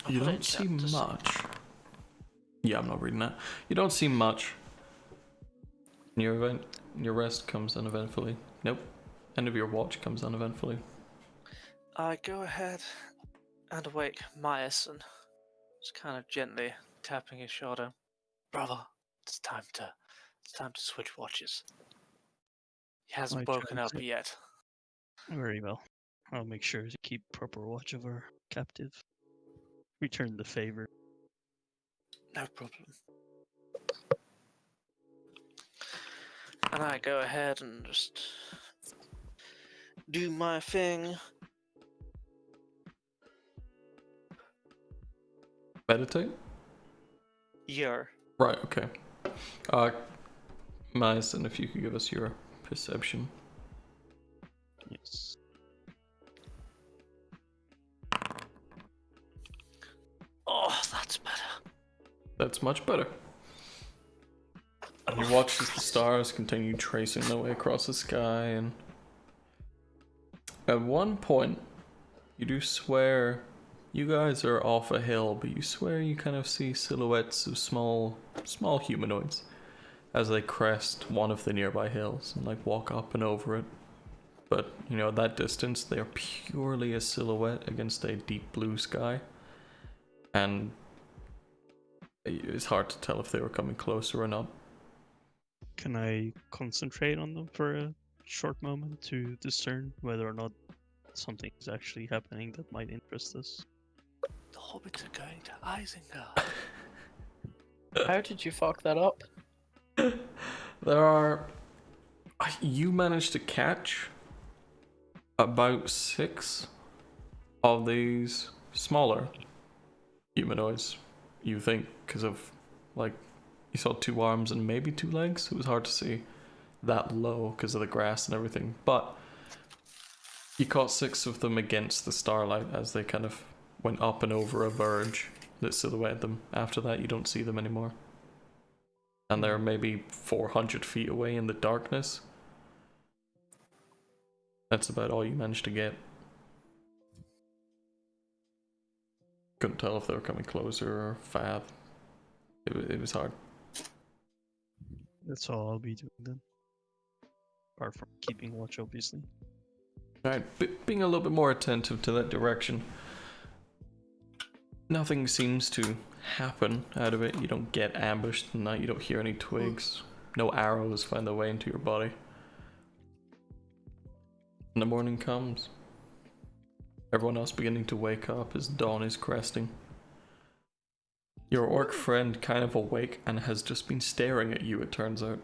put it in don't see chat to see. much. Yeah, I'm not reading that. You don't see much. Your rest comes uneventfully. Nope. End of your watch comes uneventfully. I go ahead and awake Myason, just kind of gently tapping his shoulder. Brother, it's time to switch watches. He hasn't My woken turn, up sir. yet. Very well. I'll make sure to keep proper watch of our captive. Return the favor. No problem. And I go ahead and just do my thing. Meditate? Yer. Right, okay. Madison, if you could give us your perception. Yes. Oh, that's better. That's much better. And you watch as the stars continue tracing their way across the sky, and at one point, you do swear you guys are off a hill, but you swear you kind of see silhouettes of small humanoids as they crest one of the nearby hills and like walk up and over it. But you know, at that distance, they are purely a silhouette against a deep blue sky, and it's hard to tell if they were coming closer or not. Can I concentrate on them for a short moment to discern whether or not something is actually happening that might interest us? The hobbits are going to Isengard. How did you fuck that up? There are. You managed to catch about 6 of these smaller humanoids, you think, because of, like, you saw 2 arms and maybe 2 legs. It was hard to see that low because of the grass and everything, but you caught 6 of them against the starlight as they kind of went up and over a verge that silhouetted them. After that, you don't see them anymore. And they're maybe 400 feet away in the darkness. That's about all you managed to get. Couldn't tell if they were coming closer or far. It was hard. That's all I'll be doing then. Apart from keeping watch, obviously. Alright, being a little bit more attentive to that direction. Nothing seems to happen out of it. You don't get ambushed in that. You don't hear any twigs. No arrows find their way into your body. And the morning comes. Everyone else beginning to wake up as dawn is cresting. Your orc friend kind of awake and has just been staring at you, it turns out.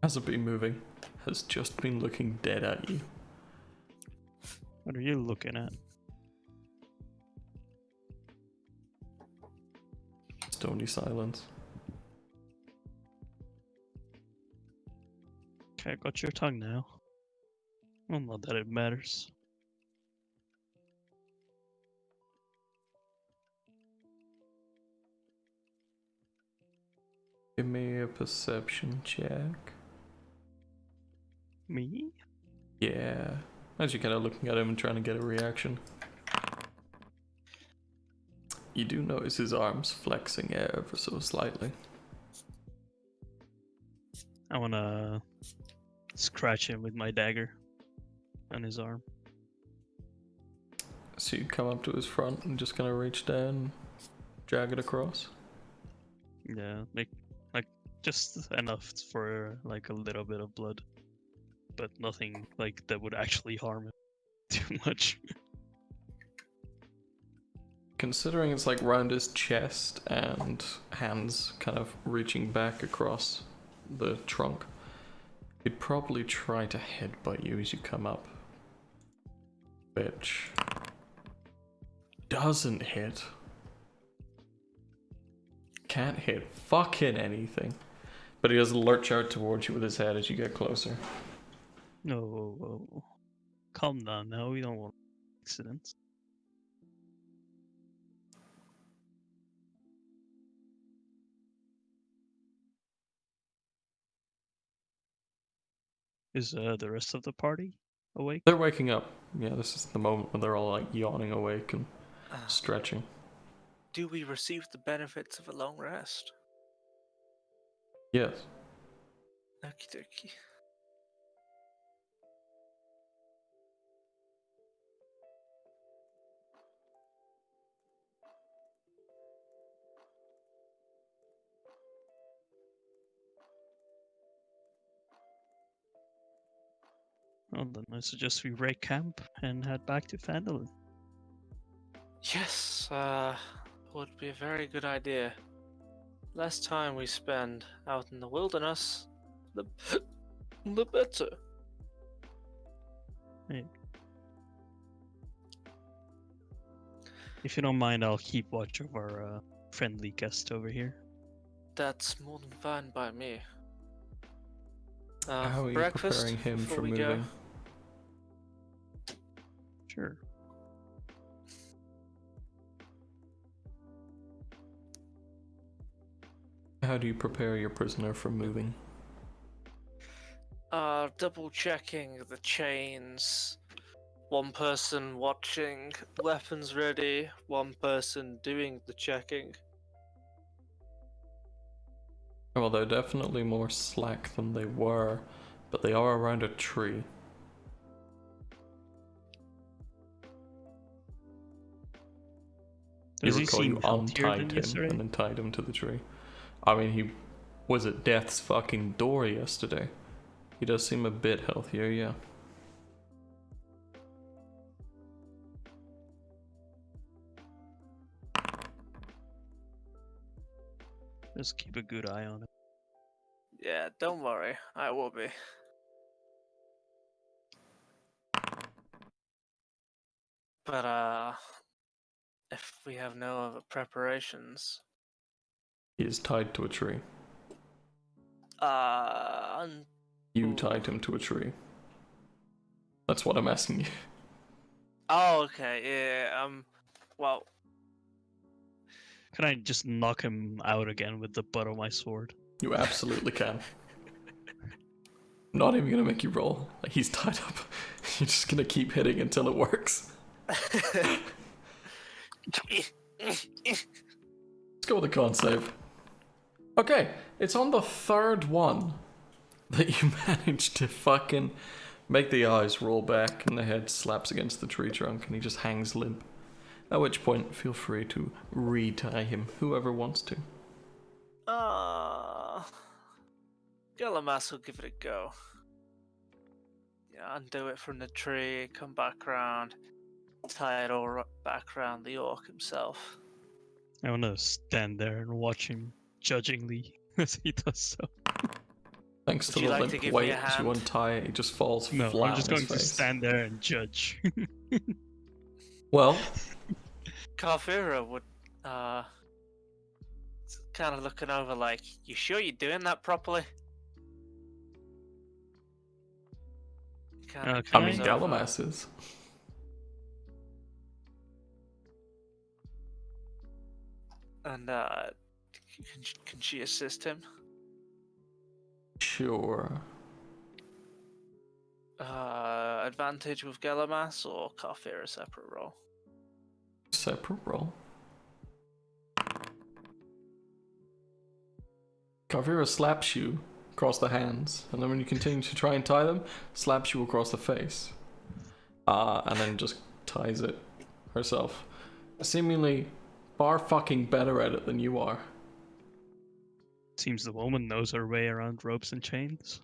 Hasn't been moving. Has just been looking dead at you. What are you looking at? Stony silence. Okay, I got your tongue now. Well, not that it matters. Give me a perception check. Me? Yeah. As you're kind of looking at him and trying to get a reaction. You do notice his arms flexing ever so slightly. I wanna scratch him with my dagger on his arm. So you come up to his front and just kind of reach down, drag it across. Yeah, make like just enough for like a little bit of blood, but nothing like that would actually harm him too much. Considering it's like round his chest and hands kind of reaching back across the trunk, he'd probably try to headbutt you as you come up. Which doesn't hit. Can't hit fucking anything. But he does lurch out towards you with his head as you get closer. No, whoa, whoa. Calm down now. We don't want accidents. Is the rest of the party awake? They're waking up. Yeah, this is the moment when they're all like yawning awake and stretching. Do we receive the benefits of a long rest? Yes. Okie dokie. Well, then I suggest we break camp and head back to Phandelver. Yes, would be a very good idea. Less time we spend out in the wilderness, the better. Hey. If you don't mind, I'll keep watch of our friendly guest over here. That's more than fine by me. How are you breakfast preparing him before for we moving? go? Sure. How do you prepare your prisoner for moving? Double checking the chains. One person watching, weapons ready, one person doing the checking. Well, they're definitely more slack than they were, but they are around a tree. Does you he recall you seem healthier untied than him yesterday? and then tied him to the tree. I mean, he was at death's fucking door yesterday. He does seem a bit healthier, yeah. Just keep a good eye on him. Yeah, don't worry, I will be. But if we have no other preparations, He is tied to a tree. You ooh. tied him to a tree. That's what I'm asking you. Oh, okay, yeah, well, Can I just knock him out again with the butt of my sword? You absolutely can. Not even gonna make you roll. Like, he's tied up. You're just gonna keep hitting until it works. Let's go with a con save. Okay, it's on the third one that you managed to fucking make the eyes roll back and the head slaps against the tree trunk and he just hangs limp. At which point, feel free to re-tie him, whoever wants to. Galamas will give it a go. Yeah, undo it from the tree, come back round, tie it all back round the orc himself. I want to stand there and watch him judgingly as he does so. Thanks Would to you the like to limp give me weight, a as you hand? untie it, he just falls No, flat I'm just on going his to face. stand there and judge. Well, Carvera would, kind of looking over like, you sure you're doing that properly? Kinda Can I mean, comes over. Galamas is. And, can she assist him? Sure. Advantage with Galamas or Carvera separate roll? Separate roll. Carvera slaps you across the hands, and then when you continue to try and tie them, slaps you across the face. And then just ties it herself. Seemingly far fucking better at it than you are. Seems the woman knows her way around ropes and chains.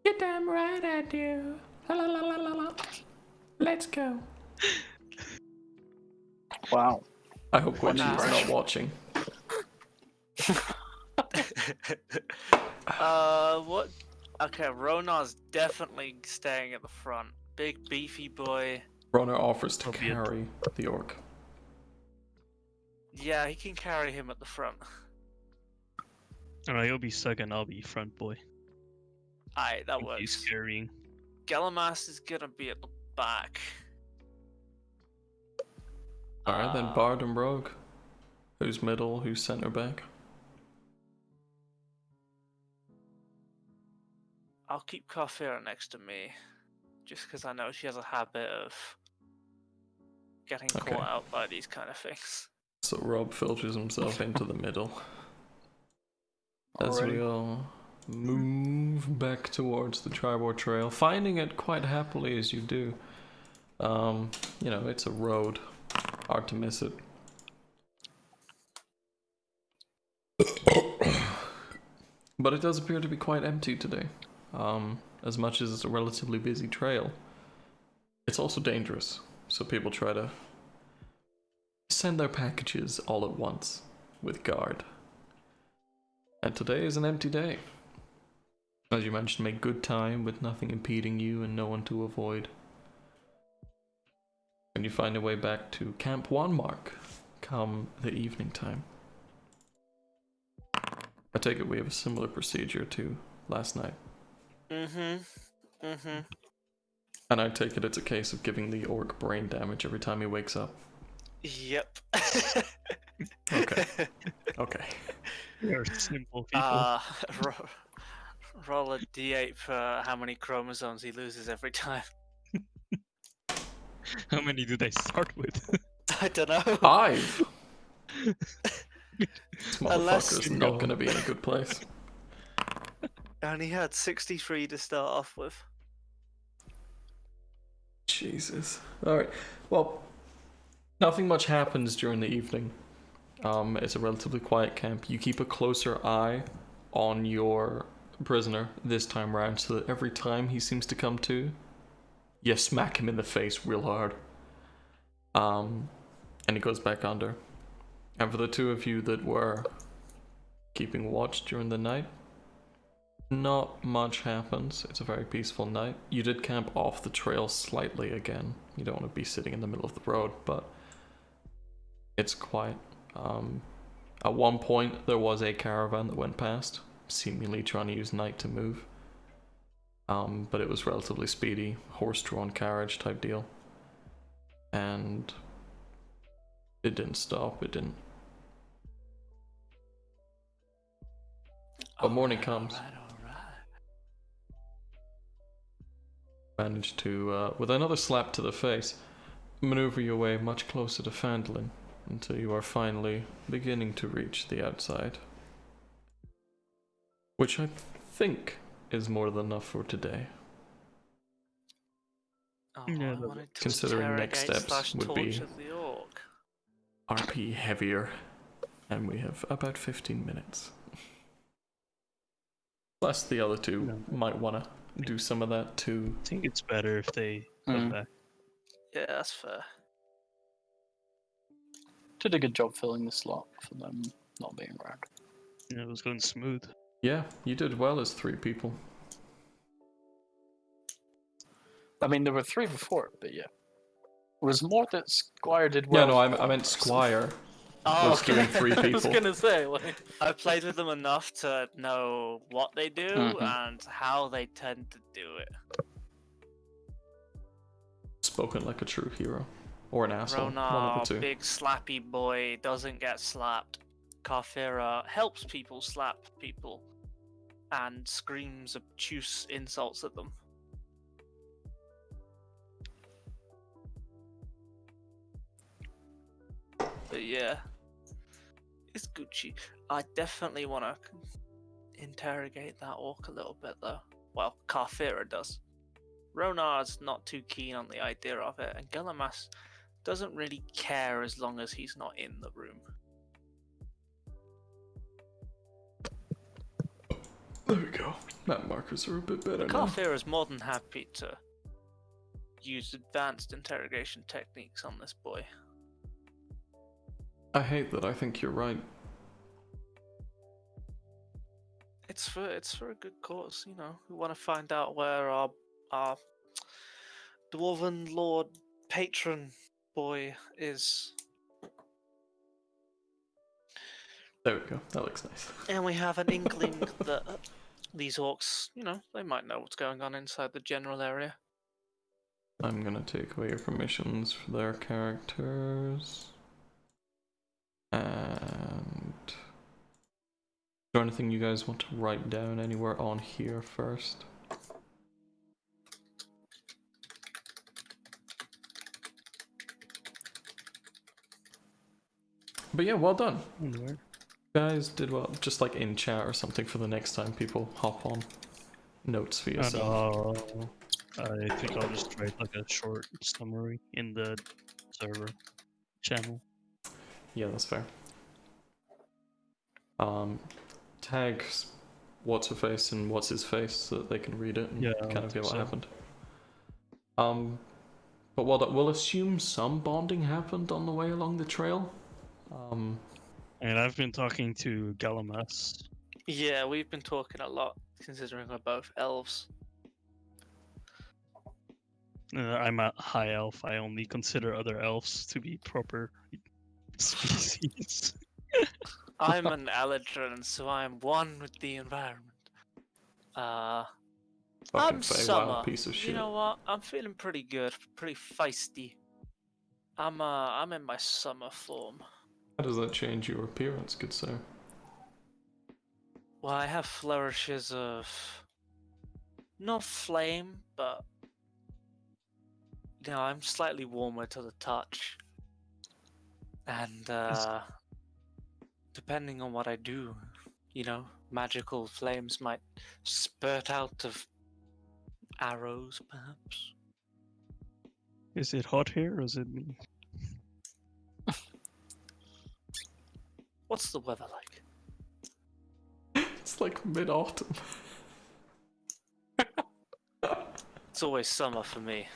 You're damn right I do. La la la la la la. Let's go. Wow. I hope Gwynchi is not impression. watching. What? Okay, Ronar's definitely staying at the front. Big beefy boy. Rona offers to Albeit- carry the orc. Yeah, he can carry him at the front. Alright, you'll be second, I'll be front boy. Aye, that He's works. carrying. Galamas is gonna be at the back. Alright, then Bard and Rogue. Who's middle, who's center back? I'll keep Kafira next to me, just because I know she has a habit of getting Okay. caught out by these kind of things. So Rob filters himself into the middle. As we Alrighty. all move back towards the Tribor Trail, finding it quite happily as you do. You know, it's a road. Hard to miss it. But it does appear to be quite empty today. As much as it's a relatively busy trail, it's also dangerous. So people try to send their packages all at once with guard. And today is an empty day. As you mentioned, make good time with nothing impeding you and no one to avoid. And you find a way back to Camp 1 Mark come the evening time. I take it we have a similar procedure to last night. Mm-hmm. And I take it it's a case of giving the orc brain damage every time he wakes up. Yep. Okay. Okay. They're simple people. Roll a d8 for how many chromosomes he loses every time. How many do they start with? I don't know. 5! This Unless- motherfucker's not gonna be in a good place. And he had 63 to start off with. Jesus. Alright. Well, nothing much happens during the evening. It's a relatively quiet camp. You keep a closer eye on your prisoner this time round so that every time he seems to come to, you smack him in the face real hard. And he goes back under. And for the two of you that were keeping watch during the night, not much happens. It's a very peaceful night. You did camp off the trail slightly again. You don't want to be sitting in the middle of the road, but it's quiet. At one point, there was a caravan that went past, seemingly trying to use night to move. But it was relatively speedy, horse-drawn carriage type deal. And it didn't stop, it didn't. But morning comes. Alright. Managed to, with another slap to the face, maneuver your way much closer to Phandelver until you are finally beginning to reach the outside. Which I think is more than enough for today. Oh, Yeah, I but wanted to considering next interrogate steps slash would be- torture the orc. RP heavier, and we have about 15 minutes. Plus the other two No. might want to do some of that too. I think it's better if they come back. Yeah, that's fair. Did a good job filling the slot for them not being around. It was going smooth. Yeah, you did well as 3 people. I mean, there were 3 before, but yeah. There was more that Squire did well. Yeah, no, I meant Squire. Oh, was doing 3 I was people. gonna say, like, I played with them enough to know what they do Mhm. and how they tend to do it. Spoken like a true hero. Or an asshole. One of Rona, the two. big slappy boy, doesn't get slapped. Kafira helps people slap people and screams obtuse insults at them. But yeah, it's Gucci. I definitely want to interrogate that orc a little bit though. Well, Kafira does. Ronard's not too keen on the idea of it, and Galamas doesn't really care as long as he's not in the room. There we go. Map markers are a bit better now. Kafira is more than happy to use advanced interrogation techniques on this boy. I hate that I think you're right. It's for a good cause, you know. We want to find out where our dwarven lord patron boy is. There we go. That looks nice. And we have an inkling that these orcs, they might know what's going on inside the general area. I'm gonna take away your permissions for their characters. And is there anything you guys want to write down anywhere on here first? But yeah, well done. Anywhere. Guys did well. Just like in chat or something for the next time people hop on. Notes for And yourself. I think I'll just write like a short summary in the server channel. Yeah, that's fair. Tag what's her face and what's his face so that they can read it and kind of get what happened. But we'll assume some bonding happened on the way along the trail. And I've been talking to Galamas. Yeah, we've been talking a lot, considering we're both elves. I'm a high elf. I only consider other elves to be proper species. I'm an Eladrin, so I'm one with the environment. I'm Fucking summer. Feywild piece of shit. You know what? I'm feeling pretty good, pretty feisty. I'm in my summer form. How does that change your appearance, good sir? Well, I have flourishes of not flame, but I'm slightly warmer to the touch. And depending on what I do, magical flames might spurt out of arrows, perhaps. Is it hot here or is it me? What's the weather like? It's like mid-autumn. It's always summer for me.